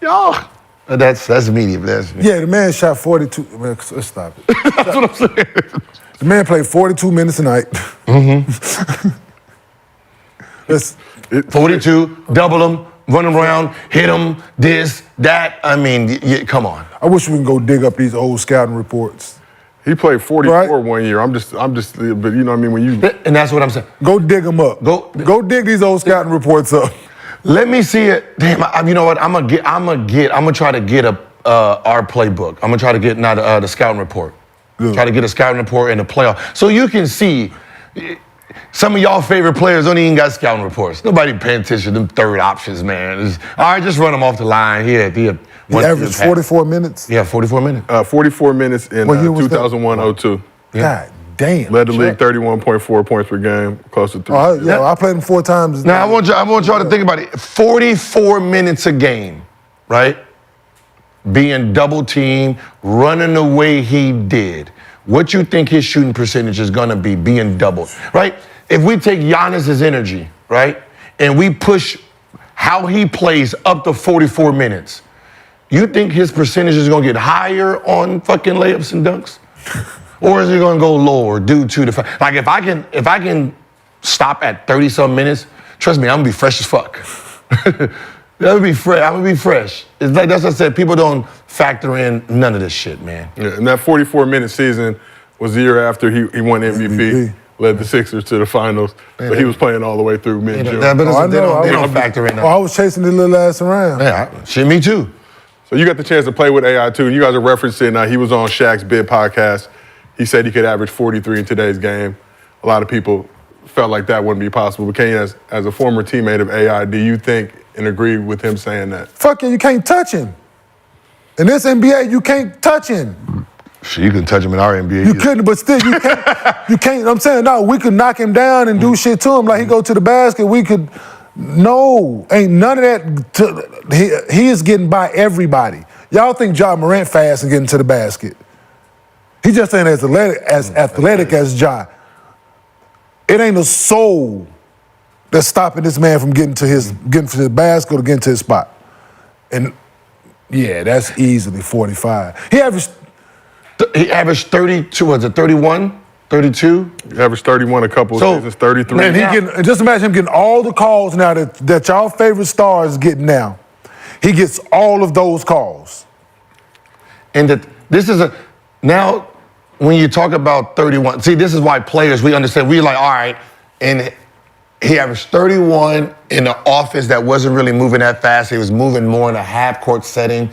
y'all. That's medium. Yeah, the man shot 42. Man, let's stop it. That's what I'm saying. The man played 42 minutes a night. Mm-hmm. 42, double them, run them around, hit them, this, that. I mean, come on. I wish we can go dig up these old scouting reports. He played 44 one year. I'm just, but you know what I mean? When you. And that's what I'm saying. Go dig them up. Go dig these old scouting reports up. Let me see it. Damn, you know what? I'm gonna try to get our playbook. I'm gonna try to get the scouting report. Good. Try to get a scouting report in the playoff. So you can see some of y'all favorite players don't even got scouting reports. Nobody paying attention to them third options, man. All right, just run them off the line. He averaged 44 minutes? Yeah, 44 minutes. 44 minutes in 2001-02. God damn. Led the league 31.4 points per game, close to 3. I played him 4 times. Now, I want y'all to think about it. 44 minutes a game, right? Being double teamed, running the way he did. What you think his shooting percentage is gonna be being doubled, right? If we take Giannis's energy, right, and we push how he plays up to 44 minutes, you think his percentage is gonna get higher on fucking layups and dunks? Or is it gonna go lower due to the fact, like if I can stop at 30-some minutes, trust me, I'm gonna be fresh as fuck. I'm gonna be fresh. It's like that's what I said, people don't factor in none of this shit, man. Yeah, and that 44-minute season was the year after he won MVP. Led the Sixers to the finals, but he was playing all the way through mid-June. They don't factor in that. I was chasing the little ass around. Yeah, shit, me too. So you got the chance to play with AI too. You guys are referencing, he was on Shaq's Bid podcast. He said he could average 43 in today's game. A lot of people felt like that wouldn't be possible. But Kane, as a former teammate of AI, do you think and agree with him saying that? Fuck you can't touch him. In this NBA, you can't touch him. Shit, you couldn't touch him in our NBA. You couldn't, but still, you can't. You can't. I'm saying, no, we could knock him down and do shit to him. Like, he go to the basket, we could. No, ain't none of that. He is getting by everybody. Y'all think Ja Morant fast and getting to the basket. He just ain't as athletic as Ja. It ain't a soul that's stopping this man from getting to his basket or getting to his spot. And yeah, that's easily 45. He averaged 32, was it 31? 32? He averaged 31 a couple of seasons, 33. Man, just imagine him getting all the calls now that y'all favorite stars getting now. He gets all of those calls. And now when you talk about 31, see, this is why players, we understand, we like, all right, and he averaged 31 in an offense that wasn't really moving that fast. He was moving more in a half-court setting.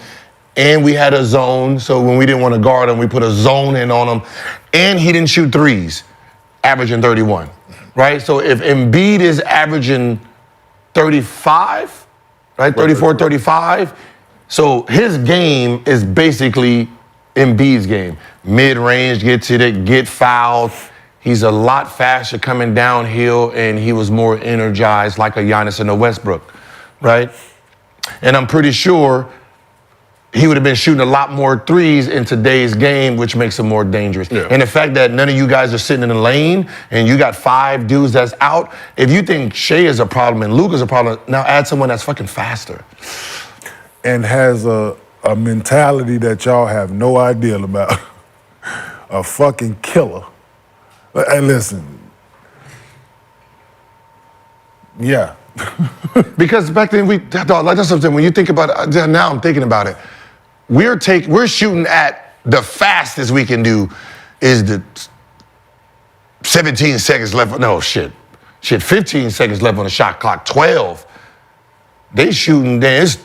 And we had a zone, so when we didn't want to guard him, we put a zone in on him. And he didn't shoot threes, averaging 31, right? So if Embiid is averaging 35, right, 34, 35, so his game is basically Embiid's game. Mid-range, get to it, get fouled. He's a lot faster coming downhill, and he was more energized like a Giannis and a Westbrook, right? And I'm pretty sure he would have been shooting a lot more threes in today's game, which makes him more dangerous. Yeah. And the fact that none of you guys are sitting in the lane and you got 5 dudes that's out, if you think Shea is a problem and Luka's a problem, now add someone that's fucking faster. And has a mentality that y'all have no idea about. A fucking killer. And listen, yeah. Because back then like that's something, when you think about it, now I'm thinking about it. We're shooting at the fastest we can do is the 17 seconds left. No, shit, 15 seconds left on the shot clock, 12. They shooting, there's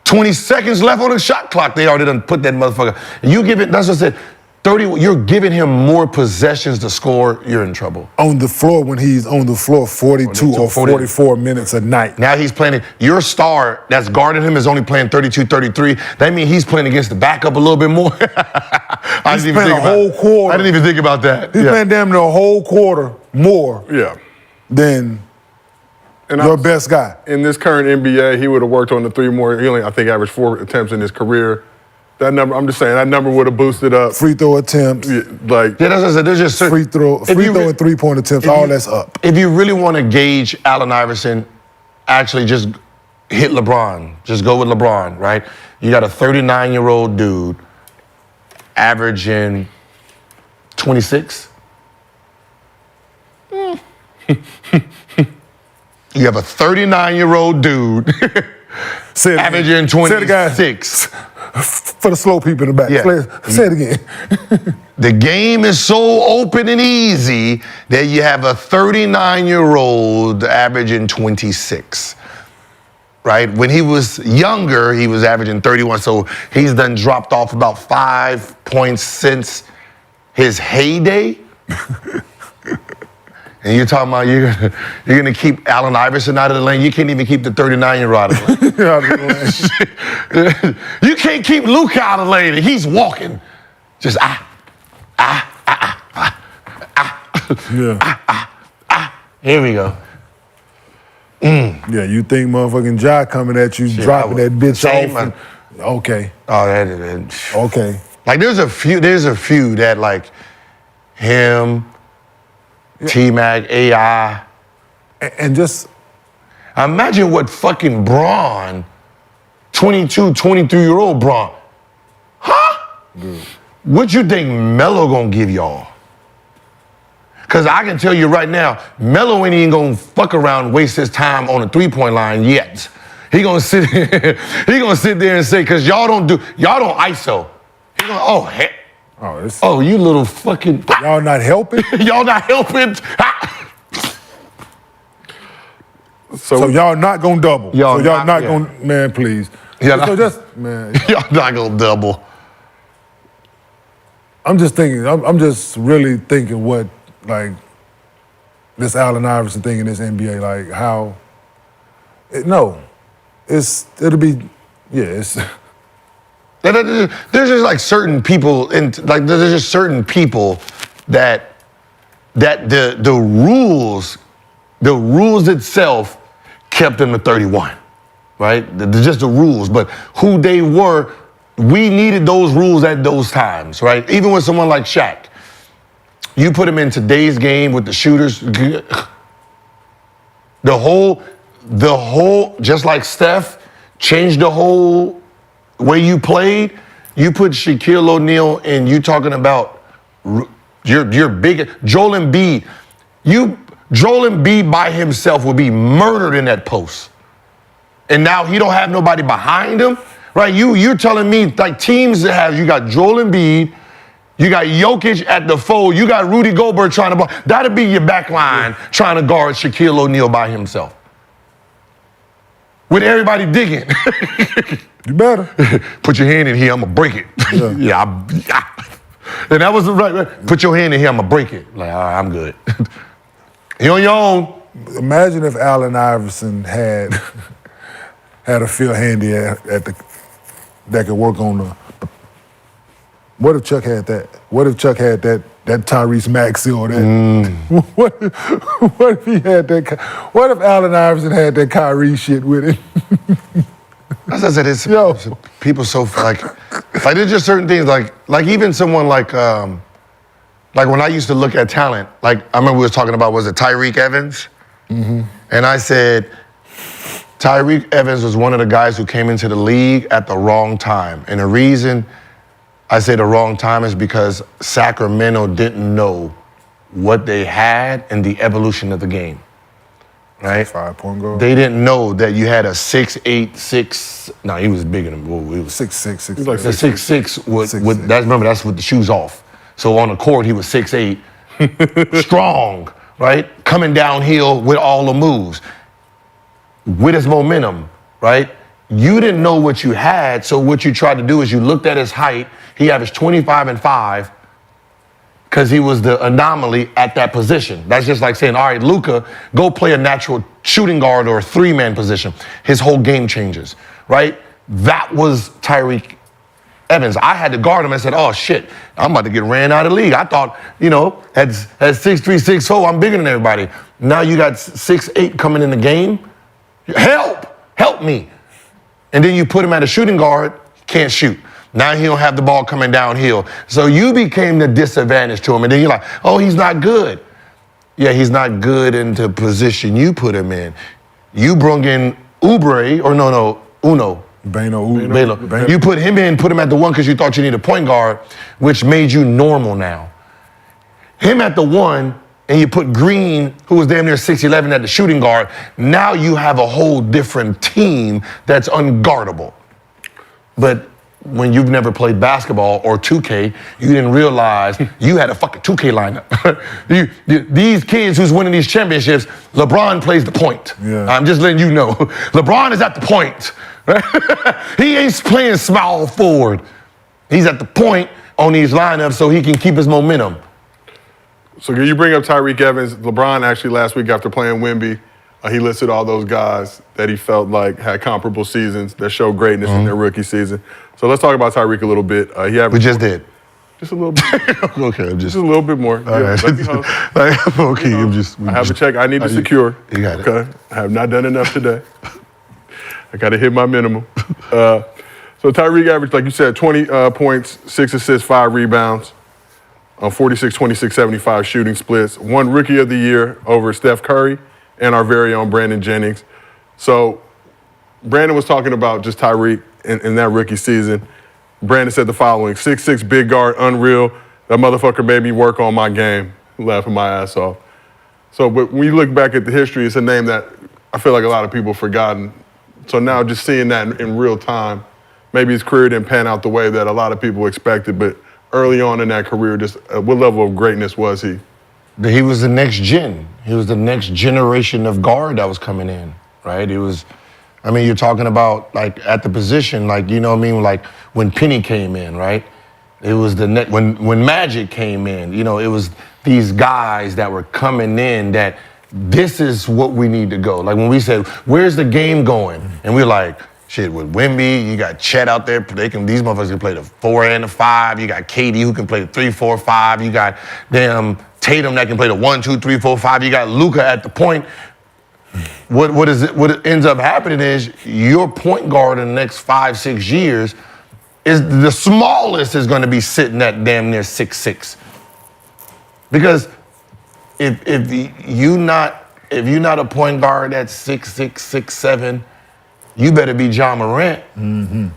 20 seconds left on the shot clock. They already done put that motherfucker. And you give it, that's what I said, 30, you're giving him more possessions to score, you're in trouble. On the floor when he's on the floor 42 or 44 minutes a night. Now he's playing, your star that's guarding him is only playing 32, 33. That means he's playing against the backup a little bit more. He's playing a whole quarter. I didn't even think about that. He's playing damn near a whole quarter more than your best guy. In this current NBA, he would have worked on the 3 more. He only, I think, averaged 4 attempts in his career. That number, I'm just saying, that number would have boosted up. Free throw attempts. Yeah, that's what I said. There's just free throw and 3-point attempts, all that's up. If you really want to gauge Allen Iverson, actually just hit LeBron. Just go with LeBron, right? You got a 39-year-old dude averaging 26. You have a 39-year-old dude averaging 26. For the slow people in the back. Yeah. Say it again. The game is so open and easy that you have a 39-year-old averaging 26. Right? When he was younger, he was averaging 31, so he's done dropped off about 5 points since his heyday. And you're talking about you're gonna keep Allen Iverson out of the lane. You can't even keep the 39-year-old out of the lane. You can't keep Luka out of the lane. He's walking, just Here we go. Yeah, you think motherfucking Ja coming at you, dropping that bitch off. Okay. Oh, that. Okay. Like there's a few that like him, T-Mac, AI. And just imagine what fucking Braun, 22, 23-year-old Braun. Huh? Good. What you think Melo gonna give y'all? Because I can tell you right now, Melo ain't even gonna fuck around and waste his time on the three-point line yet. He gonna sit there and say, because y'all don't ISO. He gonna, you little fucking. Y'all not helping? Y'all not helping? So y'all not gonna double. Y'all not not gonna, man, please. Y'all not gonna double. I'm just thinking, I'm just really thinking what, like, this Allen Iverson thing in this NBA, like how, it'll be. There's just like certain people, and like there's just certain people that the rules itself kept them to 31, right? Just the rules, but who they were, we needed those rules at those times, right? Even with someone like Shaq, you put him in today's game with the shooters, the whole, just like Steph changed the whole way you played. You put Shaquille O'Neal and you talking about your big Joel Embiid. Joel Embiid by himself would be murdered in that post. And now he don't have nobody behind him, right? You're telling me like teams that have, you got Joel Embiid, you got Jokic at the fold, you got Rudy Gobert trying to block. That'd be your back line trying to guard Shaquille O'Neal by himself. With everybody digging. You better. Put your hand in here, I'm gonna break it. And that was right. Put your hand in here, I'm gonna break it. Like, all right, I'm good. You on your own. Imagine if Allen Iverson had a field handy that could work on the. What if Chuck had that? What if Chuck had that Tyrese Maxey or that? What if he had that? What if Allen Iverson had that Kyrie shit with him? As I said, it's people so like there's just certain things like even someone like when I used to look at talent, like I remember we was talking about, was it Tyreek Evans? Mm-hmm. And I said Tyreek Evans was one of the guys who came into the league at the wrong time. And the reason I say the wrong time is because Sacramento didn't know what they had and the evolution of the game. Right? 5-point guard. They didn't know that you had a 6'8", no, he was bigger than, he was 6'6". He was like 6'6" with that's with the shoes off. So on the court, he was 6'8", strong, right? Coming downhill with all the moves. With his momentum, right? You didn't know what you had, so what you tried to do is you looked at his height. He averaged 25 and 5 because he was the anomaly at that position. That's just like saying, all right, Luka, go play a natural shooting guard or a three-man position. His whole game changes, right? That was Tyreek Evans. I had to guard him. I said, oh, shit, I'm about to get ran out of the league. I thought, at 6'3", 6'4", I'm bigger than everybody. Now you got 6'8" coming in the game. Help me. And then you put him at a shooting guard, can't shoot. Now he don't have the ball coming downhill. So you became the disadvantage to him. And then you're like, oh, he's not good. Yeah, he's not good into position you put him in. You brung in Oubre, or Uno. Bano. You put him at the 1 because you thought you needed a point guard, which made you normal now. Him at the 1, and you put Green, who was damn near 6'11", at the shooting guard. Now you have a whole different team that's unguardable. But when you've never played basketball or 2K, you didn't realize you had a fucking 2K lineup. These kids who's winning these championships, LeBron plays the point. Yeah. I'm just letting you know. LeBron is at the point. He ain't playing small forward. He's at the point on these lineups so he can keep his momentum. So you bring up Tyreek Evans. LeBron actually last week after playing Wemby, he listed all those guys that he felt like had comparable seasons that showed greatness in their rookie season. So let's talk about Tyreek a little bit. We just did. Just a little bit. Okay, just a little bit more. All right. Okay, I have a check I need to secure. You got it. Okay, I have not done enough today. I got to hit my minimum. So Tyreek averaged, like you said, 20 points, 6 assists, 5 rebounds, on 46, 26, 75 shooting splits. Won Rookie of the Year over Steph Curry and our very own Brandon Jennings. So Brandon was talking about just Tyreek in that rookie season. Brandon said the following: 6'6", big guard, unreal. That motherfucker made me work on my game. Laughing my ass off. So but when you look back at the history, it's a name that I feel like a lot of people have forgotten. So now just seeing that in real time, maybe his career didn't pan out the way that a lot of people expected, but early on in that career, just what level of greatness was he? He was the next gen. He was the next generation of guard that was coming in, right? It was, I mean, you're talking about like at the position, like, you know what I mean? Like when Penny came in, right? It was when Magic came in, you know, it was these guys that were coming in that this is what we need to go. Like when we said, where's the game going? And we're like, shit, with Wemby, you got Chet out there. These motherfuckers can play the 4 and the 5. You got KD who can play the 3, 4, 5. You got damn Tatum that can play the 1, 2, 3, 4, 5. You got Luka at the point. What ends up happening is your point guard in the next 5, 6 years is the smallest is going to be sitting at damn near 6'6". Because if you're not a point guard that's 6'6", 6'7", you better be John Morant. Mm-hmm.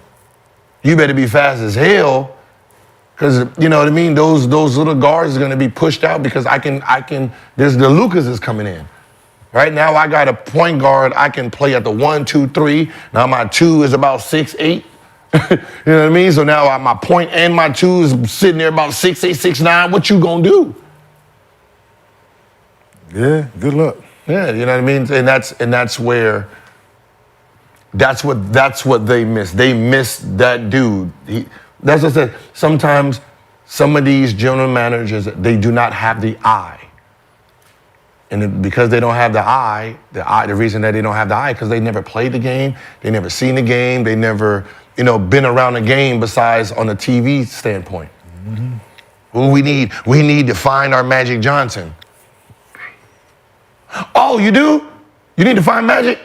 You better be fast as hell, because you know what I mean. Those little guards are going to be pushed out because I can. There's the Lucas is coming in. Right now, I got a point guard. I can play at the 1, 2, 3. Now my 2 is about 6'8". You know what I mean? So now my point and my 2 is sitting there about 6'8", 6'9". What you gonna do? Yeah, good luck. Yeah, you know what I mean. And that's where. That's what they miss. They miss that dude. That's what I said. Sometimes some of these general managers, they do not have the eye. And because they don't have the eye, the reason that they don't have the eye, because they never played the game, they never seen the game, they never, been around the game besides on a TV standpoint. Mm-hmm. Well, we need to find our Magic Johnson. Oh, you do? You need to find Magic?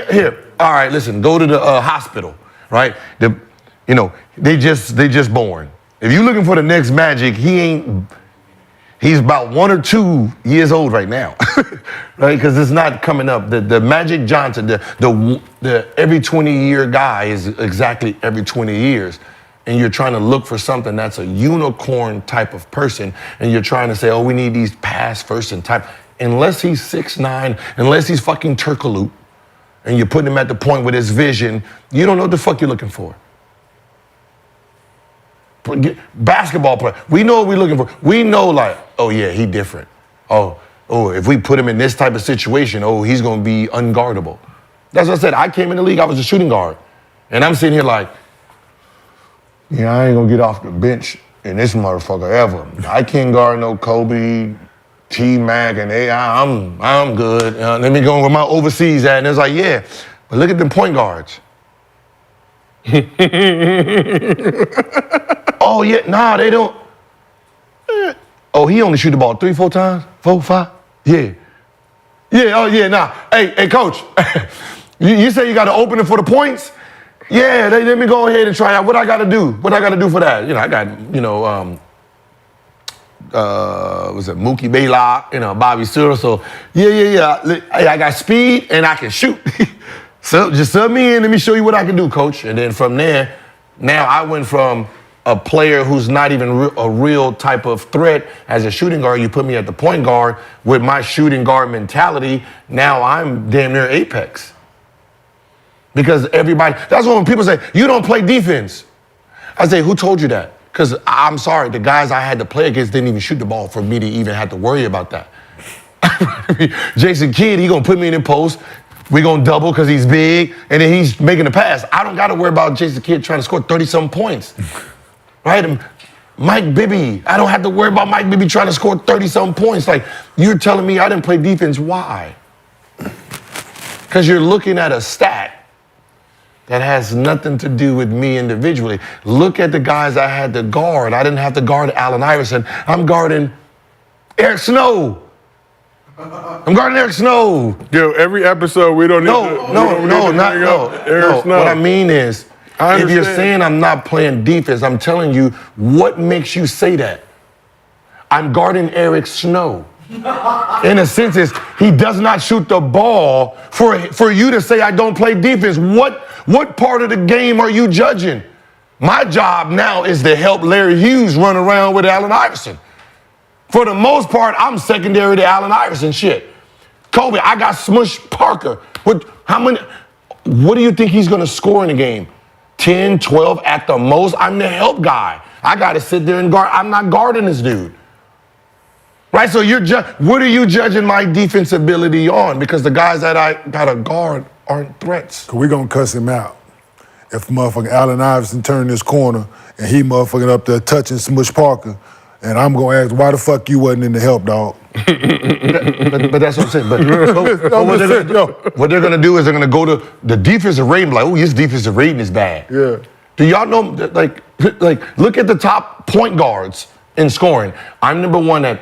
Here. All right, listen, go to the hospital, right? They just born. If you're looking for the next Magic, he's about 1 or 2 years old right now, right? Because it's not coming up. The Magic Johnson, the every 20-year guy is exactly every 20 years. And you're trying to look for something that's a unicorn type of person, and you're trying to say, oh, we need these pass first and type. Unless he's 6'9", unless he's fucking Turkoglu, and you're putting him at the point with his vision, you don't know what the fuck you're looking for. Basketball player, we know what we're looking for. We know like, oh yeah, he different. Oh, if we put him in this type of situation, he's gonna be unguardable. That's what I said. I came in the league, I was a shooting guard. And I'm sitting here like, I ain't gonna get off the bench in this motherfucker ever. I can't guard no Kobe, T-Mac, and AI. I'm good. Let me go where my overseas at. And it's like, yeah, but look at them point guards. Oh, yeah, nah, they don't. Oh, he only shoot the ball 3, 4 times? 4, 5? Yeah. Yeah, oh, yeah, nah. Hey, coach, you say you got to open it for the points? Yeah, let me go ahead and try out. What I got to do? What I got to do for that? I got, was it Mookie Baylock, Bobby Searle. So, yeah. I got speed and I can shoot. So just sub me in. Let me show you what I can do, coach. And then from there, now I went from a player who's not even a real type of threat as a shooting guard. You put me at the point guard with my shooting guard mentality. Now I'm damn near apex. Because everybody, that's when people say, you don't play defense. I say, who told you that? Because I'm sorry, the guys I had to play against didn't even shoot the ball for me to even have to worry about that. Jason Kidd, he gonna put me in the post. We gonna double because he's big, and then he's making the pass. I don't gotta worry about Jason Kidd trying to score 30-something points. Right? And Mike Bibby, I don't have to worry about Mike Bibby trying to score 30-something points. Like, you're telling me I didn't play defense. Why? Because you're looking at a stat that has nothing to do with me individually. Look at the guys I had to guard. I didn't have to guard Allen Iverson. I'm guarding Eric Snow. I'm guarding Eric Snow. Yo, every episode we don't need to. Eric Snow. What I mean is, if you're saying I'm not playing defense, I'm telling you what makes you say that. I'm guarding Eric Snow. In a sense, is he does not shoot the ball for you to say I don't play defense. What part of the game are you judging? My job now is to help Larry Hughes run around with Allen Iverson. For the most part, I'm secondary to Allen Iverson shit. Kobe, I got Smush Parker. What do you think he's gonna score in a game? 10, 12 at the most. I'm the help guy. I gotta sit there and guard. I'm not guarding this dude. Right? So what are you judging my defense ability on? Because the guys that I gotta guard aren't threats. We're gonna cuss him out. If motherfucking Allen Iverson turned this corner and he motherfucking up there touching Smush Parker, and I'm gonna ask, why the fuck you wasn't in the help, dog? but that's what I'm saying. But what they're gonna do is they're gonna go to the defensive rating, like, oh, his defensive rating is bad. Yeah. Do y'all know, like, look at the top point guards in scoring. I'm number 1 at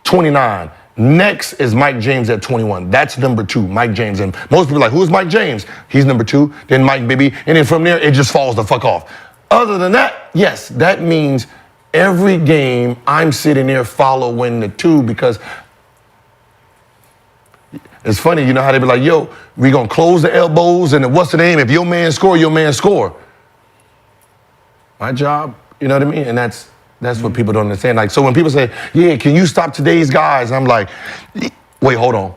29. Next is Mike James at 21. That's number 2, Mike James. And most people are like, who's Mike James? He's number 2, then Mike Bibby, and then from there, it just falls the fuck off. Other than that, yes, that means every game I'm sitting there following the 2 because it's funny, you know how they be like, yo, we gonna close the elbows and then what's the name? If your man score, your man score. My job, you know what I mean? And that's what people don't understand. Like, so when people say, yeah, can you stop today's guys? I'm like, wait, hold on.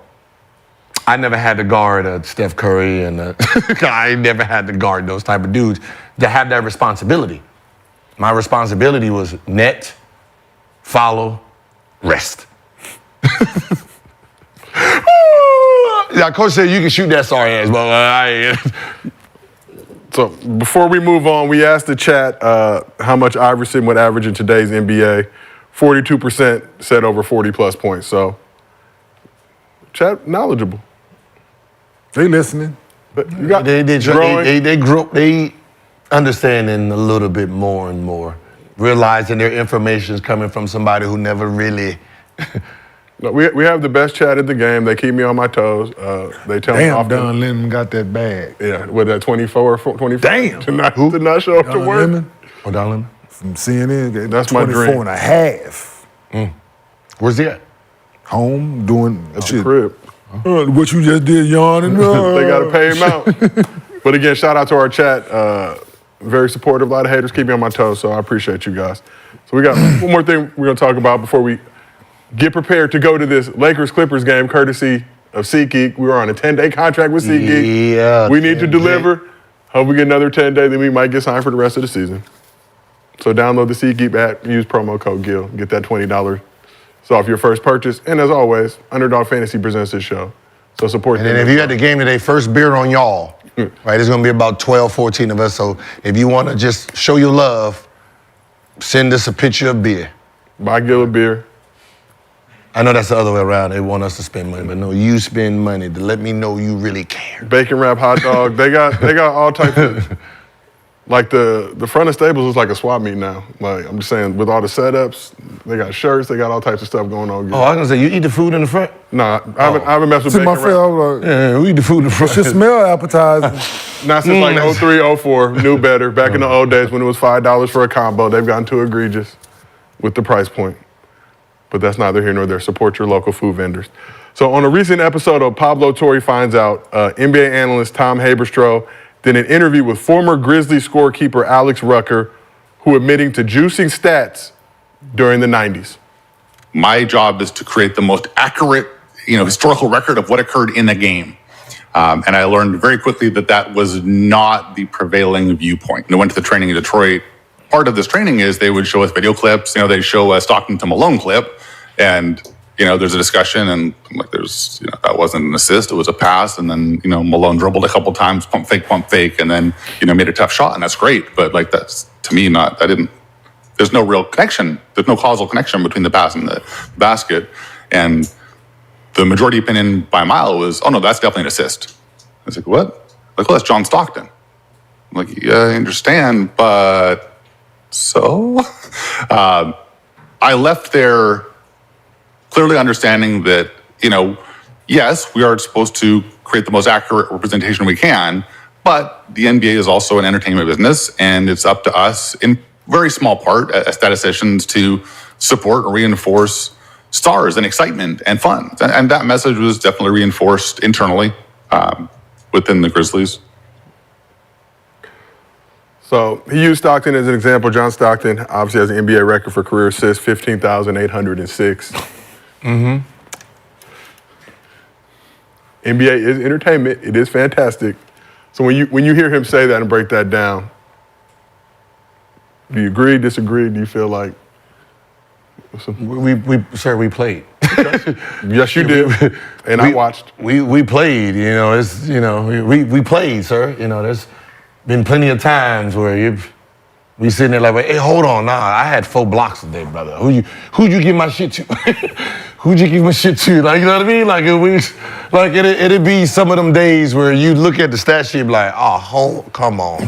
I never had to guard Steph Curry and I never had to guard those type of dudes to have that responsibility. My responsibility was net, follow, rest. Yeah, coach said you can shoot that sorry ass, but So before we move on, we asked the chat how much Iverson would average in today's NBA. 42% said over 40-plus points. So, chat knowledgeable. They listening. But you got they understanding a little bit more and more, realizing their information is coming from somebody who never really. No, we have the best chat in the game. They keep me on my toes. They tell me often. Don Lemon got that bag. Yeah, with that 24. Damn. To not show up to work. Lemon? Oh, Don Lemon? From CNN. That's my dream. 24 and a half. Where's he at? Home doing At the crib. What you just did, yawning. They got to pay him out. But again, shout out to our chat. Very supportive. A lot of haters keep me on my toes, so I appreciate you guys. So we got one more thing we're going to talk about before we get prepared to go to this Lakers-Clippers game, courtesy of SeatGeek. We were on a 10-day contract with SeatGeek. Yeah, we need to deliver. Hope we get another 10 days, then we might get signed for the rest of the season. So download the SeatGeek app, use promo code GIL, get that $20 off your first purchase. And as always, Underdog Fantasy presents this show. So support them. And then if you had the game today, first beer on y'all. Right, there's going to be about 12, 14 of us. So if you want to just show your love, send us a picture of beer. Buy Gil a beer. I know that's the other way around. They want us to spend money, but no, you spend money to let me know you really care. Bacon wrap hot dog. They got all types of, like the front of Staples is like a swap meet now. Like, I'm just saying, with all the setups, they got shirts, they got all types of stuff going on. Oh, I was gonna say, you eat the food in the front? Nah, I haven't messed with See bacon my face, I was like, Yeah, we eat the food in the front. it smell appetizing. not since like 03, 04, knew better. Back in the old days when it was $5 for a combo, they've gotten too egregious with the price point. But that's neither here nor there. Support your local food vendors. So on a recent episode of Pablo Torre Finds Out, NBA analyst Tom Haberstroh did an interview with former Grizzlies scorekeeper Alex Rucker, who admitting to juicing stats during the 90s. My job is to create the most accurate, historical record of what occurred in a game. And I learned very quickly that was not the prevailing viewpoint. And I went to the training in Detroit. Part of this training is they would show us video clips. They'd show a Stockton to Malone clip, and there's a discussion, and that wasn't an assist, it was a pass, and then Malone dribbled a couple times, pump fake, and then made a tough shot, and that's great. But that's to me there's no real connection. There's no causal connection between the pass and the basket, and the majority opinion by a mile was, oh no, that's definitely an assist. I was like, what? Like, well, that's John Stockton. I'm like, yeah, I understand, but so? I left there clearly understanding that, yes, we are supposed to create the most accurate representation we can, but the NBA is also an entertainment business, and it's up to us, in very small part, as statisticians, to support or reinforce stars and excitement and fun. And that message was definitely reinforced internally within the Grizzlies. So he used Stockton as an example. John Stockton obviously has an NBA record for career assists, 15,806. NBA is entertainment. It is fantastic. So when you hear him say that and break that down, do you agree, disagree? Do you feel like we played. Yes, you did. And I watched. We played. We played, sir. There's been plenty of times where we sitting there like, hey, hold on, nah, I had 4 blocks today, brother. Who'd you give my shit to? Who'd you give my shit to? Like, you know what I mean? Like it'd be some of them days where you look at the stat sheet and be like, oh, come on.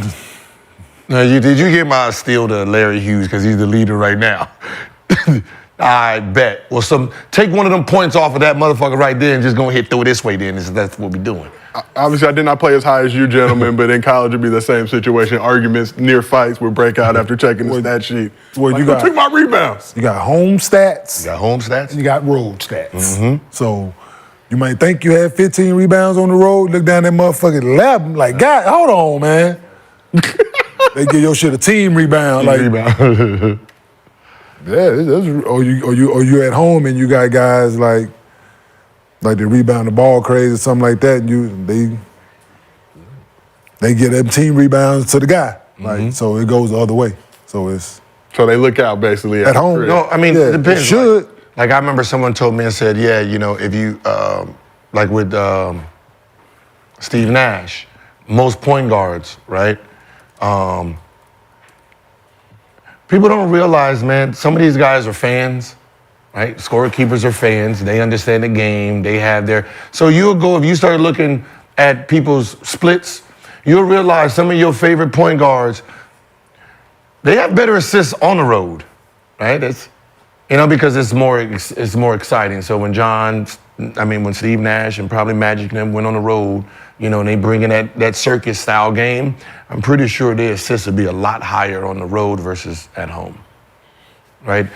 Now, did you give my steal to Larry Hughes because he's the leader right now? I bet. Well, take one of them points off of that motherfucker right there and just go ahead throw it this way then. That's what we're doing. Obviously, I did not play as high as you gentlemen, but in college it'd be the same situation. Arguments, near fights would break out after checking the stat sheet. Well, you took my rebounds. You got home stats. And you got road stats. So you might think you had 15 rebounds on the road, look down that motherfucking lap, like, God, hold on, man. They give your shit a team rebound. Or you at home and you got guys like they rebound the ball crazy or something like that, and they get them team rebounds to the guy. So it goes the other way. So they look out basically at home. No, I mean, it depends. It should. Like I remember someone told me and said, yeah, if you like with Steve Nash, most point guards, right? People don't realize, man, some of these guys are fans, right? Scorekeepers are fans. They understand the game. They have so if you start looking at people's splits, you'll realize some of your favorite point guards, they have better assists on the road, right? Because it's more exciting. So when when Steve Nash and probably Magic and them went on the road, and they bring in that circus style game, I'm pretty sure their assists would be a lot higher on the road versus at home, right?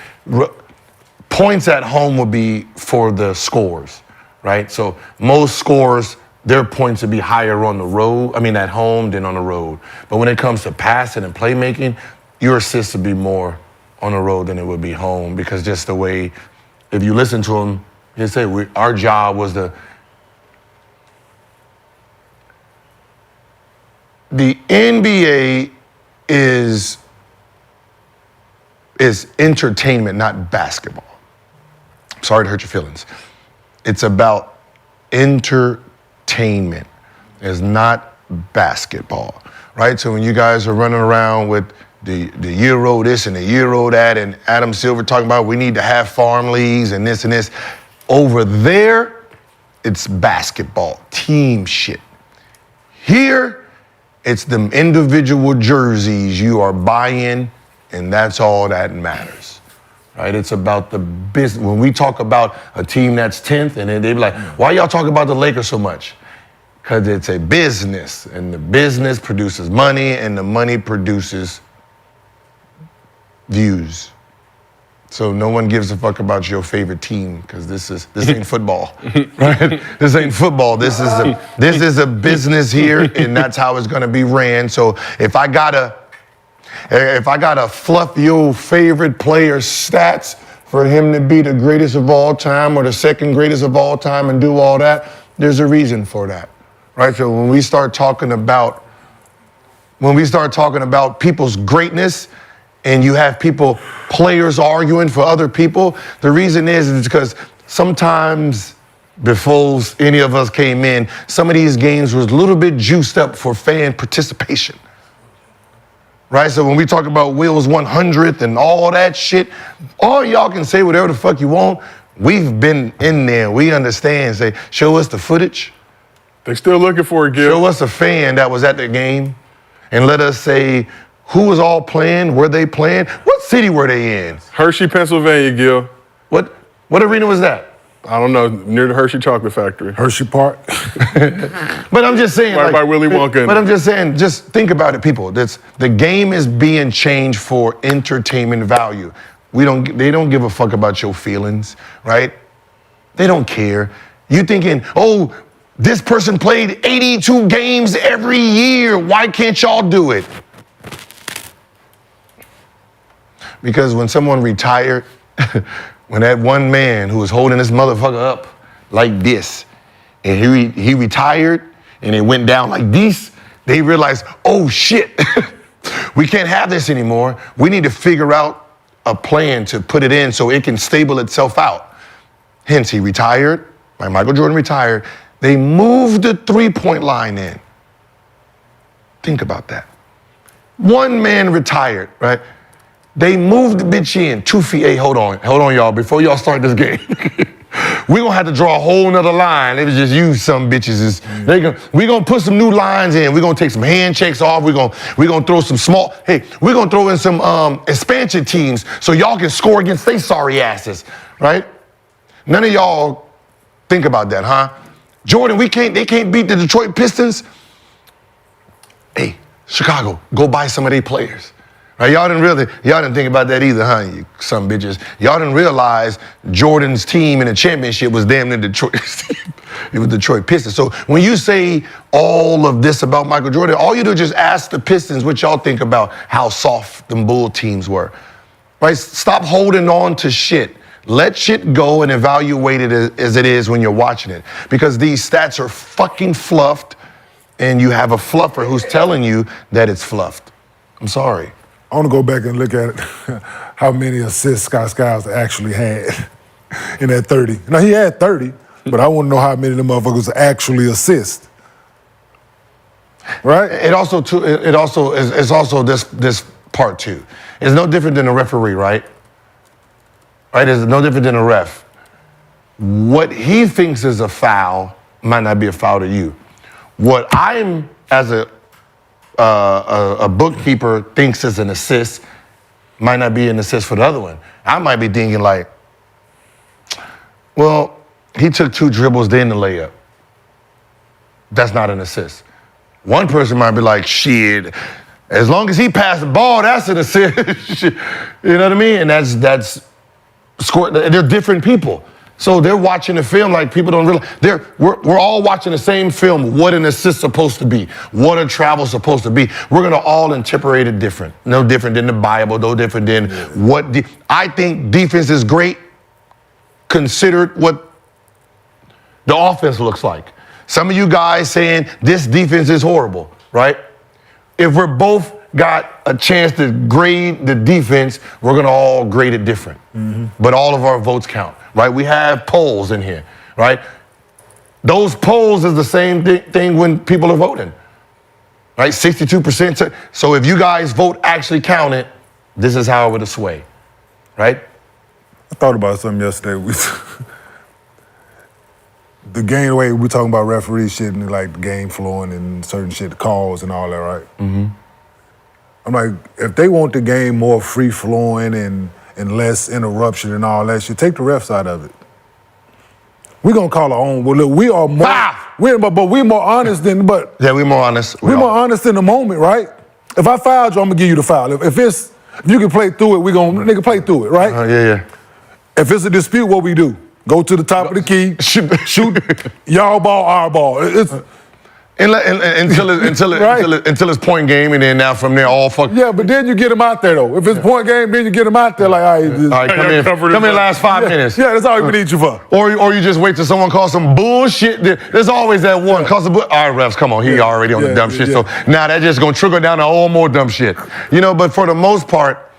Points at home would be for the scores, right? So most scores, their points would be higher on the road, at home than on the road. But when it comes to passing and playmaking, your assists would be more on the road than it would be home, because just the way, if you listen to them, they say our job was the NBA is entertainment, not basketball. Sorry to hurt your feelings. It's about entertainment. It's not basketball, right? So when you guys are running around with the Euro this and the Euro that, and Adam Silver talking about we need to have farm leagues and this, over there, it's basketball, team shit. Here, it's them individual jerseys you are buying, and that's all that matters, right? It's about the business. When we talk about a team that's 10th, and then they be like, why y'all talk about the Lakers so much? Because it's a business, and the business produces money, and the money produces views. So no one gives a fuck about your favorite team because this ain't football, right? This ain't football. This is a business here, and that's how it's gonna be ran. So if I gotta fluff your favorite player's stats for him to be the greatest of all time or the second greatest of all time and do all that, there's a reason for that, right? So when we start talking about people's greatness, and you have players arguing for other people, the reason is because sometimes before any of us came in, some of these games was a little bit juiced up for fan participation. Right? So when we talk about Will's 100th and all that shit, all y'all can say whatever the fuck you want. We've been in there. We understand. Say, show us the footage. They still looking for it, Gil. Show us a fan that was at the game and let us say who was all playing, were they playing, what city were they in? Hershey, Pennsylvania, Gil. What arena was that? I don't know, near the Hershey Chocolate Factory. Hershey Park. But I'm just saying. Right by Willy Wonka. But I'm just saying, just think about it, people. The game is being changed for entertainment value. They don't give a fuck about your feelings, right? They don't care. You thinking, oh, this person played 82 games every year. Why can't y'all do it? Because when someone retired, when that one man who was holding this motherfucker up like this, and he retired and it went down like this, they realized, oh shit, we can't have this anymore. We need to figure out a plan to put it in so it can stable itself out. Hence, he retired, like Michael Jordan retired. They moved the three-point line in. Think about that. One man retired, right? They moved the bitch in 2 feet. Hey, hold on, y'all. Before y'all start this game, we're gonna have to draw a whole nother line. They was just use some bitches. We're gonna put some new lines in. We're gonna take some hand checks off. We're gonna throw some small. Hey, we're gonna throw in some expansion teams so y'all can score against they sorry asses, right? None of y'all think about that, huh? Jordan, they can't beat the Detroit Pistons. Hey, Chicago, go buy some of their players. Right, y'all didn't think about that either, huh, you some bitches. Y'all didn't realize Jordan's team in the championship was damn near Detroit. It was Detroit Pistons. So when you say all of this about Michael Jordan, all you do is just ask the Pistons what y'all think about how soft them Bull teams were. Right? Stop holding on to shit. Let shit go and evaluate it as it is when you're watching it. Because these stats are fucking fluffed, and you have a fluffer who's telling you that it's fluffed. I'm sorry. I want to go back and look at it, how many assists Scott Skiles actually had in that 30. Now, he had 30, but I want to know how many of them motherfuckers actually assist. Right? It's also this part too. It's no different than a referee, right? Right? It's no different than a ref. What he thinks is a foul might not be a foul to you. What I'm, as a bookkeeper thinks is an assist might not be an assist for the other one. I might be thinking like, well, he took 2 dribbles, then the layup. That's not an assist. One person might be like, shit, as long as he passed the ball, that's an assist. You know what I mean? And that's score. They're different people. So they're watching the film like people don't realize. We're all watching the same film, what an assist supposed to be, what a travel supposed to be. We're going to all interpret it different. No different than the Bible, no different than I think defense is great considered what the offense looks like. Some of you guys saying this defense is horrible, right? If we're both got a chance to grade the defense, we're going to all grade it different. Mm-hmm. But all of our votes count, right? We have polls in here, right? Those polls is the same thing when people are voting, right? 62%. So if you guys vote actually counted, this is how it would sway, right? I thought about something yesterday. The game, the way we talking about referee shit and like the game flowing and certain shit, the calls and all that, right? Mm-hmm. I'm like, if they want the game more free flowing and less interruption and all that shit, take the refs out of it. We're gonna call our own. Well, look, we are more, but we're more honest than. But yeah, we're more honest. We're more honest in the moment, right? If I fouled you, I'm gonna give you the foul. If it's If you can play through it, we gonna nigga play through it, right? Yeah. If it's a dispute, what we do? Go to the top of the key, shoot y'all ball, our ball. Until it's point game, and then now from there all fuck. Yeah, but then you get him out there though. If it's point game, then you get him out there like, all right, come in last 5 minutes. Yeah, that's all we need you for. Or you just wait till someone calls some bullshit. There's always that one. Calls all right, refs, come on, he already on the dumb shit. So now that's just gonna trigger down to all more dumb shit. But for the most part.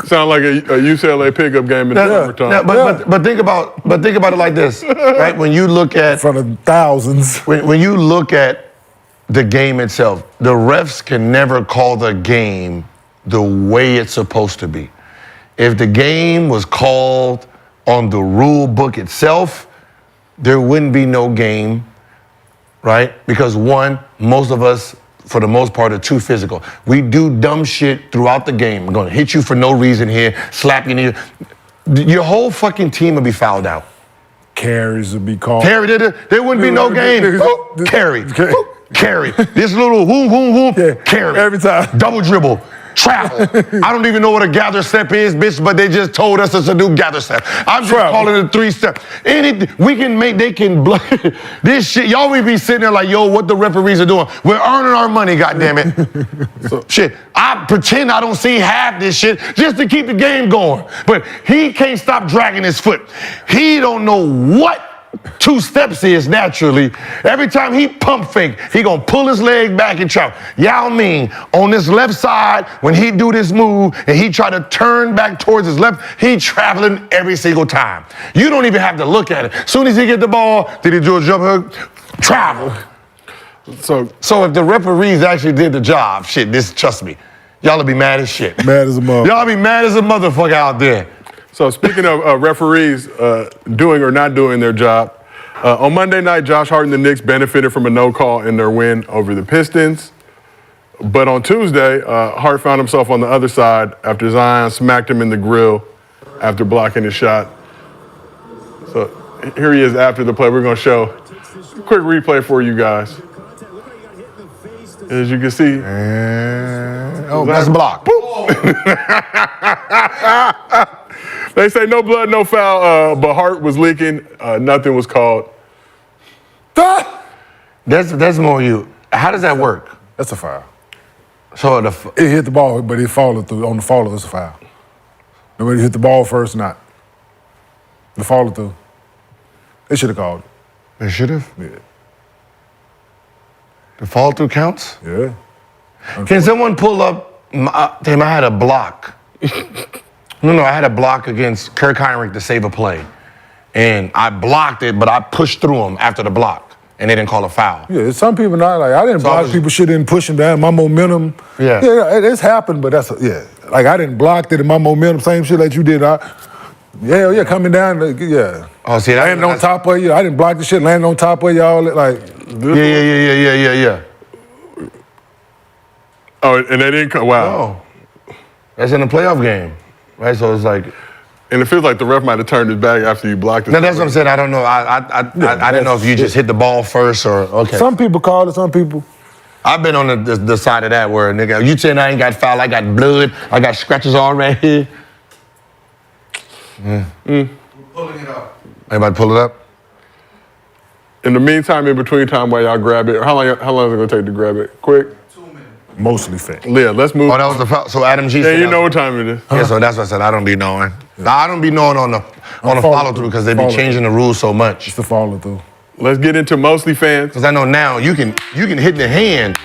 Sound like a UCLA pickup game in summertime. But think about it like this, right? When you look at in front of thousands, when you look at the game itself, the refs can never call the game the way it's supposed to be. If the game was called on the rule book itself, there wouldn't be no game, right? Because one, most of us, for the most part, are too physical. We do dumb shit throughout the game. We're gonna hit you for no reason here, slap you in your whole fucking team will be fouled out. Carries would be called. There wouldn't be no game. Carry. This little whoom, carry. Every time. Double dribble. Travel. I don't even know what a gather step is, bitch, but they just told us it's a new gather step. I'm just calling it a 3-step. Anything they can this shit. Y'all will be sitting there like, yo, what the referees are doing? We're earning our money, goddammit. Shit. I pretend I don't see half this shit just to keep the game going. But he can't stop dragging his foot. He don't know what 2 steps is naturally. Every time he pump fake, he gonna pull his leg back and travel. Yao Ming on this left side, when he do this move and he try to turn back towards his left, he traveling every single time. You don't even have to look at it. As soon as he get the ball, did he do a jump hook? Travel. So if the referees actually did the job, trust me, y'all will be mad as shit. Mad as a mother. Y'all be mad as a motherfucker out there. So speaking of referees doing or not doing their job, on Monday night, Josh Hart and the Knicks benefited from a no call in their win over the Pistons. But on Tuesday, Hart found himself on the other side after Zion smacked him in the grill after blocking his shot. So here he is after the play. We're going to show a quick replay for you guys. As you can see. That's a block. They say no blood, no foul, but Hart was leaking. Nothing was called. That's more you. How does that work? That's a foul. So it hit the ball, but it followed through. On the follow, it's a foul. Nobody hit the ball first, not. The follow through. They should have called it. They should have? Yeah. The follow through counts? Yeah. Can someone pull up? Damn, I had a block. No, I had a block against Kirk Heinrich to save a play. And I blocked it, but I pushed through him after the block. And they didn't call a foul. Yeah, some people not like, I didn't block people, shit didn't push him down. My momentum. Yeah, it's happened, but like I didn't block it in my momentum, same shit that you did. Coming down, yeah. Oh, see, landing on top of you. I didn't block the shit, landing on top of y'all, like. Yeah. Oh, and they didn't come, wow. Oh. That's in a playoff game, right? So it's like. And it feels like the ref might have turned his back after you blocked it. No, that's what I'm saying. I don't know. I didn't know if you just hit the ball first or, okay. Some people call it, some people. I've been on the side of that where, nigga, you saying I ain't got foul, I got blood, I got scratches all right here. We're pulling it up. Anybody pull it up? In the meantime, in between time while y'all grab it, how long is it gonna take to grab it? Quick? MostlyFans. Yeah, let's move. Oh, that was the foul. So Adam G. Yeah, you know what time it is. Yeah, so that's what I said. I don't be knowing. Yeah. I don't be knowing on the follow through because they be changing the rules so much. It's the follow through. Let's get into MostlyFans. Because I know now you can hit the hand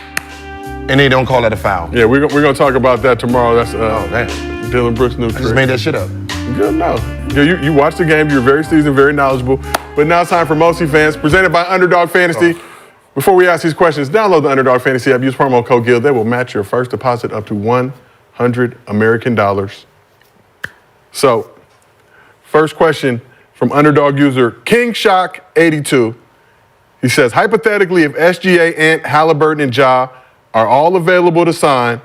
and they don't call that a foul. Yeah, we're gonna talk about that tomorrow. That's Dylan Brooks' new trick. I just made that shit up. Good enough. Yeah, you watched the game. You're very seasoned, very knowledgeable. But now it's time for MostlyFans, presented by Underdog Fantasy. Before we ask these questions, download the Underdog Fantasy app. Use promo code GILD. They will match your first deposit up to $100 American. So, first question from Underdog user KingShock82. He says, hypothetically, if SGA, Ant, Halliburton, and Ja are all available to sign,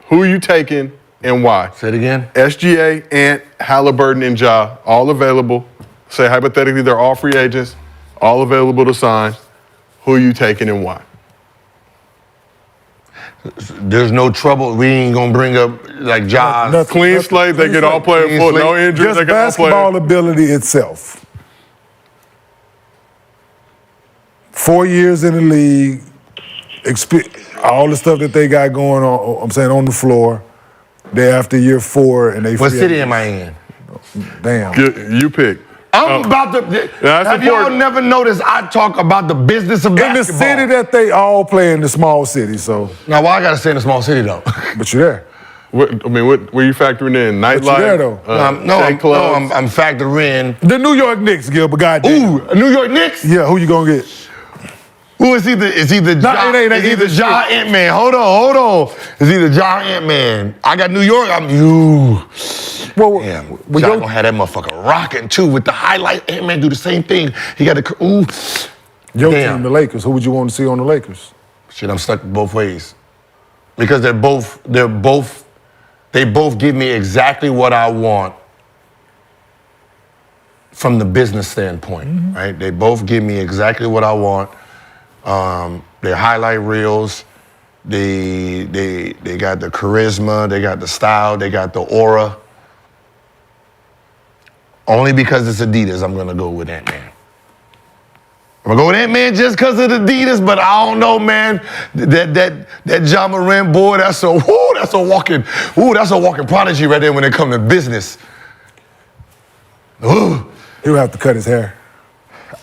who are you taking and why? Say it again. SGA, Ant, Halliburton, and Ja, all available. Say hypothetically they're all free agents, all available to sign. Who are you taking and why? There's no trouble. We ain't gonna bring up like Jaws. Clean slate. They can all play full, no injuries. Just They can all play. basketball ability itself. 4 years in the league, all the stuff that they got going on, I'm saying on the floor. They're after year 4 and they. What city am I in? Damn. You pick. I'm about to. Have y'all never noticed I talk about the business of basketball? In the city that they all play in, the small city, so. Now, why I gotta stay in a small city though? But you're there. What are you factoring in? Nightlife? But you're there though. I'm factoring in. The New York Knicks, Gilbert, goddamn. Ooh, New York Knicks? Yeah, who you gonna get? Who is he? Is he the Ja Ant-Man? Hold on. Is he the Ja Ant-Man? I got New York. I'm you. Well, damn. Ja gonna have that motherfucker rocking too with the highlight. Ant-Man do the same thing. He got the ooh. Your team, the Lakers. Who would you want to see on the Lakers? Shit, I'm stuck both ways because they both give me exactly what I want from the business standpoint, right? They both give me exactly what I want. They highlight reels. They got the charisma. They got the style. They got the aura. Only because it's Adidas, I'm gonna go with Ant-Man. I'm gonna go with Ant-Man just because of Adidas, but I don't know, man. That John Morant boy, that's a walking prodigy right there when it comes to business. Ooh. He'll have to cut his hair.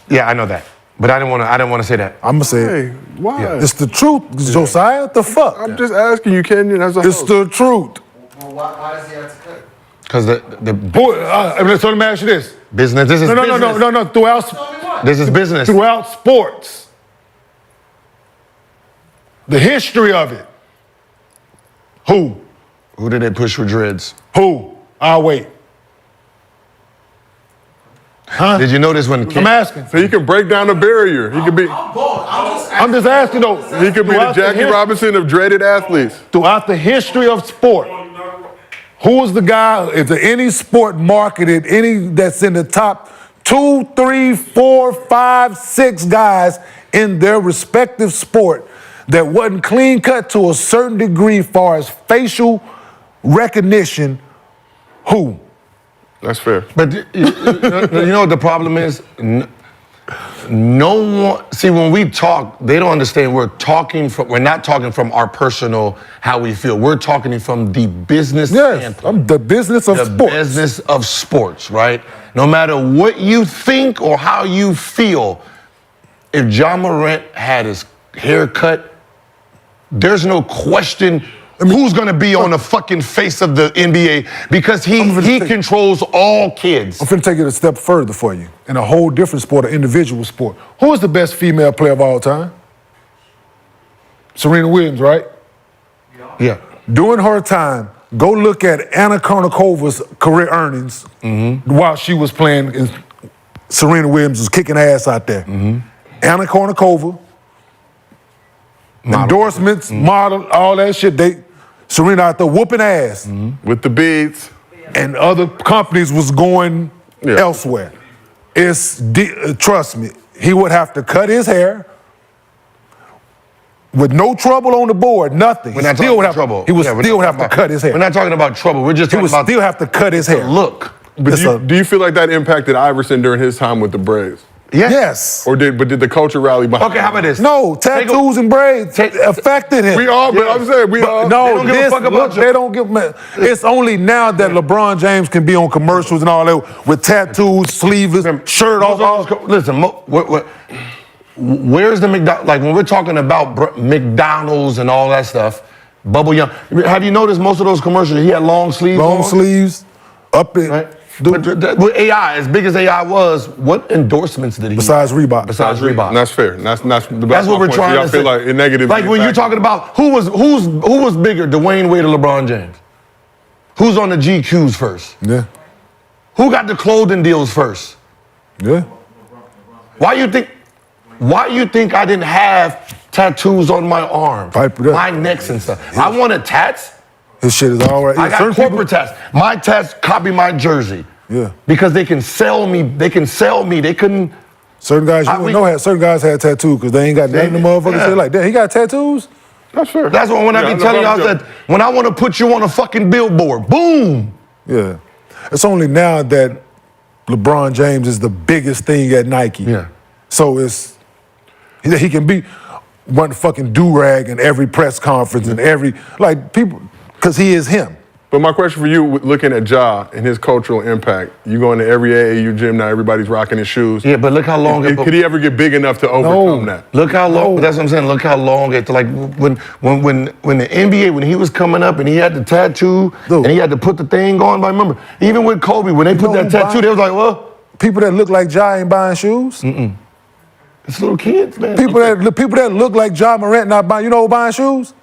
Yeah, I know that. But I didn't want to say that. I'm gonna say it. Why? Yeah. It's the truth, Josiah. What the fuck? I'm just asking you, Kenyon, as a It's host. the truth. Well, why does he have to cut? Because the So let me ask you this. business. This is business. No. This is business. Throughout sports, the history of it. Who did they push for dreads? Who? I'll wait. Huh? Did you notice when I'm asking. So he can break down the barrier. He could be. I'm just asking though. He could be the Jackie Robinson of dreaded athletes. Throughout the history of sport, who is the guy? Is there any sport marketed, any that's in the top 2, 3, 4, 5, 6 guys in their respective sport that wasn't clean cut to a certain degree far as facial recognition? Who? That's fair. But you know what the problem is? No one. See, when we talk, they don't understand. We're not talking from our personal how we feel. We're talking from the business standpoint. The business of sports. The business of sports, right? No matter what you think or how you feel, if John Morant had his hair cut, there's no question. Who's gonna be on the fucking face of the NBA because he controls all kids. I'm finna take it a step further for you. In a whole different sport, an individual sport. Who is the best female player of all time? Serena Williams, right? Yeah. During her time, go look at Anna Kournikova's career earnings while she was playing. And Serena Williams was kicking ass out there. Anna Kournikova, endorsements, model, all that shit. Serena out there whooping ass. With the beads. And other companies was going elsewhere. Trust me, he would have to cut his hair with no trouble on the board, nothing. We're not He would still have to cut his hair. We're not talking about trouble. We're just talking about. He would still have to cut his hair. Look. But do you feel like that impacted Iverson during his time with the Braves? Yes. Or did the culture rally behind? Okay, how about this? No, tattoos and braids affected him. We all, but I'm saying we all. No, they don't give a fuck about they don't give. It's only now that LeBron James can be on commercials and all that with tattoos, sleeveless, shirt off. Listen, where's the McDonald's? Like when we're talking about McDonald's and all that stuff, Bubble Young. Have you noticed most of those commercials? He had long sleeves. Long sleeves, up in. Right? With AI, as big as AI was, what endorsements did he? Besides Reebok. Besides Reebok. That's fair. That's what we're trying to say. I feel like it negative. Like when you're talking about who was bigger, Dwayne Wade or LeBron James? Who's on the GQs first? Yeah. Who got the clothing deals first? Yeah. Why you think I didn't have tattoos on my arms, my necks and stuff? I wanted tats. His shit is all right. I got corporate tats. My tats copy my jersey. Yeah. Because they can sell me. They couldn't. Certain guys, certain guys had tattoos because they ain't got nothing to motherfuckers say like that. He got tattoos? That's fair. That's when I be telling y'all that when I want to put you on a fucking billboard, boom. Yeah. It's only now that LeBron James is the biggest thing at Nike. Yeah. So he can be one fucking do-rag in every press conference and every, like, people, because he is him. But my question for you, looking at Ja and his cultural impact, you go into every AAU gym now, everybody's rocking his shoes. Yeah, but look how long could he ever get big enough to overcome that? Look how long. That's what I'm saying. Look how long it like when the NBA, when he was coming up and he had the tattoo and he had to put the thing on. I remember even with Kobe when they put that tattoo, they was like, well, people that look like Ja ain't buying shoes. It's little kids, man. People that look like Ja Morant not buying. You know who buying shoes?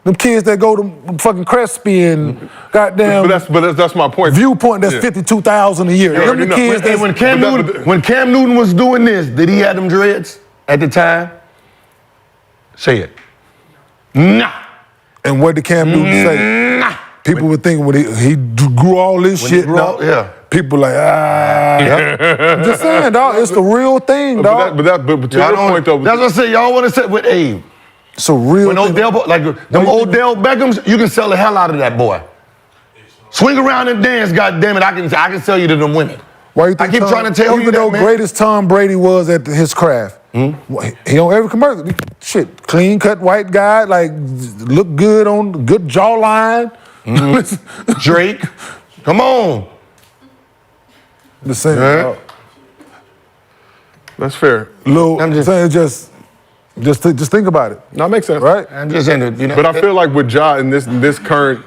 Them kids that go to fucking Crespi and goddamn. But that's my point. Viewpoint. That's $52,000 a year. Them the kids that when Cam Newton was doing this, did he have them dreads at the time? Say it. Nah. And what did Cam Newton say? Nah. People would think when he grew all this shit. People like, I'm just saying, dog. It's the real thing, dog. But to your point though. That's what I say. Y'all want to say with Abe. It's a real when Odell, like them Odell Beckhams, you can sell the hell out of that boy. Swing around and dance, goddammit. I can sell you to them women. Why you think I keep trying to tell you that, even though man. great as Tom Brady was at his craft, he on every commercial, shit, clean cut white guy, like look good on good jawline. Drake, come on. The same. That's fair. I'm saying just think about it. No, it makes sense. Right? I'm just saying that, you know. But I feel like with Ja in this current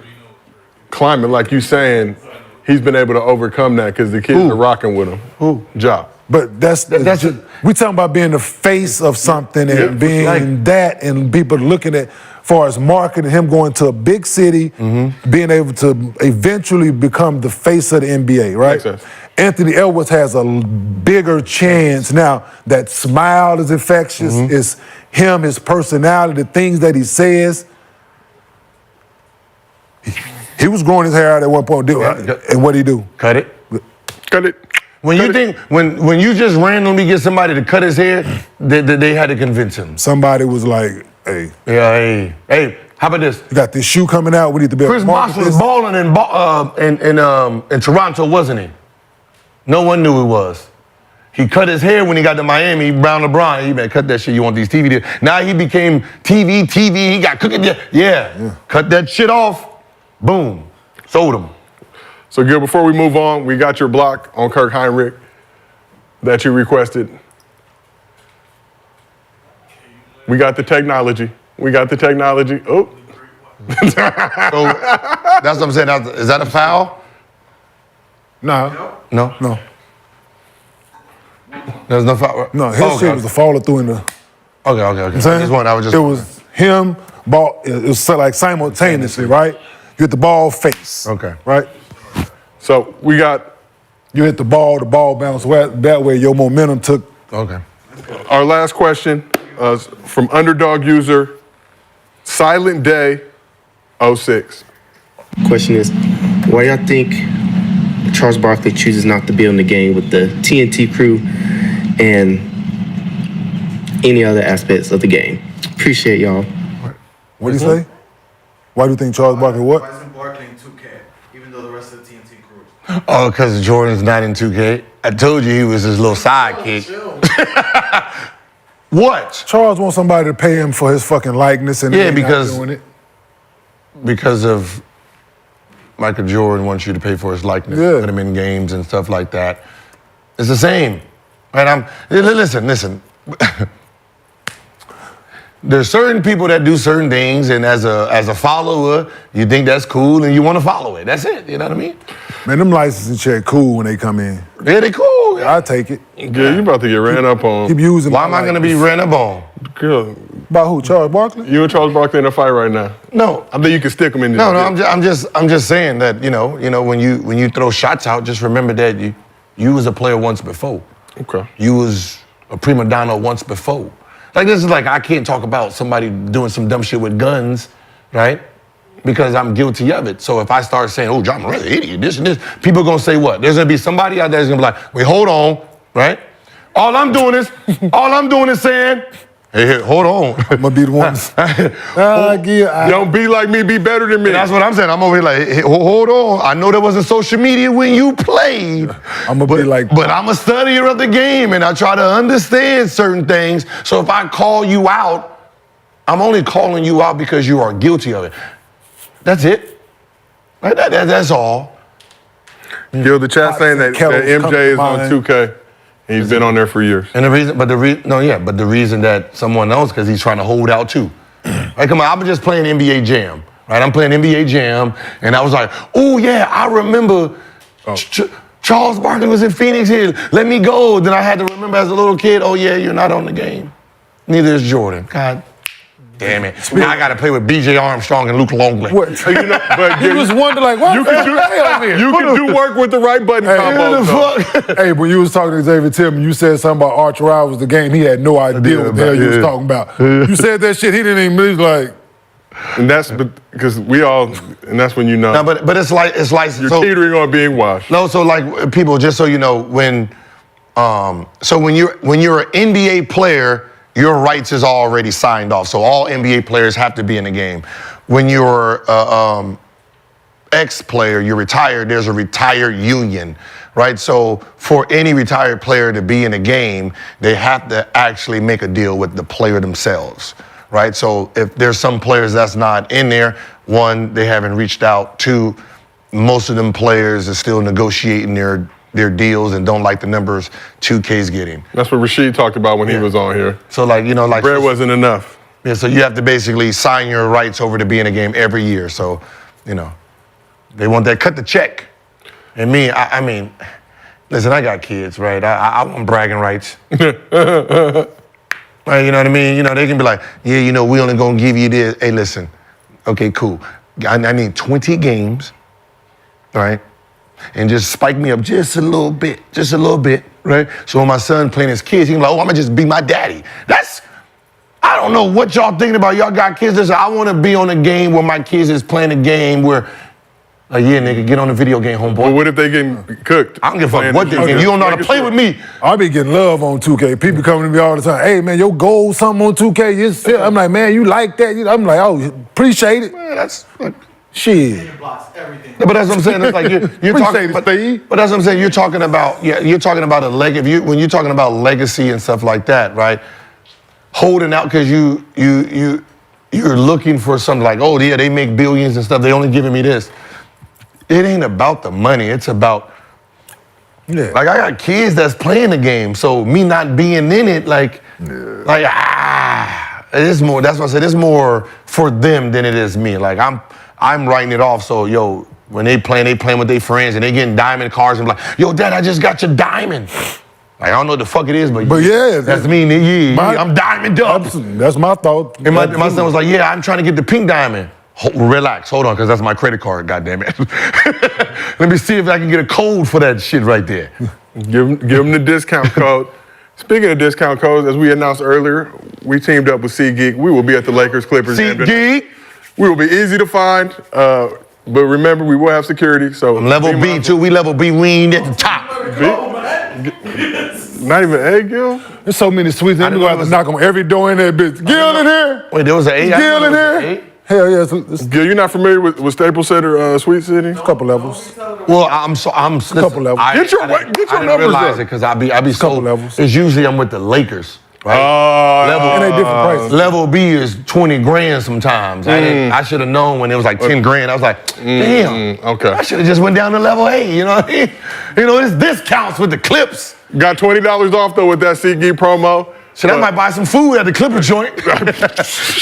climate, like you saying, he's been able to overcome that because the kids are rocking with him. Who? Ja. But we talking about being the face of something and being that, and people looking at, far as marketing, him going to a big city, being able to eventually become the face of the NBA, right? Makes sense. Anthony Edwards has a bigger chance now. That smile is infectious. It's him, his personality, the things that he says. He was growing his hair out at one point, and what'd he do? Cut it. Cut it. When you think, when you just randomly get somebody to cut his hair, they had to convince him. Somebody was like, hey. Yeah, hey, how about this? You got this shoe coming out, we need to be able Chris to market Bosh was this. balling in Toronto, wasn't he? No one knew he was. He cut his hair when he got to Miami, Brown LeBron. He better cut that shit, you want these TV deals. Now he became TV, he got cooking. Yeah. Cut that shit off. Boom. Sold him. So, Gil, before we move on, we got your block on Kirk Heinrich that you requested. We got the technology. Oh. So that's what I'm saying. Is that a foul? No. There's no foul. No, his shit was a follow through in the. Okay. It was him, ball. It was like simultaneously, right? You hit the ball face. Okay. Right? So we got. You hit the ball bounced that way, your momentum took. Okay. Our last question from underdog user Silent Day 06. Question is, why y'all think Charles Barkley chooses not to be on the game with the TNT crew and any other aspects of the game? Appreciate y'all. What did he say? Why do you think Charles Barkley what? Why isn't Barkley in 2K, even though the rest of the TNT crew? Oh, because Jordan's not in 2K. I told you he was his little sidekick. What? Charles wants somebody to pay him for his fucking likeness, and they're not doing it. Because of Michael Jordan wants you to pay for his likeness, put him in games and stuff like that. It's the same. And listen. There's certain people that do certain things, and as a follower, you think that's cool and you want to follow it. That's it. You know what I mean? Man, them licensing checks cool when they come in. Yeah, they cool. I take it. Yeah, you about to get ran up on. Keep using. Why am I gonna be ran up on? Girl. About who? Charles Barkley? You and Charles Barkley in a fight right now. No. I think you can stick him in this. No, I'm just saying that, you know, when you throw shots out, just remember that you was a player once before. Okay. You was a prima donna once before. Like, this is like, I can't talk about somebody doing some dumb shit with guns, right? Because I'm guilty of it. So if I start saying, oh, John Morant's an idiot, this and this, people are gonna say what? There's gonna be somebody out there that's gonna be like, wait, hold on, right? All I'm doing is saying, Hey, hold on. I'm gonna be the one. Don't be like me, be better than me. And that's what I'm saying. I'm over here like, hey, hold on. I know there wasn't social media when you played. I'm gonna be like, but I'm a studier of the game, and I try to understand certain things. So if I call you out, I'm only calling you out because you are guilty of it. That's it. Like that's all. Gil, the chat saying that MJ is on 2K. He's been on there for years. And the reason, but the reason that someone else, because he's trying to hold out too. Like, come on, I'm just playing NBA Jam, right? I'm playing NBA Jam, and I was like, oh yeah, I remember Charles Barkley was in Phoenix here. Let me go. Then I had to remember as a little kid, oh yeah, you're not on the game. Neither is Jordan. God damn it. Now I got to play with B.J. Armstrong and Luke Longley. But you just wonder like, what? You can do work with the right button combo. Hey, when you was talking to Xavier Tillman, you said something about Arch Rivals, the game. He had no idea what the hell you was talking about. You said that shit. He didn't even believe like. And that's because and that's when you know. No, but it's like you're teetering on being washed. No, so like people, just so you know, when you're an NBA player, your rights is already signed off. So all NBA players have to be in the game. When you're ex-player, you're retired, there's a retired union, right? So for any retired player to be in a game, they have to actually make a deal with the player themselves, right? So if there's some players that's not in there, one, they haven't reached out. Two, most of them players are still negotiating their deals and don't like the numbers 2K's getting. That's what Rashid talked about when he was on here. So bread wasn't enough. Yeah, so you have to basically sign your rights over to be in a game every year. So, they want that cut the check. And me, I mean, listen, I got kids, right? I want bragging rights. Right, you know what I mean? They can be like, yeah, we only gonna give you this. Hey, listen, okay, cool. I need 20 games, right? And just spike me up just a little bit, right? So when my son playing his kids, he's like, oh, I'm gonna just be my daddy. I don't know what y'all thinking about. Y'all got kids. Listen, I wanna be on a game where my kids is playing a game where, yeah, nigga, get on the video game, homeboy. Well, what if they getting cooked? I don't give a fuck what they getting. You don't know how to play with me. I be getting love on 2K. People coming to me all the time. Hey, man, your goal something on 2K. I'm like, man, you like that? I'm like, oh, appreciate it. Man, that's... Shit. But that's what I'm saying. It's like you're talking. But that's what I'm saying. You're talking about You're talking about a legacy. When you're talking about legacy and stuff like that, right? Holding out because you're looking for something like, oh yeah, they make billions and stuff. They only giving me this. It ain't about the money. It's about like I got kids that's playing the game. So me not being in it, it is more. That's why I said it's more for them than it is me. Like I'm writing it off. So, when they playing with their friends and they getting diamond cars and like, yo, Dad, I just got your diamond. Like, I don't know what the fuck it is, but yeah, that's me. I'm diamond up. That's my thought. And my son was like, yeah, I'm trying to get the pink diamond. Relax, hold on, because that's my credit card, goddammit. Let me see if I can get a code for that shit right there. Give them the discount code. Speaking of discount codes, as we announced earlier, we teamed up with SeatGeek. We will be at the Lakers Clippers game. SeatGeek. We will be easy to find, but remember, we will have security. So level B too. We level B. We ain't at the top. Not even A, Gil? There's so many suites. I'm gonna have to knock on every door in that bitch. Gil in here. Wait, there was an A. Gil in here. Hell yeah. Gil, you're not familiar with Staples Center, Sweet City? A couple levels. Well, I'm a couple levels. Get your I numbers didn't realize up. it because I be so. levels. It's usually I'm with the Lakers. Right? And they different prices. Level B is 20 grand sometimes. I should have known when it was like 10 grand. I was like, damn. Okay. I should have just went down to level A. You know what I mean? It's discounts with the Clips. Got $20 off though with that SeatGeek promo. So I might buy some food at the Clipper joint.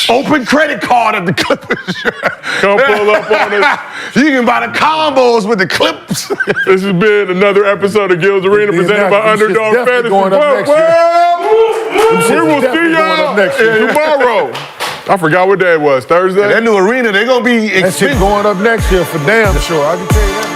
Open credit card at the Clipper joint. Come pull up on us. You can buy the combos with the Clips. This has been another episode of Gil's Arena presented by Underdog Fantasy. We will see y'all tomorrow. I forgot what day it was. Thursday? That new arena, they're going to be expensive. That shit going up next year for damn sure. I can tell you that.